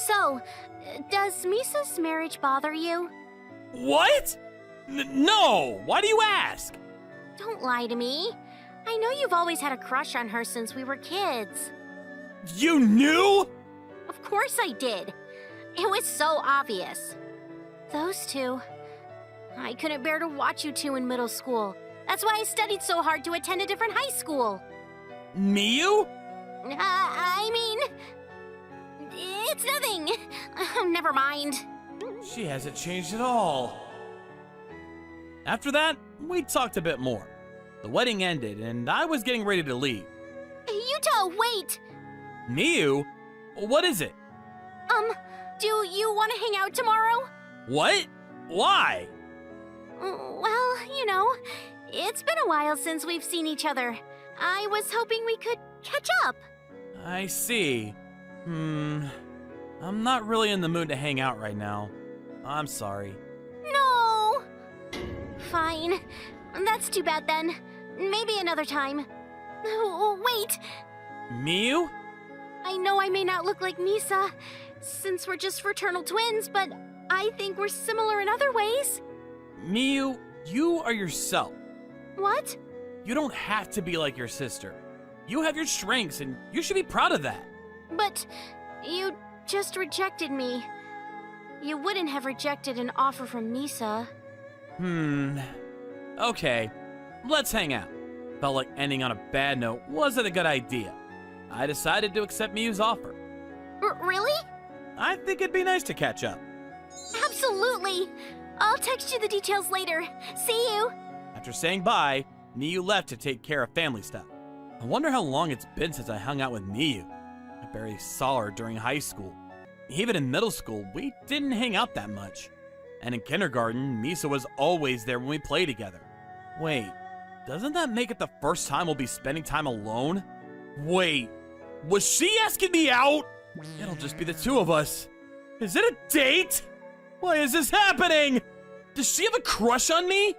P: So, does Misa's marriage bother you?
I: What? No! Why do you ask?
P: Don't lie to me. I know you've always had a crush on her since we were kids.
I: You knew?
P: Of course I did. It was so obvious. Those two. I couldn't bear to watch you two in middle school. That's why I studied so hard to attend a different high school.
I: Miyu?
P: I mean... It's nothing. Never mind.
I: She hasn't changed at all. After that, we talked a bit more. The wedding ended, and I was getting ready to leave.
P: Yuto, wait!
I: Miyu? What is it?
P: Do you want to hang out tomorrow?
I: What? Why?
P: Well, you know, it's been a while since we've seen each other. I was hoping we could catch up.
I: I see. I'm not really in the mood to hang out right now. I'm sorry.
P: No! Fine. That's too bad then. maybe another time. Oh, wait!
I: Miyu?
P: I know I may not look like Misa, since we're just fraternal twins, but I think we're similar in other ways.
I: Miyu, you are yourself.
P: What?
I: You don't have to be like your sister. You have your strengths, and you should be proud of that.
P: But you just rejected me. You wouldn't have rejected an offer from Misa.
I: Okay, let's hang out. Felt like ending on a bad note wasn't a good idea. I decided to accept Miyu's offer.
P: Really?
I: I think it'd be nice to catch up.
P: Absolutely. I'll text you the details later. See you.
I: After saying bye, Miyu left to take care of family stuff. I wonder how long it's been since I hung out with Miyu. I barely saw her during high school. Even in middle school, we didn't hang out that much. And in kindergarten, Misa was always there when we played together. Wait, doesn't that make it the first time we'll be spending time alone? Wait, was she asking me out? It'll just be the two of us. Is it a date? Why is this happening? Does she have a crush on me?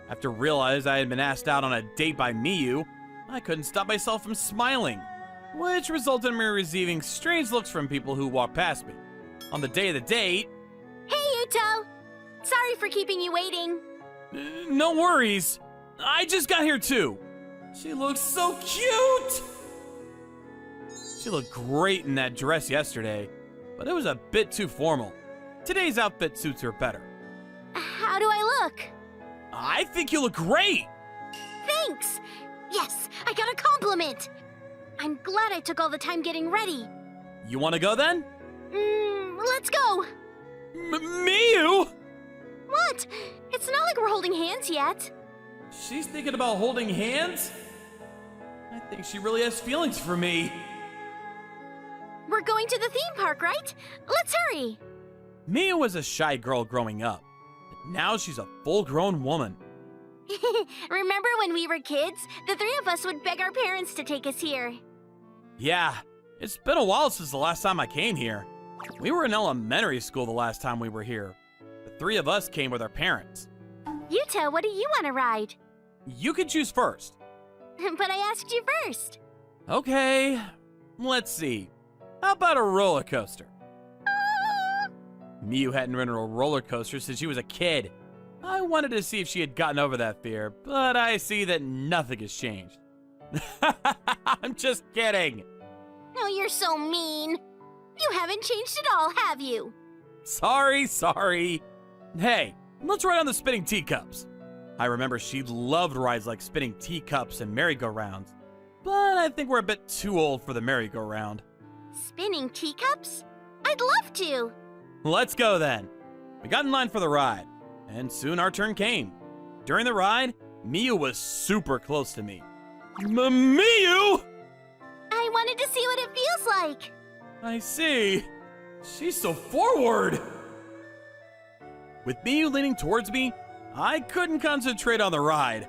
I: After realizing I had been asked out on a date by Miyu, I couldn't stop myself from smiling, which resulted in me receiving strange looks from people who walked past me. On the day of the date...
P: Hey, Yuto! Sorry for keeping you waiting.
I: No worries. I just got here too. She looks so cute! She looked great in that dress yesterday, but it was a bit too formal. Today's outfit suits her better.
P: How do I look?
I: I think you look great!
P: Thanks! Yes, I got a compliment! I'm glad I took all the time getting ready.
I: You want to go then?
P: Let's go!
I: Miyu?
P: What? It's not like we're holding hands yet.
I: She's thinking about holding hands? I think she really has feelings for me.
P: We're going to the theme park, right? Let's hurry!
I: Miyu was a shy girl growing up, but now she's a full-grown woman.
P: Remember when we were kids? The three of us would beg our parents to take us here.
I: Yeah, it's been a while since the last time I came here. We were in elementary school the last time we were here. The three of us came with our parents.
P: Yuta, what do you want to ride?
I: You can choose first.
P: But I asked you first.
I: Okay, let's see. How about a roller coaster? Miyu hadn't ridden a roller coaster since she was a kid. I wanted to see if she had gotten over that fear, but I see that nothing has changed. I'm just kidding.
P: Oh, you're so mean. You haven't changed at all, have you?
I: Sorry. Hey, let's ride on the spinning teacups. I remember she loved rides like spinning teacups and merry-go-rounds, but I think we're a bit too old for the merry-go-round.
P: Spinning teacups? I'd love to.
I: Let's go then. We got in line for the ride, and soon our turn came. During the ride, Miyu was super close to me. Miyu!
P: I wanted to see what it feels like.
I: I see. She's so forward. With Miyu leaning towards me, I couldn't concentrate on the ride.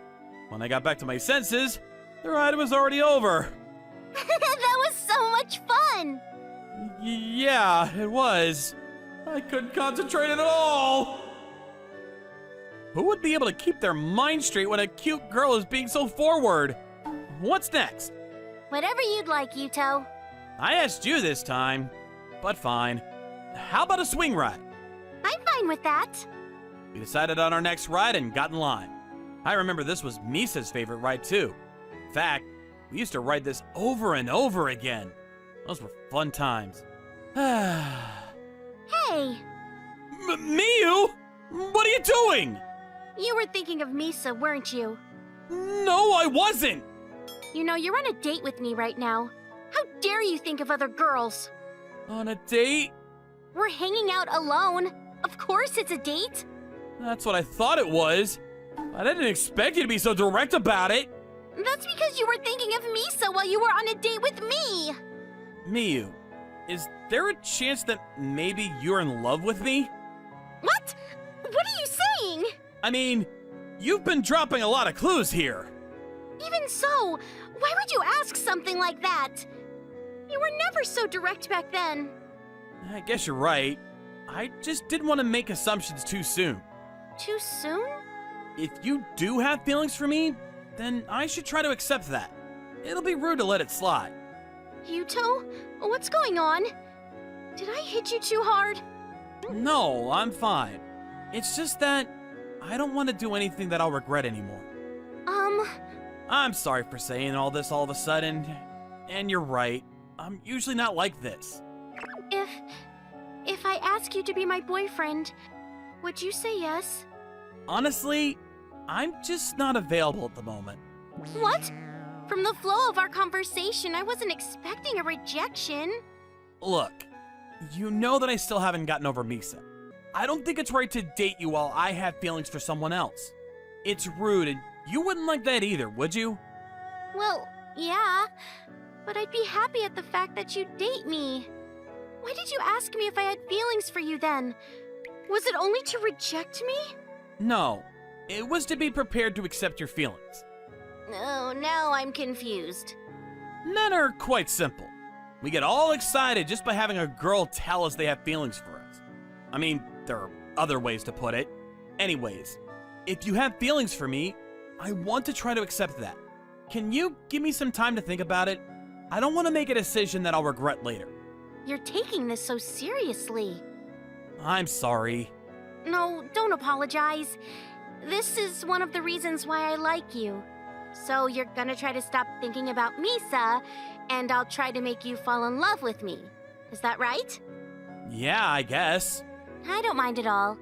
I: When I got back to my senses, the ride was already over.
P: That was so much fun.
I: Yeah, it was. I couldn't concentrate at all. Who would be able to keep their mind straight when a cute girl is being so forward? What's next?
P: Whatever you'd like, Yuto.
I: I asked you this time, but fine. How about a swing ride?
P: I'm fine with that.
I: We decided on our next ride and got in line. I remember this was Misa's favorite ride too. In fact, we used to ride this over and over again. Those were fun times.
P: Hey!
I: Miyu? What are you doing?
P: You were thinking of Misa, weren't you?
I: No, I wasn't!
P: You know, you're on a date with me right now. How dare you think of other girls?
I: On a date?
P: We're hanging out alone. Of course it's a date.
I: That's what I thought it was. I didn't expect you to be so direct about it.
P: That's because you were thinking of Misa while you were on a date with me.
I: Miyu, is there a chance that maybe you're in love with me?
P: What? What are you saying?
I: I mean, you've been dropping a lot of clues here.
P: Even so, why would you ask something like that? You were never so direct back then.
I: I guess you're right. I just didn't want to make assumptions too soon.
P: Too soon?
I: If you do have feelings for me, then I should try to accept that. It'll be rude to let it slide.
P: Yuto, what's going on? Did I hit you too hard?
I: No, I'm fine. It's just that I don't want to do anything that I'll regret anymore. I'm sorry for saying all this all of a sudden. And you're right. I'm usually not like this.
P: If I ask you to be my boyfriend, would you say yes?
I: Honestly, I'm just not available at the moment.
P: What? From the flow of our conversation, I wasn't expecting a rejection.
I: Look, you know that I still haven't gotten over Misa. I don't think it's right to date you while I have feelings for someone else. It's rude, and you wouldn't like that either, would you?
P: Well, yeah, but I'd be happy at the fact that you date me. Why did you ask me if I had feelings for you then? Was it only to reject me?
I: No, it was to be prepared to accept your feelings.
P: Oh, now I'm confused.
I: Men are quite simple. We get all excited just by having a girl tell us they have feelings for us. I mean, there are other ways to put it. Anyways, if you have feelings for me, I want to try to accept that. Can you give me some time to think about it? I don't want to make a decision that I'll regret later.
P: You're taking this so seriously.
I: I'm sorry.
P: No, don't apologize. This is one of the reasons why I like you. So you're gonna try to stop thinking about Misa, and I'll try to make you fall in love with me. Is that right?
I: Yeah, I guess.
P: I don't mind at all.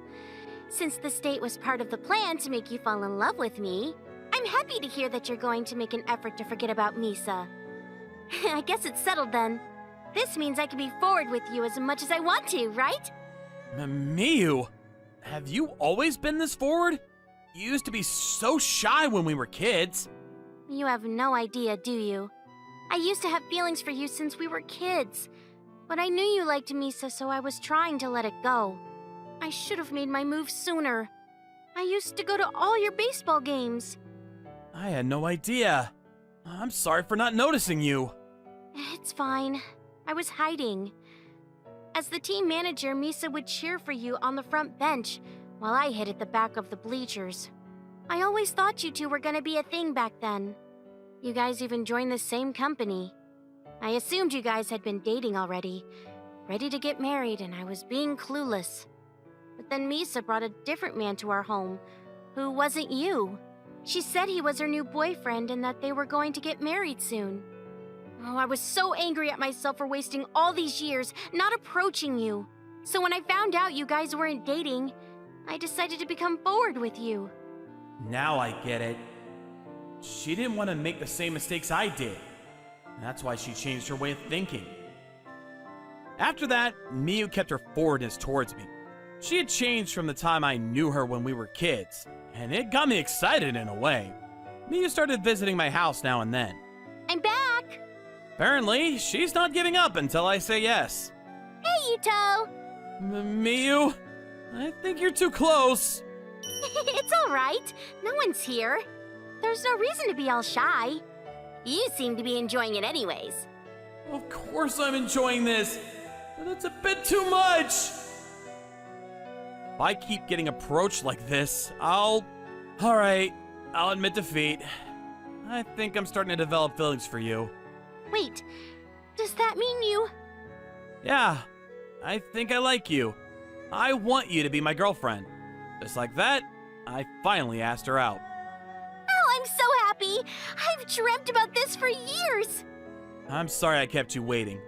P: Since this date was part of the plan to make you fall in love with me, I'm happy to hear that you're going to make an effort to forget about Misa. I guess it's settled then. This means I can be forward with you as much as I want to, right?
I: Miyu, have you always been this forward? You used to be so shy when we were kids.
P: You have no idea, do you? I used to have feelings for you since we were kids. But I knew you liked Misa, so I was trying to let it go. I should have made my move sooner. I used to go to all your baseball games.
I: I had no idea. I'm sorry for not noticing you.
P: It's fine. I was hiding. As the team manager, Misa would cheer for you on the front bench, while I hid at the back of the bleachers. I always thought you two were gonna be a thing back then. You guys even joined the same company. I assumed you guys had been dating already, ready to get married, and I was being clueless. But then Misa brought a different man to our home, who wasn't you. She said he was her new boyfriend and that they were going to get married soon. Oh, I was so angry at myself for wasting all these years not approaching you. So when I found out you guys weren't dating, I decided to become forward with you.
I: Now I get it. She didn't want to make the same mistakes I did. That's why she changed her way of thinking. After that, Miyu kept her forwardness towards me. She had changed from the time I knew her when we were kids, and it got me excited in a way. Miyu started visiting my house now and then.
P: I'm back!
I: Apparently, she's not giving up until I say yes.
P: Hey, Yuto!
I: Miyu, I think you're too close.
P: It's alright. No one's here. There's no reason to be all shy. You seem to be enjoying it anyways.
I: Of course I'm enjoying this, but it's a bit too much. If I keep getting approached like this, Alright, I'll admit defeat. I think I'm starting to develop feelings for you.
P: Wait, does that mean you...
I: Yeah, I think I like you. I want you to be my girlfriend. Just like that, I finally asked her out.
P: Oh, I'm so happy! I've dreamt about this for years!
I: I'm sorry I kept you waiting.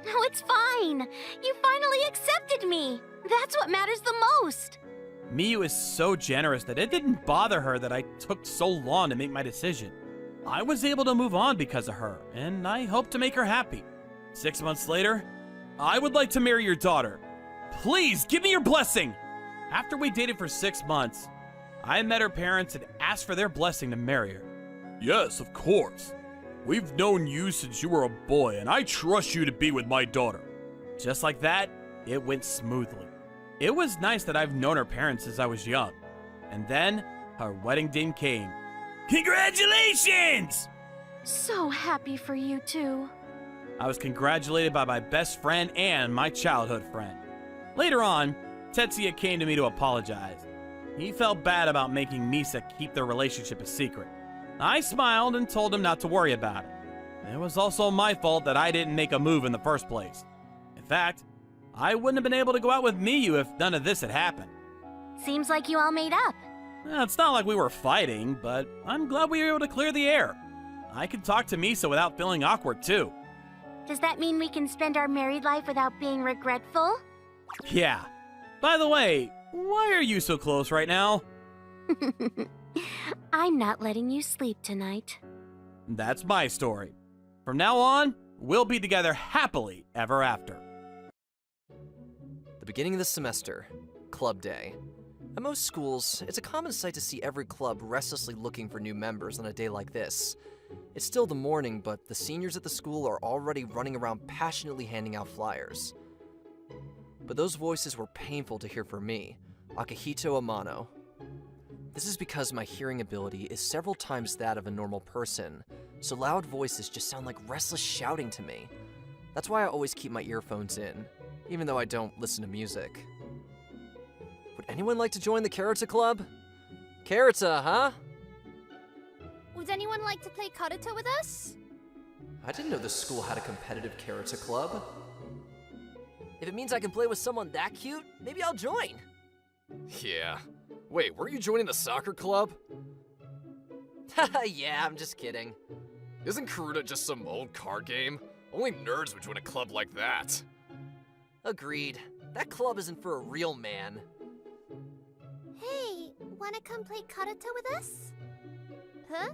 P: No, it's fine. You finally accepted me. That's what matters the most.
I: Miyu is so generous that it didn't bother her that I took so long to make my decision. I was able to move on because of her, and I hope to make her happy. 6 months later, I would like to marry your daughter. Please, give me your blessing! After we dated for 6 months, I met her parents and asked for their blessing to marry her. Yes, of course. We've known you since you were a boy, and I trust you to be with my daughter. Just like that, it went smoothly. It was nice that I've known her parents since I was young. And then, our wedding day came. Congratulations!
P: So happy for you too.
I: I was congratulated by my best friend and my childhood friend. Later on, Tetsuya came to me to apologize. He felt bad about making Misa keep their relationship a secret. I smiled and told him not to worry about it. It was also my fault that I didn't make a move in the first place. In fact, I wouldn't have been able to go out with Miyu if none of this had happened.
P: Seems like you all made up.
I: Well, it's not like we were fighting, but I'm glad we were able to clear the air. I could talk to Misa without feeling awkward, too.
P: Does that mean we can spend our married life without being regretful?
I: Yeah. By the way, why are you so close right now?
P: I'm not letting you sleep tonight.
I: That's my story. From now on, we'll be together happily ever after.
H: The beginning of the semester, club day. At most schools, it's a common sight to see every club restlessly looking for new members on a day like this. It's still the morning, but the seniors at the school are already running around passionately handing out flyers. But those voices were painful to hear for me, Akihito Amano. This is because my hearing ability is several times that of a normal person, so loud voices just sound like restless shouting to me. That's why I always keep my earphones in, even though I don't listen to music. Would anyone like to join the Karata Club? Karata, huh?
G: Would anyone like to play Karuta with us?
H: I didn't know this school had a competitive Karata Club. If it means I can play with someone that cute, maybe I'll join.
Q: Yeah. Wait, weren't you joining the soccer club?
H: Yeah, I'm just kidding.
Q: Isn't Karuta just some old card game? Only nerds would join a club like that.
H: Agreed. That club isn't for a real man.
G: Hey, wanna come play Karuta with us? Huh?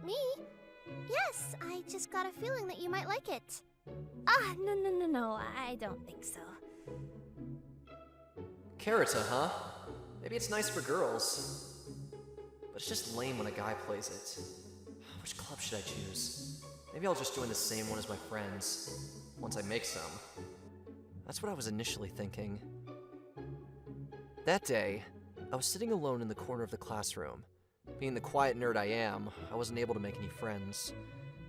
G: Me? Yes, I just got a feeling that you might like it. Ah, no, I don't think so.
H: Karata, huh? Maybe it's nice for girls. But it's just lame when a guy plays it. Which club should I choose? Maybe I'll just join the same one as my friends, once I make some. That's what I was initially thinking. That day, I was sitting alone in the corner of the classroom. Being the quiet nerd I am, I wasn't able to make any friends.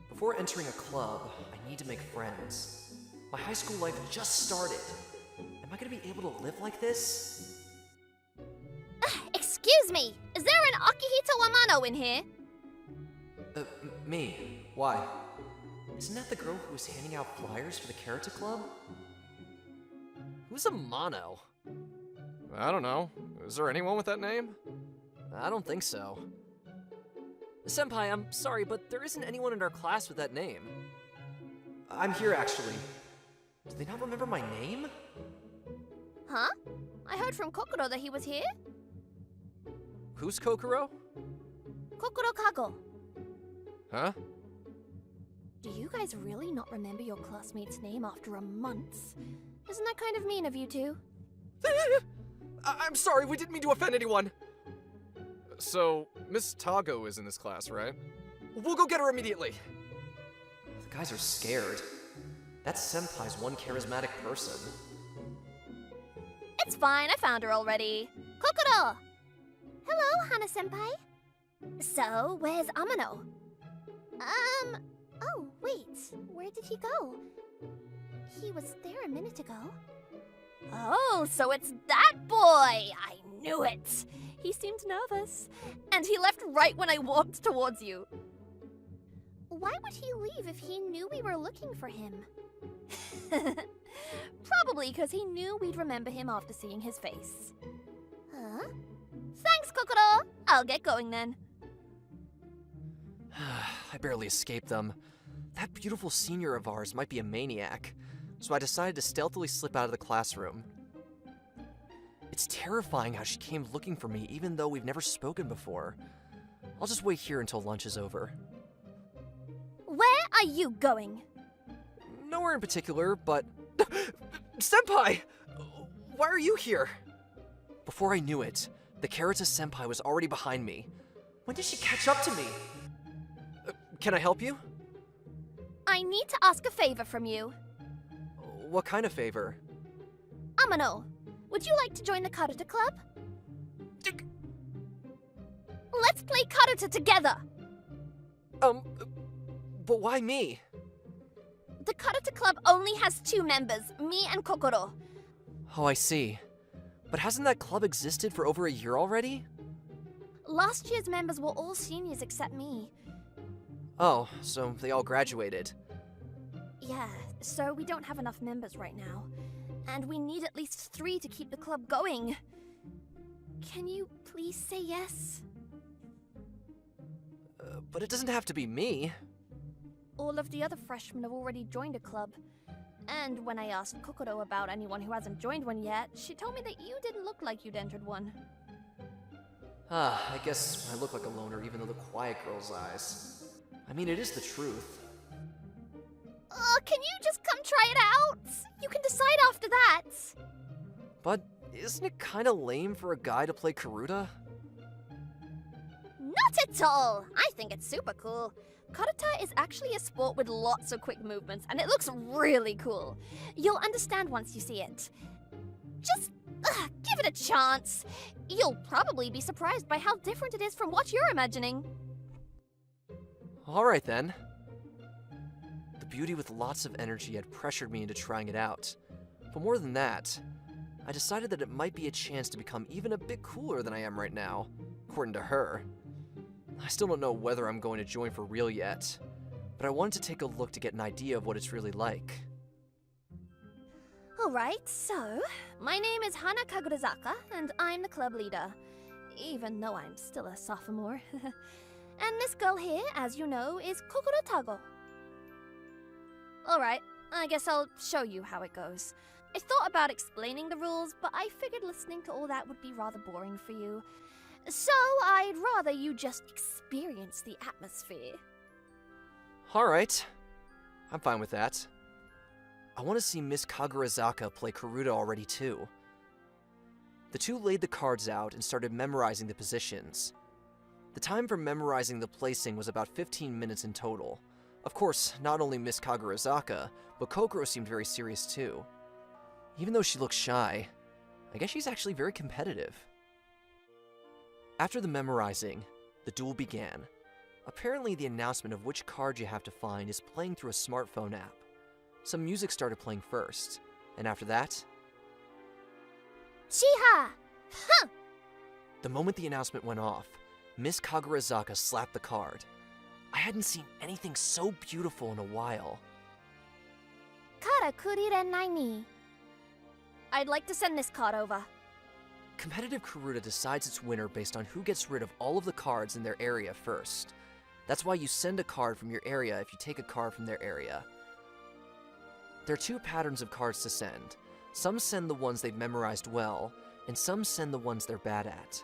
H: Before entering a club, I need to make friends. My high school life just started. Am I gonna be able to live like this?
G: Excuse me, is there an Akihito Amano in here?
H: Me. Why? Isn't that the girl who was handing out flyers for the Karata Club? Who's Amano?
Q: I don't know. Is there anyone with that name?
H: I don't think so. Senpai, I'm sorry, but there isn't anyone in our class with that name. I'm here, actually. Do they not remember my name?
G: Huh? I heard from Kokoro that he was here.
H: Who's Kokoro?
G: Kokoro Kago.
Q: Huh?
G: Do you guys really not remember your classmate's name after a month? Isn't that kind of mean of you two?
H: I'm sorry, we didn't mean to offend anyone.
Q: So, Miss Tago is in this class, right?
H: We'll go get her immediately. The guys are scared. That senpai's one charismatic person.
G: It's fine, I found her already. Kokoro! Hello, Hana-senpai. So, where's Amano? Oh, wait. Where did he go? He was there a minute ago. Oh, so it's that boy! I knew it! He seemed nervous. And he left right when I walked towards you. Why would he leave if he knew we were looking for him? Probably because he knew we'd remember him after seeing his face. Huh? Thanks, Kokoro! I'll get going then.
H: I barely escaped them. That beautiful senior of ours might be a maniac, so I decided to stealthily slip out of the classroom. It's terrifying how she came looking for me even though we've never spoken before. I'll just wait here until lunch is over.
G: Where are you going?
H: Nowhere in particular, but... Senpai! Why are you here? Before I knew it, the Karata senpai was already behind me. When did she catch up to me? Can I help you?
G: I need to ask a favor from you.
H: What kind of favor?
G: Amano, would you like to join the Karuta Club? Let's play Karuta together!
H: But why me?
G: The Karuta Club only has 2 members, me and Kokoro.
H: Oh, I see. But hasn't that club existed for over a year already?
G: Last year's members were all seniors except me.
H: Oh, so they all graduated.
R: Yeah, so we don't have enough members right now. And we need at least 3 to keep the club going. Can you please say yes?
H: But it doesn't have to be me.
R: All of the other freshmen have already joined a club. And when I asked Kokoro about anyone who hasn't joined one yet, she told me that you didn't look like you'd entered one.
H: I guess I look like a loner even though the quiet girl's eyes. I mean, it is the truth.
R: Can you just come try it out? You can decide after that.
H: But isn't it kinda lame for a guy to play Karuta?
R: Not at all! I think it's super cool. Karuta is actually a sport with lots of quick movements, and it looks really cool. You'll understand once you see it. Just give it a chance. You'll probably be surprised by how different it is from what you're imagining.
H: Alright then. The beauty with lots of energy had pressured me into trying it out. But more than that, I decided that it might be a chance to become even a bit cooler than I am right now, according to her. I still don't know whether I'm going to join for real yet, but I wanted to take a look to get an idea of what it's really like.
R: Alright, so, my name is Hana Kagurazaka, and I'm the club leader, even though I'm still a sophomore. And this girl here, as you know, is Kokoro Tago. Alright, I guess I'll show you how it goes. I thought about explaining the rules, but I figured listening to all that would be rather boring for you. So I'd rather you just experience the atmosphere.
H: Alright, I'm fine with that. I want to see Miss Kagurazaka play Karuta already too. The two laid the cards out and started memorizing the positions. The time for memorizing the placing was about 15 minutes in total. Of course, not only Miss Kagurazaka, but Kokoro seemed very serious too. Even though she looks shy, I guess she's actually very competitive. After the memorizing, the duel began. Apparently the announcement of which card you have to find is playing through a smartphone app. Some music started playing first, and after that...
R: Chiha! Huh!
H: The moment the announcement went off, Miss Kagurazaka slapped the card. I hadn't seen anything so beautiful in a while.
R: Karakurirenai ni. I'd like to send this card over.
H: Competitive Karuta decides its winner based on who gets rid of all of the cards in their area first. That's why you send a card from your area if you take a card from their area. There are 2 patterns of cards to send. Some send the ones they've memorized well, and some send the ones they're bad at.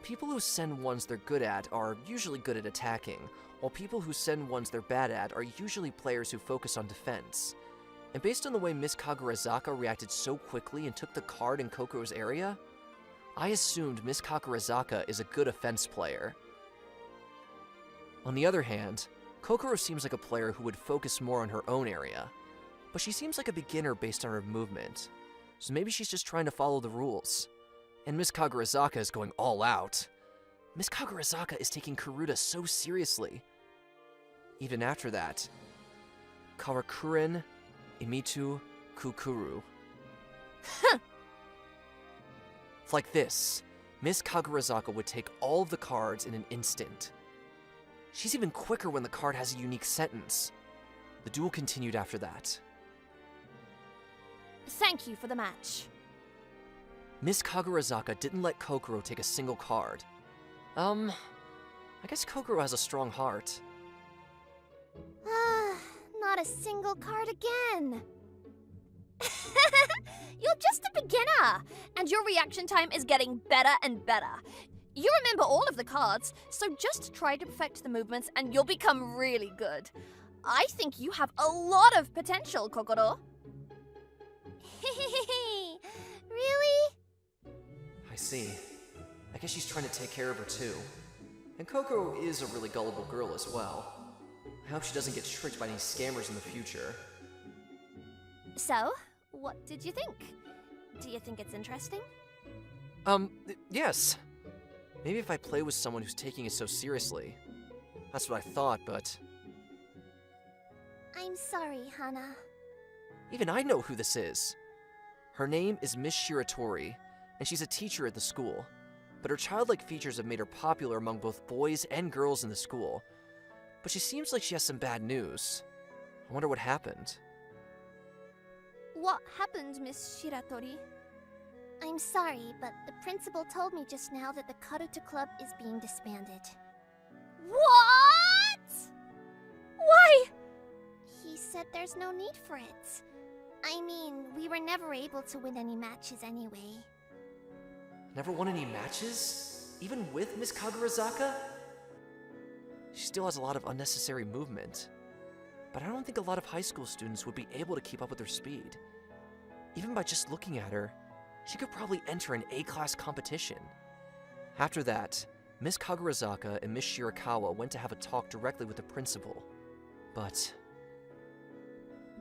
H: People who send ones they're good at are usually good at attacking, while people who send ones they're bad at are usually players who focus on defense. And based on the way Miss Kagurazaka reacted so quickly and took the card in Kokoro's area, I assumed Miss Kagurazaka is a good offense player. On the other hand, Kokoro seems like a player who would focus more on her own area, but she seems like a beginner based on her movement, so maybe she's just trying to follow the rules. And Miss Kagurazaka is going all out. Miss Kagurazaka is taking Karuta so seriously. Even after that, Karakuren Imitu Kukuru. Like this, Miss Kagurazaka would take all of the cards in an instant. She's even quicker when the card has a unique sentence. The duel continued after that.
R: Thank you for the match.
H: Miss Kagurazaka didn't let Kokoro take a single card. I guess Kokoro has a strong heart.
R: Not a single card again. You're just a beginner, and your reaction time is getting better and better. You remember all of the cards, so just try to perfect the movements and you'll become really good. I think you have a lot of potential, Kokoro. Really?
H: I see. I guess she's trying to take care of her too. And Kokoro is a really gullible girl as well. I hope she doesn't get tricked by any scammers in the future.
R: So, what did you think? Do you think it's interesting?
H: Yes. Maybe if I play with someone who's taking it so seriously. That's what I thought, but...
R: I'm sorry, Hana.
H: Even I know who this is. Her name is Miss Shiratori, and she's a teacher at the school. But her childlike features have made her popular among both boys and girls in the school. but she seems like she has some bad news. I wonder what happened.
G: What happened, Miss Shiratori? I'm sorry, but the principal told me just now that the Karuta Club is being disbanded. What? Why? He said there's no need for it. I mean, we were never able to win any matches anyway.
H: Never won any matches? Even with Miss Kagurazaka? She still has a lot of unnecessary movement. But I don't think a lot of high school students would be able to keep up with her speed. Even by just looking at her, she could probably enter an A-class competition. After that, Miss Kagurazaka and Miss Shirakawa went to have a talk directly with the principal. But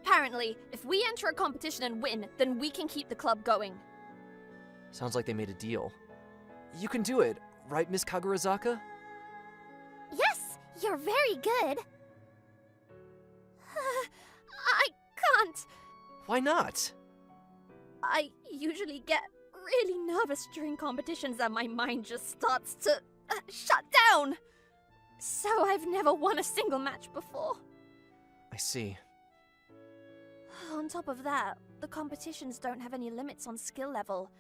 R: Apparently, if we enter a competition and win, then we can keep the club going.
H: sounds like they made a deal. You can do it, right, Miss Kagurazaka?
G: Yes, you're very good. I can't.
H: Why not?
R: I usually get really nervous during competitions and my mind just starts to shut down. So I've never won a single match before.
H: I see.
R: On top of that, the competitions don't have any limits on skill level.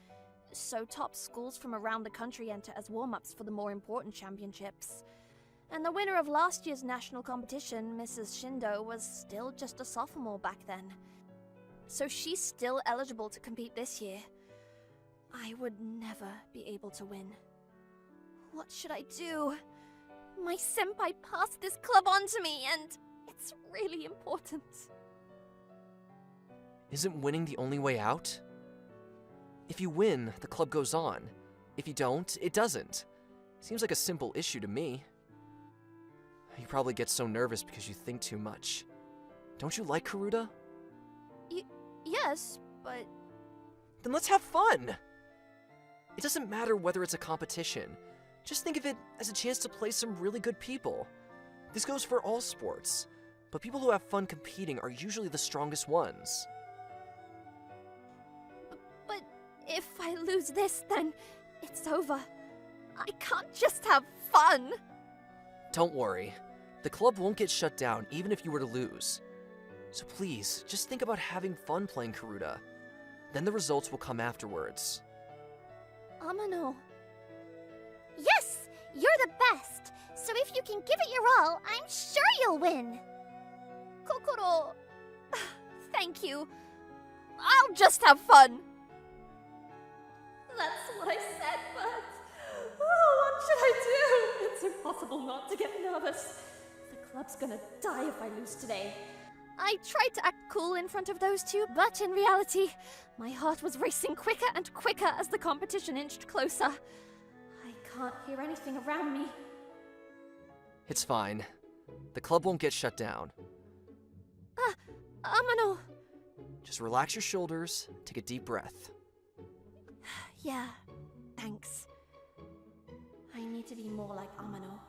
R: So top schools from around the country enter as warm-ups for the more important championships. And the winner of last year's national competition, Mrs. Shindo, was still just a sophomore back then. So she's still eligible to compete this year. I would never be able to win. What should I do? My senpai passed this club on to me, and it's really important.
H: Isn't winning the only way out? If you win, the club goes on. If you don't, it doesn't. Seems like a simple issue to me. You probably get so nervous because you think too much. Don't you like Karuta?
R: Yes, but
H: Then let's have fun! It doesn't matter whether it's a competition. Just think of it as a chance to play some really good people. This goes for all sports, but people who have fun competing are usually the strongest ones.
R: But if I lose this, then it's over. I can't just have fun.
H: Don't worry. The club won't get shut down even if you were to lose. So please, just think about having fun playing Karuta. Then the results will come afterwards.
R: Amano.
G: Yes, you're the best. So if you can give it your all, I'm sure you'll win.
R: Kokoro. Thank you. I'll just have fun. That's what I said, but what should I do? It's impossible not to get nervous. The club's gonna die if I lose today. I tried to act cool in front of those two, but in reality, my heart was racing quicker and quicker as the competition inched closer. I can't hear anything around me.
H: It's fine. The club won't get shut down.
R: Amano.
H: Just relax your shoulders, take a deep breath.
R: Yeah, thanks. I need to be more like Amano.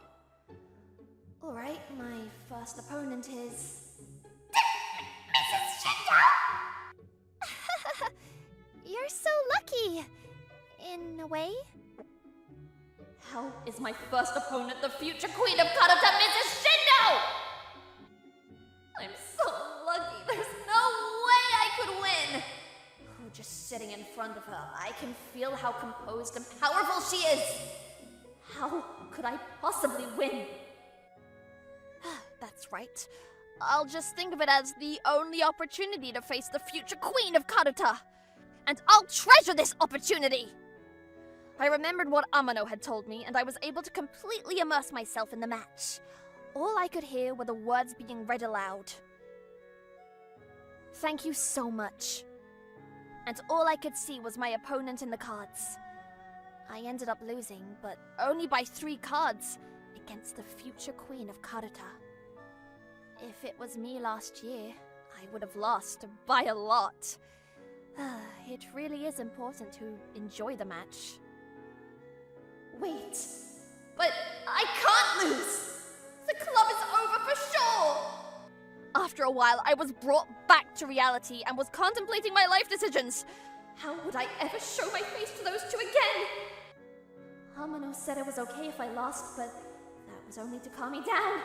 R: Alright, my first opponent is
G: Mrs. Shindo! You're so lucky. In a way.
R: How is my first opponent the future queen of Karuta, Mrs. Shindo? I'm so lucky. There's no way I could win. Oh, just sitting in front of her, I can feel how composed and powerful she is. How could I possibly win? That's right. I'll just think of it as the only opportunity to face the future queen of Karuta. And I'll treasure this opportunity! I remembered what Amano had told me, and I was able to completely immerse myself in the match. All I could hear were the words being read aloud. Thank you so much. And all I could see was my opponent in the cards. I ended up losing, but only by 3 cards, against the future queen of Karuta. If it was me last year, I would have lost by a lot. It really is important to enjoy the match. Wait, but I can't lose! The club is over for sure! After a while, I was brought back to reality and was contemplating my life decisions. How would I ever show my face to those two again? Amano said it was okay if I lost, but that was only to calm me down.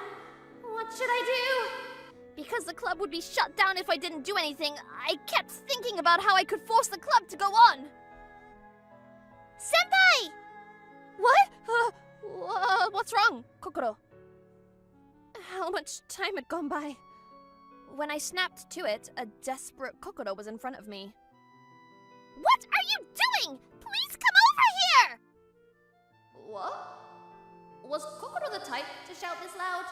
R: What should I do? Because the club would be shut down if I didn't do anything, I kept thinking about how I could force the club to go on. Senpai! What? What's wrong, Kokoro? How much time had gone by? When I snapped to it, a desperate Kokoro was in front of me. What are you doing? Please come over here! What? Was Kokoro the type to shout this loud?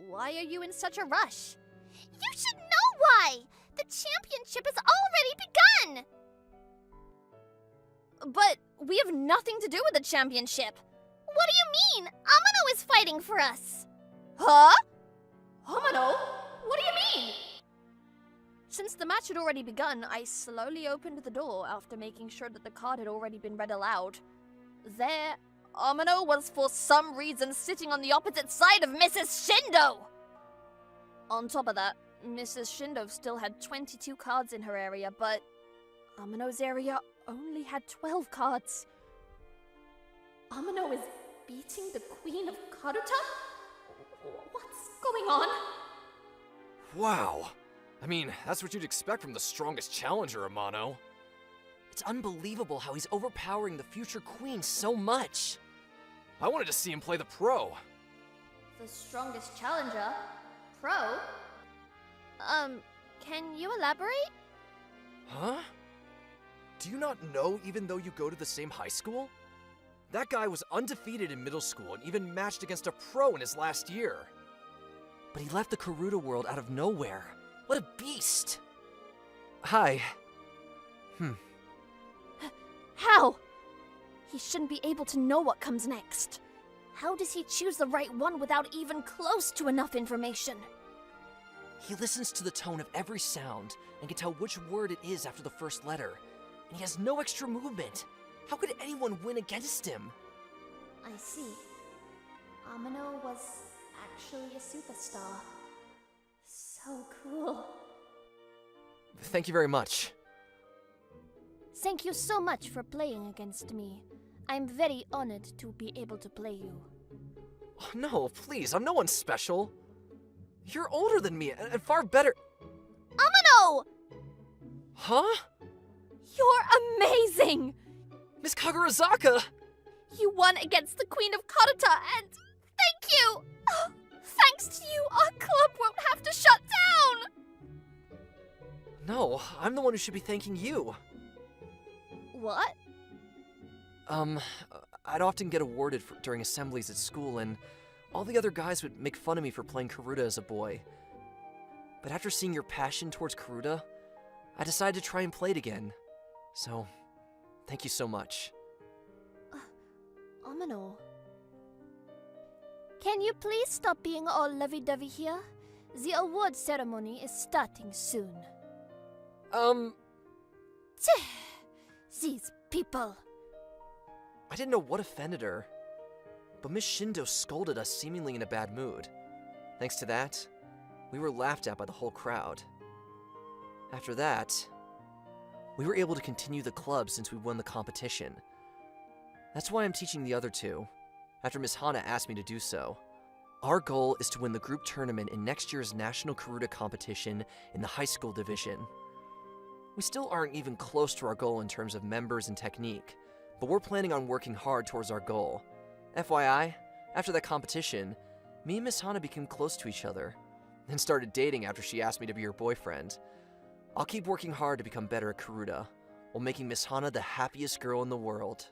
R: Why are you in such a rush? You should know why! The championship has already begun! But we have nothing to do with the championship. What do you mean? Amano is fighting for us! Huh? Amano? What do you mean? Since the match had already begun, I slowly opened the door after making sure that the card had already been read aloud. There, Amano was for some reason sitting on the opposite side of Mrs. Shindo! On top of that, Mrs. Shindo still had 22 cards in her area, but Amano's area only had 12 cards. Amano is beating the Queen of Karuta? What's going on?
Q: Wow. I mean, that's what you'd expect from the strongest challenger, Amano.
H: It's unbelievable how he's overpowering the future queen so much.
Q: I wanted to see him play the pro.
R: The strongest challenger? Pro? Can you elaborate?
Q: Huh? Do you not know even though you go to the same high school? That guy was undefeated in middle school and even matched against a pro in his last year.
H: But he left the Karuta world out of nowhere. What a beast! Hi.
R: How? He shouldn't be able to know what comes next. How does he choose the right one without even close to enough information?
H: He listens to the tone of every sound and can tell which word it is after the first letter. And he has no extra movement. How could anyone win against him?
R: I see. Amano was actually a superstar. So cool.
H: Thank you very much.
R: Thank you so much for playing against me. I'm very honored to be able to play you.
H: Oh, no, please, I'm no one special. You're older than me and far better.
R: Amano!
H: Huh?
R: You're amazing!
H: Miss Kagurazaka!
R: You won against the Queen of Karuta, and thank you! Thanks to you, our club won't have to shut down!
H: No, I'm the one who should be thanking you.
R: What?
H: I'd often get awarded during assemblies at school, and all the other guys would make fun of me for playing Karuta as a boy. But after seeing your passion towards Karuta, I decided to try and play it again. So, thank you so much.
R: Amano. Can you please stop being all lovey-dovey here? The award ceremony is starting soon. These people.
H: I didn't know what offended her, but Miss Shindo scolded us seemingly in a bad mood. Thanks to that, we were laughed at by the whole crowd. After that, we were able to continue the club since we won the competition. That's why I'm teaching the other two, after Miss Hana asked me to do so. Our goal is to win the group tournament in next year's National Karuta competition in the high school division. We still aren't even close to our goal in terms of members and technique, but we're planning on working hard towards our goal. FYI, after that competition, me and Miss Hana became close to each other, and started dating after she asked me to be her boyfriend. I'll keep working hard to become better at Karuta, while making Miss Hana the happiest girl in the world.